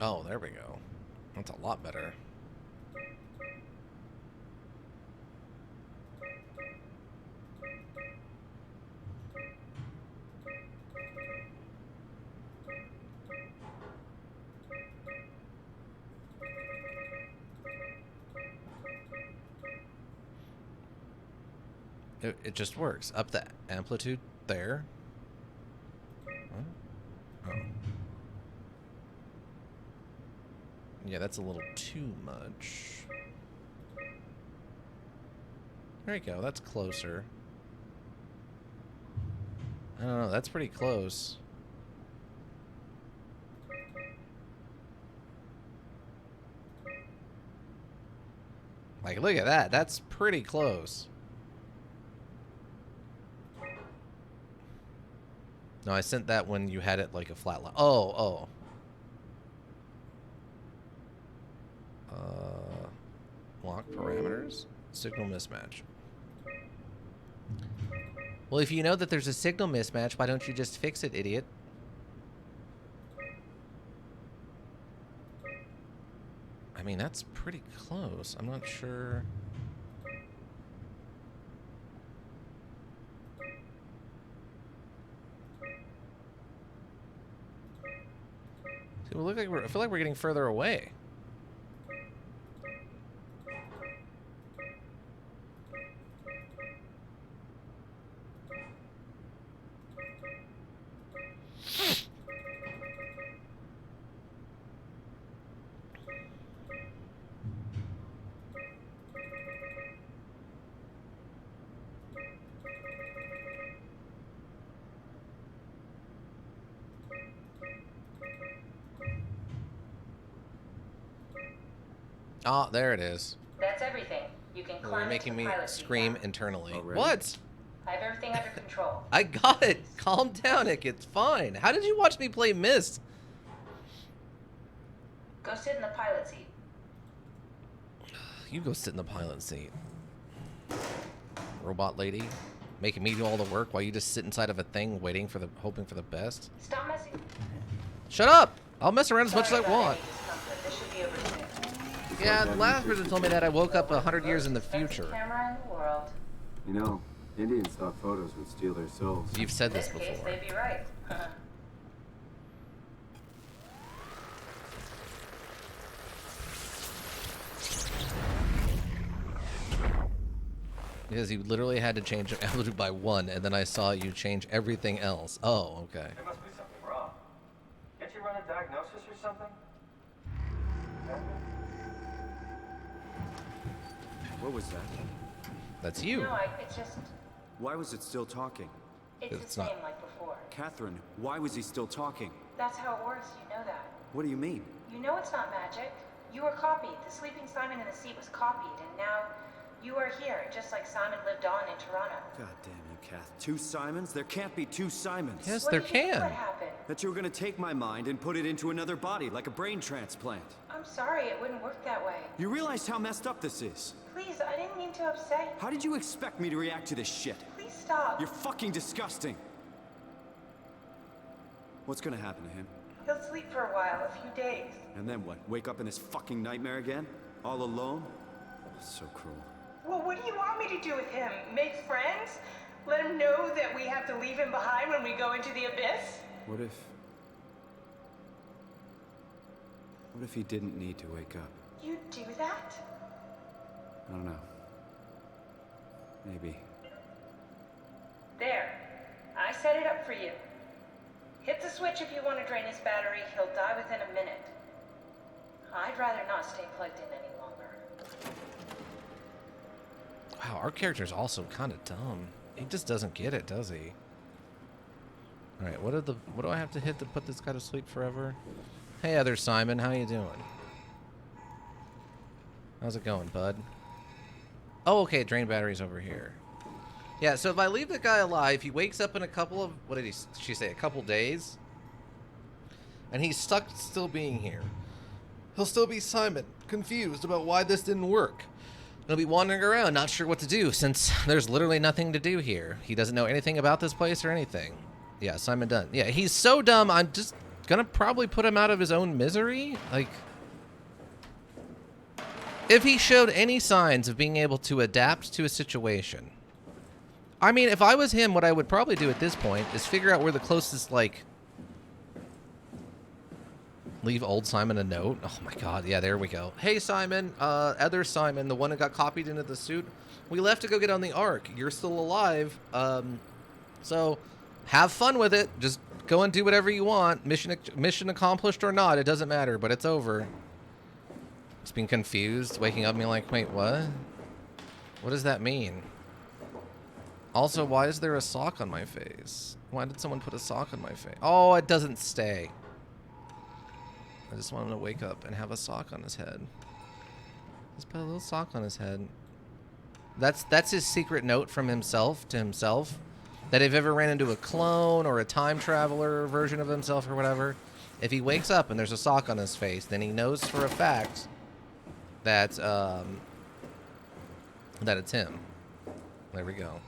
Oh, there we go. That's a lot better. It just works. Up the amplitude there. Huh? Oh. Yeah, that's a little too much. There you go. That's closer. I don't know. That's pretty close. Like, look at that. That's pretty close. No, I sent that when you had it like a flat line. Oh. Lock parameters. Signal mismatch. Well, if you know that there's a signal mismatch, why don't you just fix it, idiot? I mean, that's pretty close. I'm not sure. See, well, I feel like we're getting further away. Oh, there it is. That's everything. You can Well, climb you're making into me the pilot seat scream now. internally. Already? What? I have everything under control. I got it. Calm down, Nick. It's fine. How did you watch me play Myst? Go sit in the pilot seat. You go sit in the pilot seat. Robot lady. Making me do all the work while you just sit inside of a thing waiting for the, hoping for the best. Stop messing. Shut up! I'll mess around as much as I Sorry about want. any discomfort. This should be over soon. Yeah, the last person told me that I woke up 100 years in the future. Camera in the world. You know, Indians thought photos would steal their souls. You've said In this this case, before. they'd be right. Because you literally had to change the amplitude by 1, and then I saw you change everything else. Oh, okay. There must be something wrong. Can't you run a diagnosis or something? What was that? That's you. No, it's just... Why was it still talking? It's It's the not. same like before. Catherine, why was he still talking? That's how it works, you know that. What do you mean? You know it's not magic. You were copied. The sleeping Simon in the seat was copied, and now you are here, just like Simon lived on in Toronto. God damn you, Kath. 2 Simons? There can't be 2 Simons. Yes, What there do you think can. would happen? That you were gonna take my mind and put it into another body, like a brain transplant. I'm sorry, it wouldn't work that way. You realize how messed up this is? Please, I didn't mean to upset you. How did you expect me to react to this shit? Please stop. You're fucking disgusting. What's gonna happen to him? He'll sleep for a while, a few days. And then what? Wake up in this fucking nightmare again? All alone? So cruel. Well, what do you want me to do with him? Make friends? Let him know that we have to leave him behind when we go into the abyss? What if he didn't need to wake up? You'd do that? I don't know. Maybe. There. I set it up for you. Hit the switch if you want to drain his battery. He'll die within a minute. I'd rather not stay plugged in any longer. Wow, our character's also kind of dumb. He just doesn't get it, does he? All right, what do I have to hit to put this guy to sleep forever? Hey, other Simon, how you doing? How's it going, bud? Oh, okay, drain batteries over here. Yeah, so if I leave the guy alive, he wakes up in a couple of, what did she say, a couple days? And he's stuck still being here. He'll still be Simon, confused about why this didn't work. He'll be wandering around, not sure what to do, since there's literally nothing to do here. He doesn't know anything about this place or anything. Yeah, Simon Dunn. Yeah, he's so dumb, I'm just gonna probably put him out of his own misery. Like, if he showed any signs of being able to adapt to a situation. I mean, if I was him, what I would probably do at this point is figure out where the closest, like... Leave old Simon a note. Oh my god, yeah, there we go. Hey, Simon, other Simon, the one who got copied into the suit. We left to go get on the Ark. You're still alive. So, have fun with it. Just go and do whatever you want. Mission accomplished or not, it doesn't matter, but it's over. Just being confused, waking up and being like, wait, what? What does that mean? Also, why is there a sock on my face? Why did someone put a sock on my face? Oh, it doesn't stay. I just want him to wake up and have a sock on his head. Just put a little sock on his head. That's his secret note from himself to himself. That if he ever ran into a clone or a time traveler version of himself or whatever, if he wakes up and there's a sock on his face, then he knows for a fact that that it's him. There we go.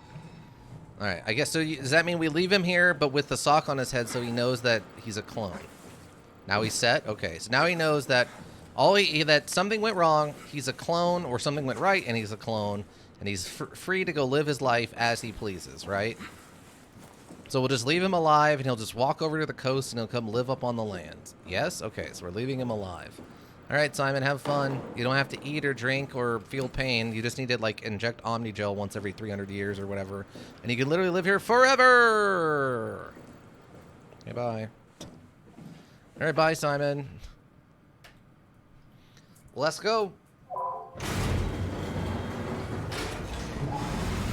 All right, I guess so. Does that mean we leave him here, but with the sock on his head, so he knows that he's a clone? Now he's set. Okay, so now he knows that that something went wrong. He's a clone, or something went right, and he's a clone, and he's free to go live his life as he pleases, right? So we'll just leave him alive, and he'll just walk over to the coast, and he'll come live up on the land. Yes? Okay, so we're leaving him alive. All right, Simon, have fun. You don't have to eat or drink or feel pain. You just need to, like, inject Omnigel once every 300 years or whatever, and you can literally live here forever. Okay, bye. All right, bye, Simon. Let's go.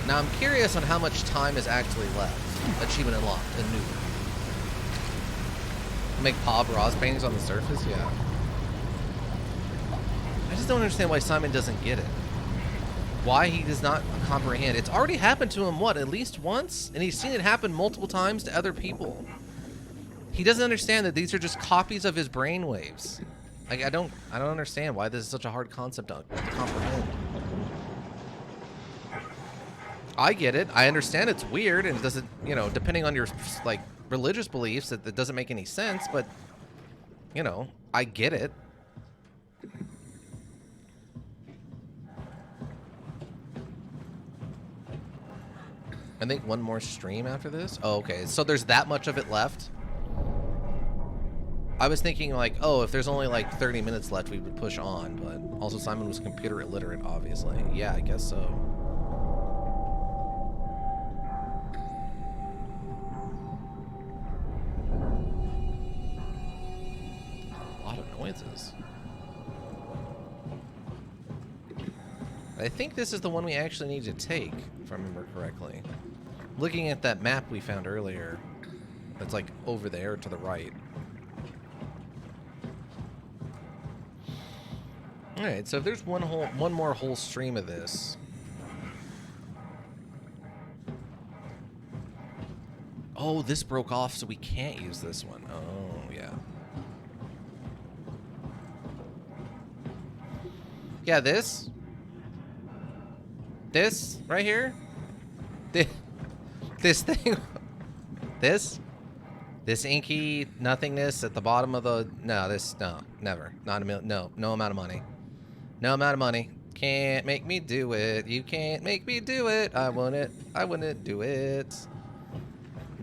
Now, I'm curious on how much time is actually left. Achievement unlocked. A new. Make Bob Ross paintings on the surface? Yeah. I just don't understand why Simon doesn't get it. Why he does not comprehend. It's already happened to him, what, at least once? And he's seen it happen multiple times to other people. He doesn't understand that these are just copies of his brainwaves. Like, I don't understand why this is such a hard concept to comprehend. I get it. I understand it's weird, and it doesn't, you know, depending on your, like, religious beliefs, it doesn't make any sense, but, you know, I get it. I think one more stream after this. Oh, okay. So there's that much of it left. I was thinking, like, oh, if there's only, like, 30 minutes left, we would push on. But also, Simon was computer illiterate, obviously. Yeah, I guess so. A lot of noises. I think this is the one we actually need to take, if I remember correctly. Looking at that map we found earlier, that's, like, over there to the right. Alright, so if there's one more whole stream of this. Oh, this broke off, so we can't use this one. Oh, yeah. Yeah, this right here. This thing. This inky nothingness at the bottom of the... No, never. Not a million. No amount of money. No amount of money. Can't make me do it. You can't make me do it. I wouldn't do it.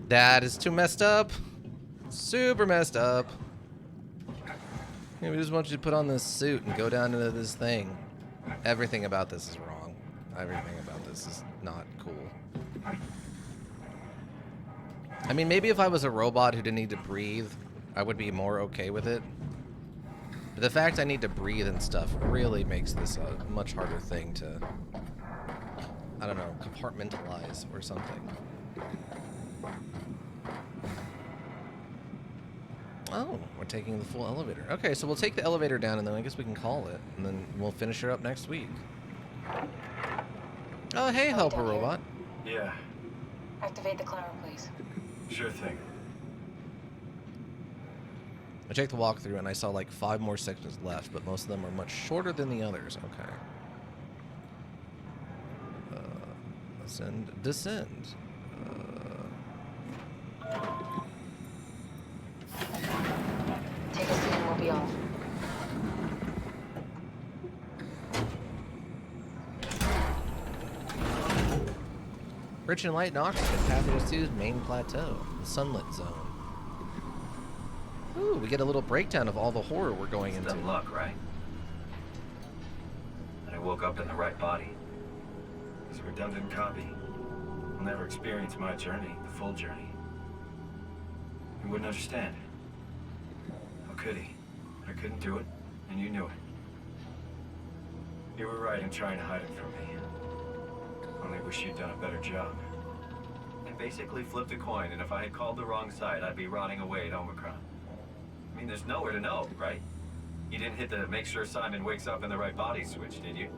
That is too messed up. Super messed up. Yeah, we just want you to put on this suit and go down into this thing. Everything about this is wrong. Everything about this is not cool. I mean, maybe if I was a robot who didn't need to breathe, I would be more okay with it. But the fact I need to breathe and stuff really makes this a much harder thing to, I don't know, compartmentalize or something. Oh, we're taking the full elevator. Okay, so we'll take the elevator down and then I guess we can call it. And then we'll finish her up next week. Oh, hey, helper robot. Yeah, Activate the climber, please. sure thing. I checked the walkthrough and I saw like 5 more sections left, but most of them are much shorter than the others. Okay. Ascend, descend. Rich in light and oxygen, pathway us to main plateau, the sunlit zone. Ooh, we get a little breakdown of all the horror we're going into. Dumb luck, right? And I woke up in the right body. This redundant copy will never experience my journey, the full journey. He wouldn't understand. How could he? I couldn't do it, and you knew it. You were right in trying to hide it from me. Only wish you'd done a better job. I basically flipped a coin, and if I had called the wrong side, I'd be rotting away at Omicron. I mean, there's nowhere to know, right? You didn't hit the make sure Simon wakes up in the right body switch, did you?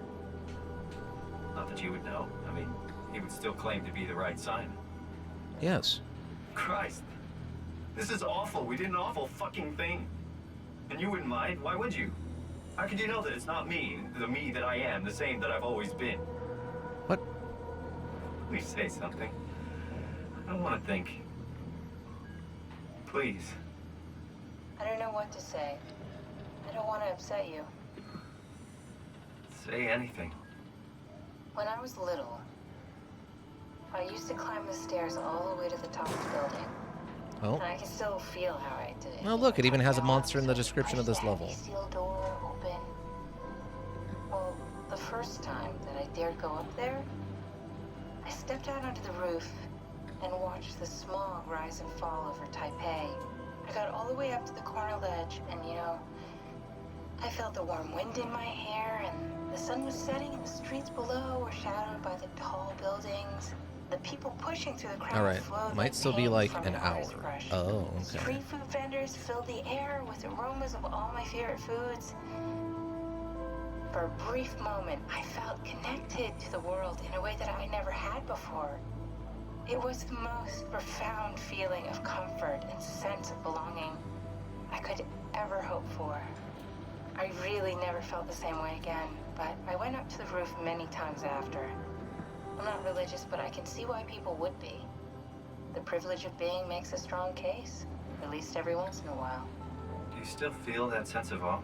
Not that you would know. I mean, he would still claim to be the right Simon. Yes. Christ. This is awful. We did an awful fucking thing. And you wouldn't mind? Why would you? How could you know that it's not me, the me that I am, the same that I've always been? What? Please say something. I don't want to think. Please. I don't know what to say. I don't want to upset you. Say anything. When I was little, I used to climb the stairs all the way to the top of the building. Oh. And I can still feel how I did it. Oh, look, it even has a monster in the description of this level. Steel door open. Well, the first time that I dared go up there, I stepped out onto the roof and watched the smog rise and fall over Taipei. I got all the way up to the corner ledge, and I felt the warm wind in my hair, and the sun was setting, and the streets below were shadowed by the tall buildings. The people pushing through the crowd Alright, flowed might still be paint like from an a hour. rice brush. Oh, okay. Street food vendors filled the air with aromas of all my favorite foods. For a brief moment, I felt connected to the world in a way that I never had before. It was the most profound feeling of comfort and sense of belonging I could ever hope for. I really never felt the same way again, but I went up to the roof many times after. I'm not religious, but I can see why people would be. The privilege of being makes a strong case, at least every once in a while. Do you still feel that sense of awe?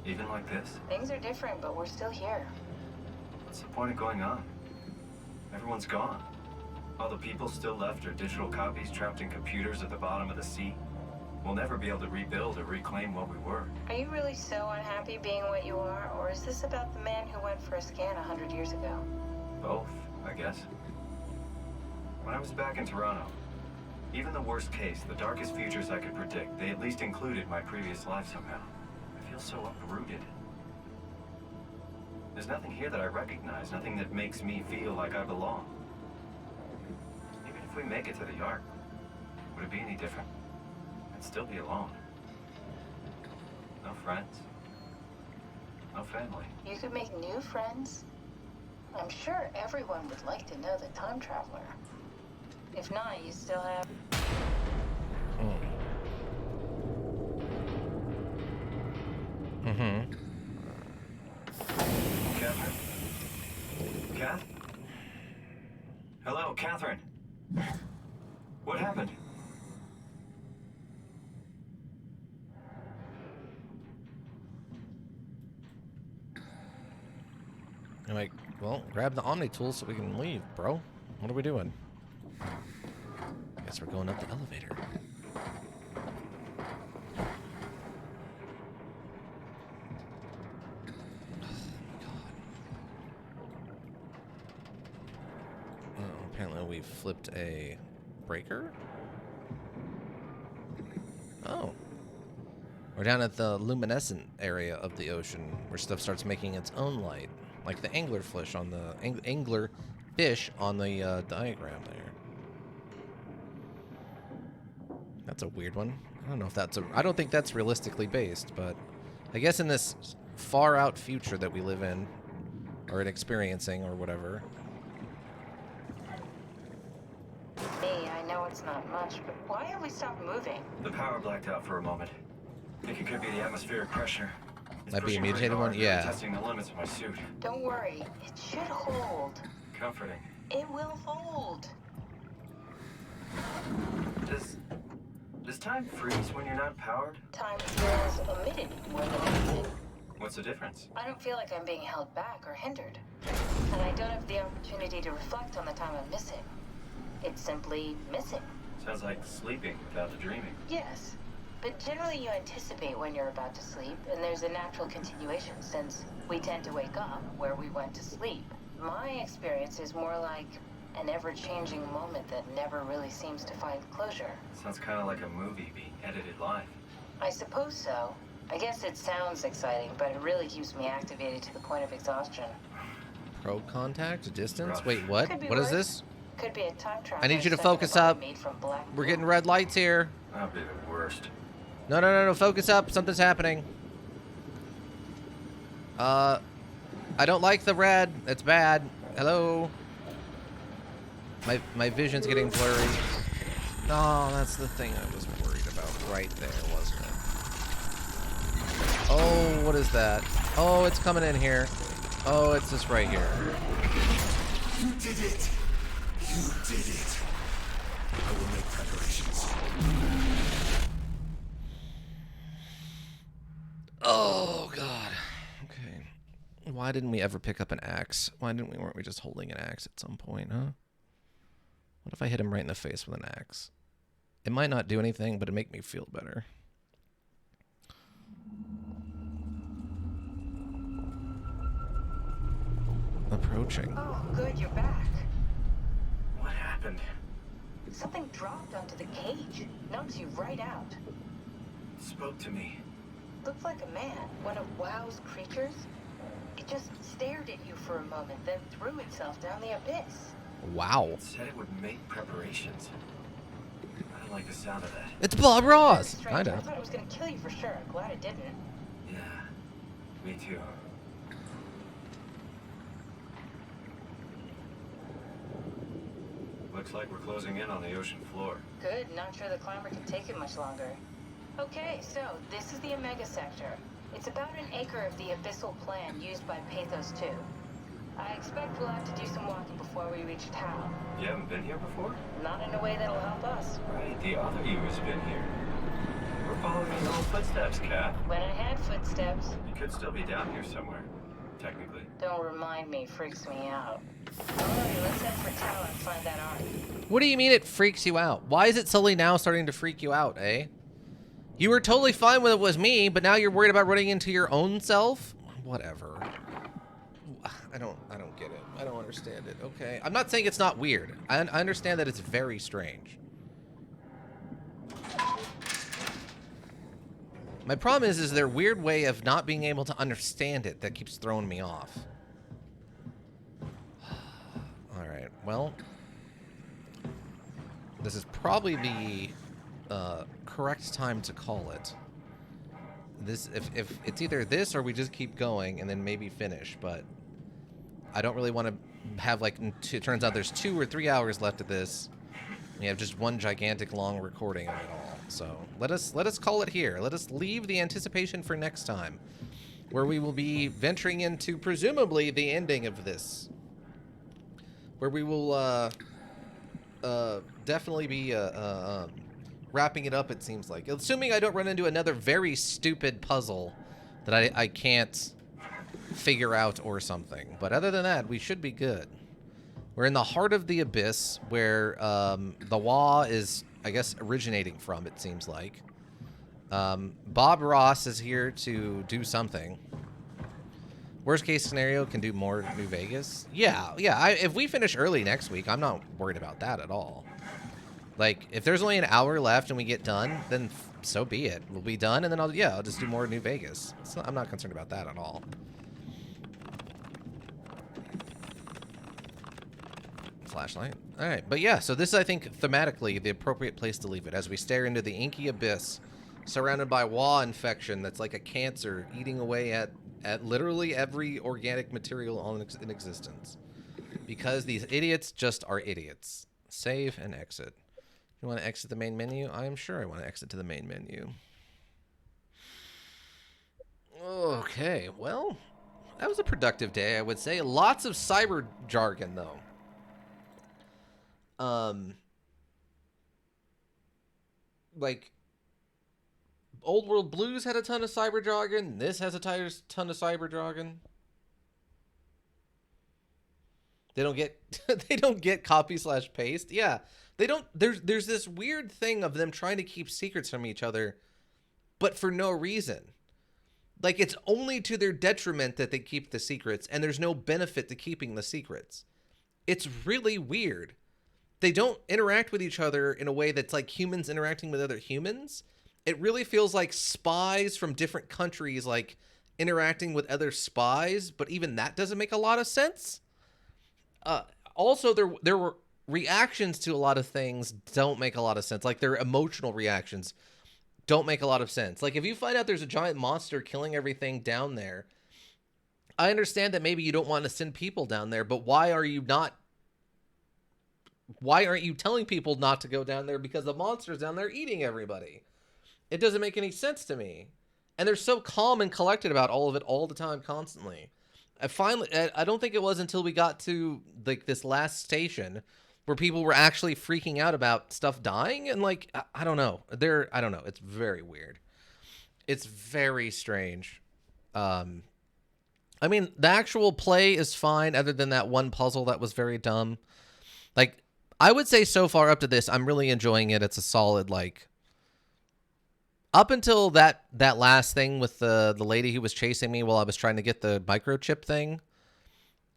Even like this? Things are different, but we're still here. What's the point of going on? Everyone's gone. All the people still left are digital copies trapped in computers at the bottom of the sea. We'll never be able to rebuild or reclaim what we were. Are you really so unhappy being what you are, or is this about the man who went for a scan 100 years ago? Both, I guess. When I was back in Toronto, even the worst case, the darkest futures I could predict, they at least included my previous life somehow. I feel so uprooted. There's nothing here that I recognize, nothing that makes me feel like I belong. Even if we make it to the Ark, would it be any different? I'd still be alone. No friends. No family. You could make new friends. I'm sure everyone would like to know the time traveler. If not, you still have... Mm-hmm. Catherine? Kath? Hello, Catherine. What happened? I'm like, well, grab the Omni tool so we can leave, bro. What are we doing? Guess we're going up the elevator. Apparently we flipped a breaker. Oh. We're down at the luminescent area of the ocean where stuff starts making its own light. Like the anglerfish on the anglerfish on the diagram there. That's a weird one. I don't know if that's I don't think that's realistically based, but I guess in this far out future that we live in, or in experiencing, or whatever. Me, I know it's not much, but why have we stopped moving? The power blacked out for a moment. Think it could be the atmospheric pressure. Might be a mutated one? Yeah. Testing the limits of my suit. Don't worry, it should hold. Comforting. It will hold. Does time freeze when you're not powered? Time feels omitted more than omitted. What's the difference? I don't feel like I'm being held back or hindered. and I don't have the opportunity to reflect on the time I'm missing. It's simply missing. Sounds like sleeping without the dreaming. Yes, but generally you anticipate when you're about to sleep, and there's a natural continuation since we tend to wake up where we went to sleep. My experience is more like an ever-changing moment that never really seems to find closure. Sounds kind of like a movie being edited live. I suppose so. I guess it sounds exciting, but it really keeps me activated to the point of exhaustion. Probe contact, distance. Rough. Wait, what? Could be What is worse. this? Could be a time travel. I need you to focus up. We're getting red lights here. That'd be the worst. No. Focus up. Something's happening. I don't like the red. It's bad. Hello. My vision's getting blurry. Oh, that's the thing I was worried about right there, wasn't it? Oh, what is that? Oh, it's coming in here. Oh, it's just right here. You did it! You did it! I will make preparations. Oh, God. Okay. Why didn't we ever pick up an axe? Weren't we just holding an axe at some point, huh? What if I hit him right in the face with an axe? It might not do anything, but it'd make me feel better. Approaching. Oh, good, you're back. What happened? Something dropped onto the cage. Knocks you right out. It spoke to me. Looked like a man, one of WoW's creatures. It just stared at you for a moment, then threw itself down the abyss. Wow. It said it would make preparations. I don't like the sound of that. It's Bob Ross. Strange. I I know. thought it was gonna kill you for sure. Glad it didn't. Yeah, me too. Looks like we're closing in on the ocean floor. Good. Not sure the climber can take it much longer. Okay, so this is the Omega Sector. It's about an acre of the abyssal plan used by Pathos 2. I expect we'll have to do some walking before we reach town. You haven't been here before? Not in a way that'll help us. Right, the other you has been here. We're following your own footsteps, Kat. When I had footsteps. You could still be down here somewhere, technically. Don't remind me, freaks me out. Alright, let's head for town and find that arc. What do you mean it freaks you out? Why is it suddenly now starting to freak you out, eh? You were totally fine when it was me, but now you're worried about running into your own self? Whatever. I don't get it. I don't understand it. Okay. I'm not saying it's not weird. I understand that it's very strange. My problem is their weird way of not being able to understand it that keeps throwing me off. Alright, well. This is probably the correct time to call it. This, if it's either this or we just keep going and then maybe finish, but I don't really want to have like, it turns out there's 2 or 3 hours left of this. We have just one gigantic long recording of it all. So let us call it here. Let us leave the anticipation for next time, where we will be venturing into presumably the ending of this, where we will definitely be wrapping it up. It seems like, assuming I don't run into another very stupid puzzle that I can't figure out or something. But other than that, we should be good. We're in the heart of the abyss, where the Wa is, I guess, originating from, it seems like. Bob Ross is here to do something. Worst case scenario, can do more New Vegas. Yeah. If we finish early next week, I'm not worried about that at all. Like, if there's only an hour left and we get done, then so be it. We'll be done, and then I'll just do more New Vegas. I'm not concerned about that at all. Flashlight. All right, but yeah, so this is, I think, thematically the appropriate place to leave it as we stare into the inky abyss, surrounded by Wa infection that's like a cancer eating away at literally every organic material in existence. Because these idiots just are idiots. Save and exit. You want to exit the main menu? I am sure I want to exit to the main menu. Okay, well, that was a productive day, I would say. Lots of cyber jargon, though. Like, Old World Blues had a ton of cyber jargon. This has a ton of cyber jargon. They don't get they don't get copy/paste. Yeah. They don't there's this weird thing of them trying to keep secrets from each other, but for no reason. Like, it's only to their detriment that they keep the secrets, and there's no benefit to keeping the secrets. It's really weird. They don't interact with each other in a way that's like humans interacting with other humans. It really feels like spies from different countries, like, interacting with other spies, but even that doesn't make a lot of sense. Also, there were reactions to a lot of things don't make a lot of sense. Like, their emotional reactions don't make a lot of sense. Like, if you find out there's a giant monster killing everything down there, I understand that maybe you don't want to send people down there, but why aren't you telling people not to go down there because the monster's down there eating everybody? It doesn't make any sense to me. And they're so calm and collected about all of it all the time, constantly. I don't think it was until we got to like this last station where people were actually freaking out about stuff dying, and like, I don't know. I don't know. It's very weird. It's very strange. I mean, the actual play is fine, other than that one puzzle that was very dumb. Like, I would say so far up to this, I'm really enjoying it. It's a solid, like, up until that last thing with the lady who was chasing me while I was trying to get the microchip thing.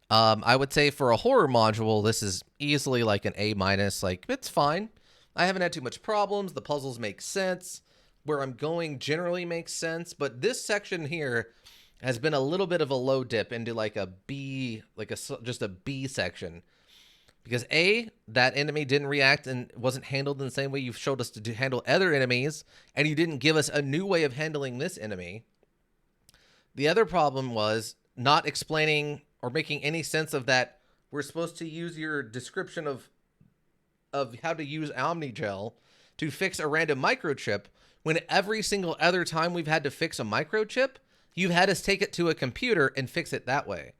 I would say for a horror module, this is easily like an A-. Like, it's fine. I haven't had too much problems. The puzzles make sense. Where I'm going generally makes sense. But this section here has been a little bit of a low dip into like a B, like just a B section. Because A, that enemy didn't react and wasn't handled in the same way you've showed us to handle other enemies. And you didn't give us a new way of handling this enemy. The other problem was not explaining or making any sense of that we're supposed to use your description of how to use Omnigel to fix a random microchip, when every single other time we've had to fix a microchip, you've had us take it to a computer and fix it that way.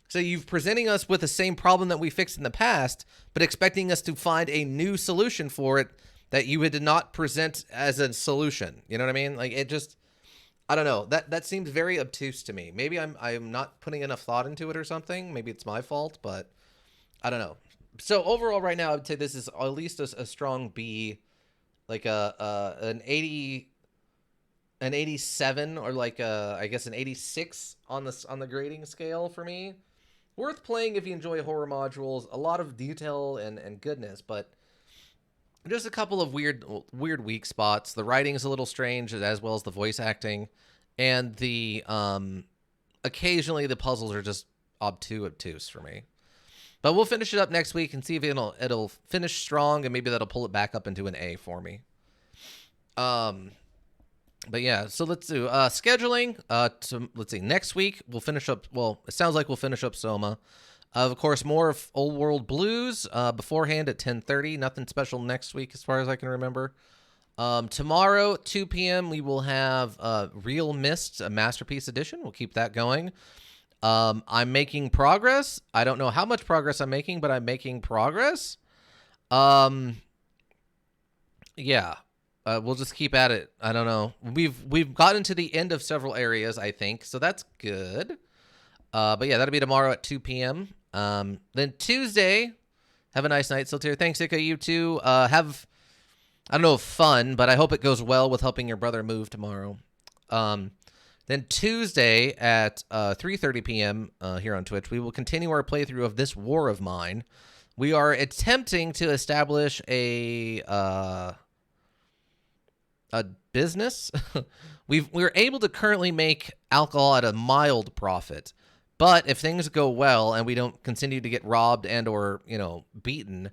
So you've presenting us with the same problem that we fixed in the past, but expecting us to find a new solution for it that you did not present as a solution. You know what I mean? Like, it just, I don't know. That seems very obtuse to me. Maybe I'm not putting enough thought into it or something. Maybe it's my fault, but I don't know. So overall, right now, I would say this is at least a strong B, like an 87, or like I guess an 86 on the grading scale for me. Worth playing if you enjoy horror modules. A lot of detail and goodness, but just a couple of weird weak spots. The writing is a little strange, as well as the voice acting, and the occasionally the puzzles are just obtuse for me. But we'll finish it up next week and see if it'll finish strong, and maybe that'll pull it back up into an A for me. But yeah, so let's do scheduling. Let's see. Next week we'll finish up. Well, it sounds like we'll finish up Soma. Of course, more of Old World Blues beforehand at 10:30. Nothing special next week as far as I can remember. Tomorrow, 2 p.m., we will have Real Mist, a Masterpiece Edition. We'll keep that going. I'm making progress. I don't know how much progress I'm making, but I'm making progress. Yeah. We'll just keep at it. I don't know. We've gotten to the end of several areas, I think, so that's good. But yeah, that'll be tomorrow at 2 p.m. Then Tuesday, have a nice night, Siltier. Thanks, Ika. You too. Have, I don't know, fun, but I hope it goes well with helping your brother move tomorrow. Then Tuesday at 3:30 p.m. Here on Twitch, we will continue our playthrough of This War of Mine. We are attempting to establish a business. We're able to currently make alcohol at a mild profit, but if things go well and we don't continue to get robbed and or beaten,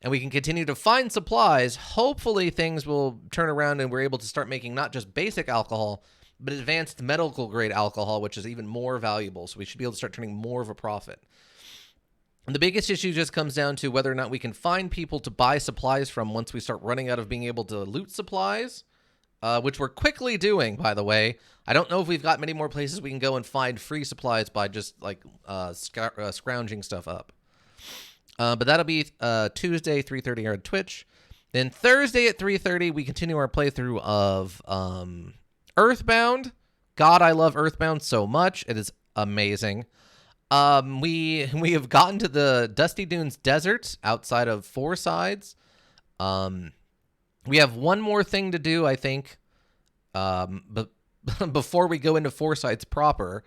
and we can continue to find supplies, hopefully things will turn around and we're able to start making not just basic alcohol, but advanced medical grade alcohol, which is even more valuable. So we should be able to start turning more of a profit. And the biggest issue just comes down to whether or not we can find people to buy supplies from once we start running out of being able to loot supplies. Which we're quickly doing, by the way. I don't know if we've got many more places we can go and find free supplies by just like scrounging stuff up. But that'll be Tuesday, 3:30 here on Twitch. Then Thursday at 3:30, we continue our playthrough of Earthbound. God, I love Earthbound so much. It is amazing. We have gotten to the Dusty Dunes Desert outside of Four Sides. We have one more thing to do, I think. But before we go into Four Sides proper,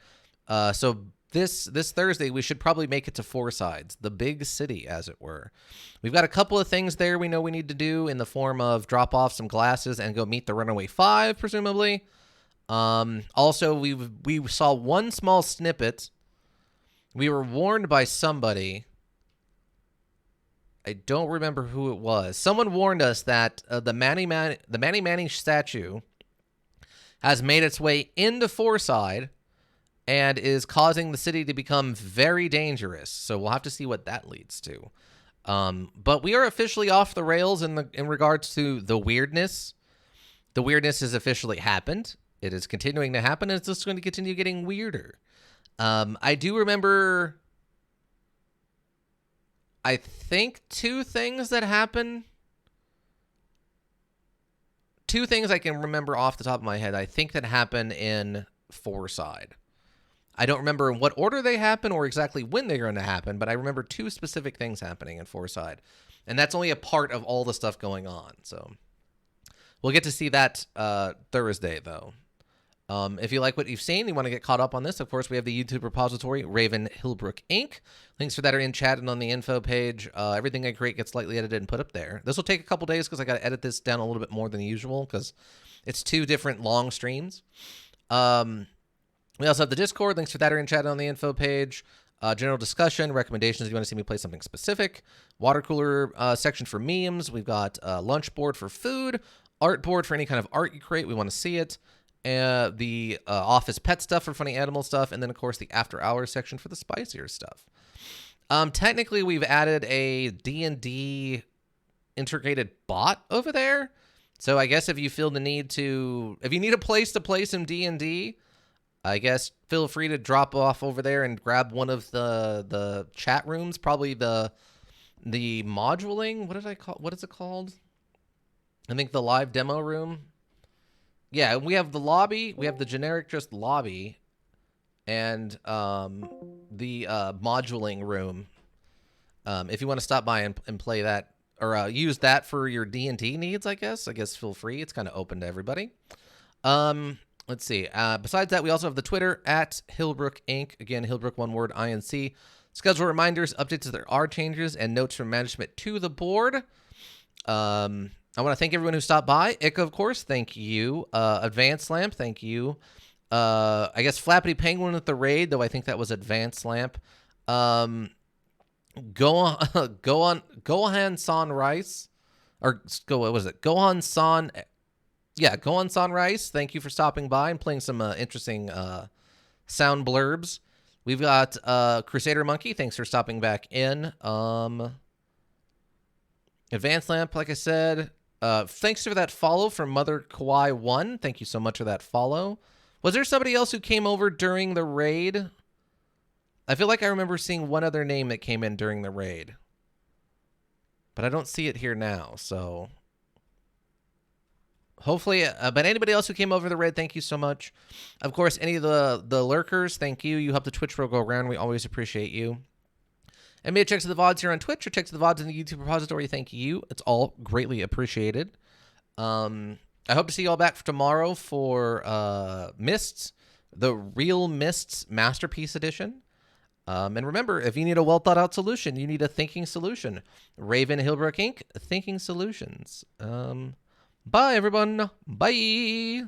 so this Thursday we should probably make it to Four Sides, the big city, as it were. We've got a couple of things there we know we need to do in the form of drop off some glasses and go meet the Runaway Five, presumably. Also, we saw one small snippet. We were warned by somebody. I don't remember who it was. Someone warned us that the Manny Manning statue has made its way into Fourside and is causing the city to become very dangerous. So we'll have to see what that leads to. But we are officially off the rails in regards to the weirdness. The weirdness has officially happened. It is continuing to happen, and it's just going to continue getting weirder. I do remember, I think, two things that happen. Two things I can remember off the top of my head, I think, that happen in Fourside. I don't remember in what order they happen or exactly when they're going to happen, but I remember two specific things happening in Fourside. And that's only a part of all the stuff going on. So we'll get to see that Thursday, though. If you like what you've seen, you want to get caught up on this, of course, we have the YouTube repository, Raven Hillbrook Inc. Links for that are in chat and on the info page. Everything I create gets slightly edited and put up there. This will take a couple days because I got to edit this down a little bit more than usual because it's two different long streams. We also have the Discord. Links for that are in chat and on the info page. General discussion, recommendations if you want to see me play something specific. Water cooler section for memes. We've got lunch board for food. Art board for any kind of art you create. We want to see it. The office pet stuff for funny animal stuff, and then of course the after hours section for the spicier stuff. Technically we've added a D&D integrated bot over there, so I guess if you feel the need to, if you need a place to play some D&D, I guess feel free to drop off over there and grab one of the chat rooms, probably the moduling, what is it called? I think the live demo room. Yeah, we have the lobby, we have the generic just lobby, and the moduling room. If you want to stop by and play that, or use that for your D&D needs, I guess feel free. It's kind of open to everybody. Let's see. Besides that, we also have the Twitter, at Hillbrook Inc. Again, Hillbrook, one word, INC. Schedule reminders, updates if there are changes, and notes from management to the board. I want to thank everyone who stopped by. Ick, of course, thank you. Advanced Lamp, thank you. I guess Flappity Penguin with the raid, though I think that was Advanced Lamp. Gohan San Rice. Or, what was it? Gohan San... Yeah, Gohan San Rice, thank you for stopping by and playing some interesting sound blurbs. We've got Crusader Monkey, thanks for stopping back in. Advanced Lamp, like I said... thanks for that follow from Mother Kawaii 1. Thank you so much for that follow. Was there somebody else who came over during the raid? I feel like I remember seeing one other name that came in during the raid. But I don't see it here now, so... Hopefully, but anybody else who came over the raid, thank you so much. Of course, any of the lurkers, thank you. You help the Twitch roll go around. We always appreciate you. And maybe check to the VODs here on Twitch or check to the VODs in the YouTube repository. Thank you. It's all greatly appreciated. I hope to see you all back for tomorrow for Mists, the Real Mists Masterpiece Edition. And remember, if you need a well-thought-out solution, you need a thinking solution. Raven Hillbrook Inc., Thinking Solutions. Bye, everyone. Bye.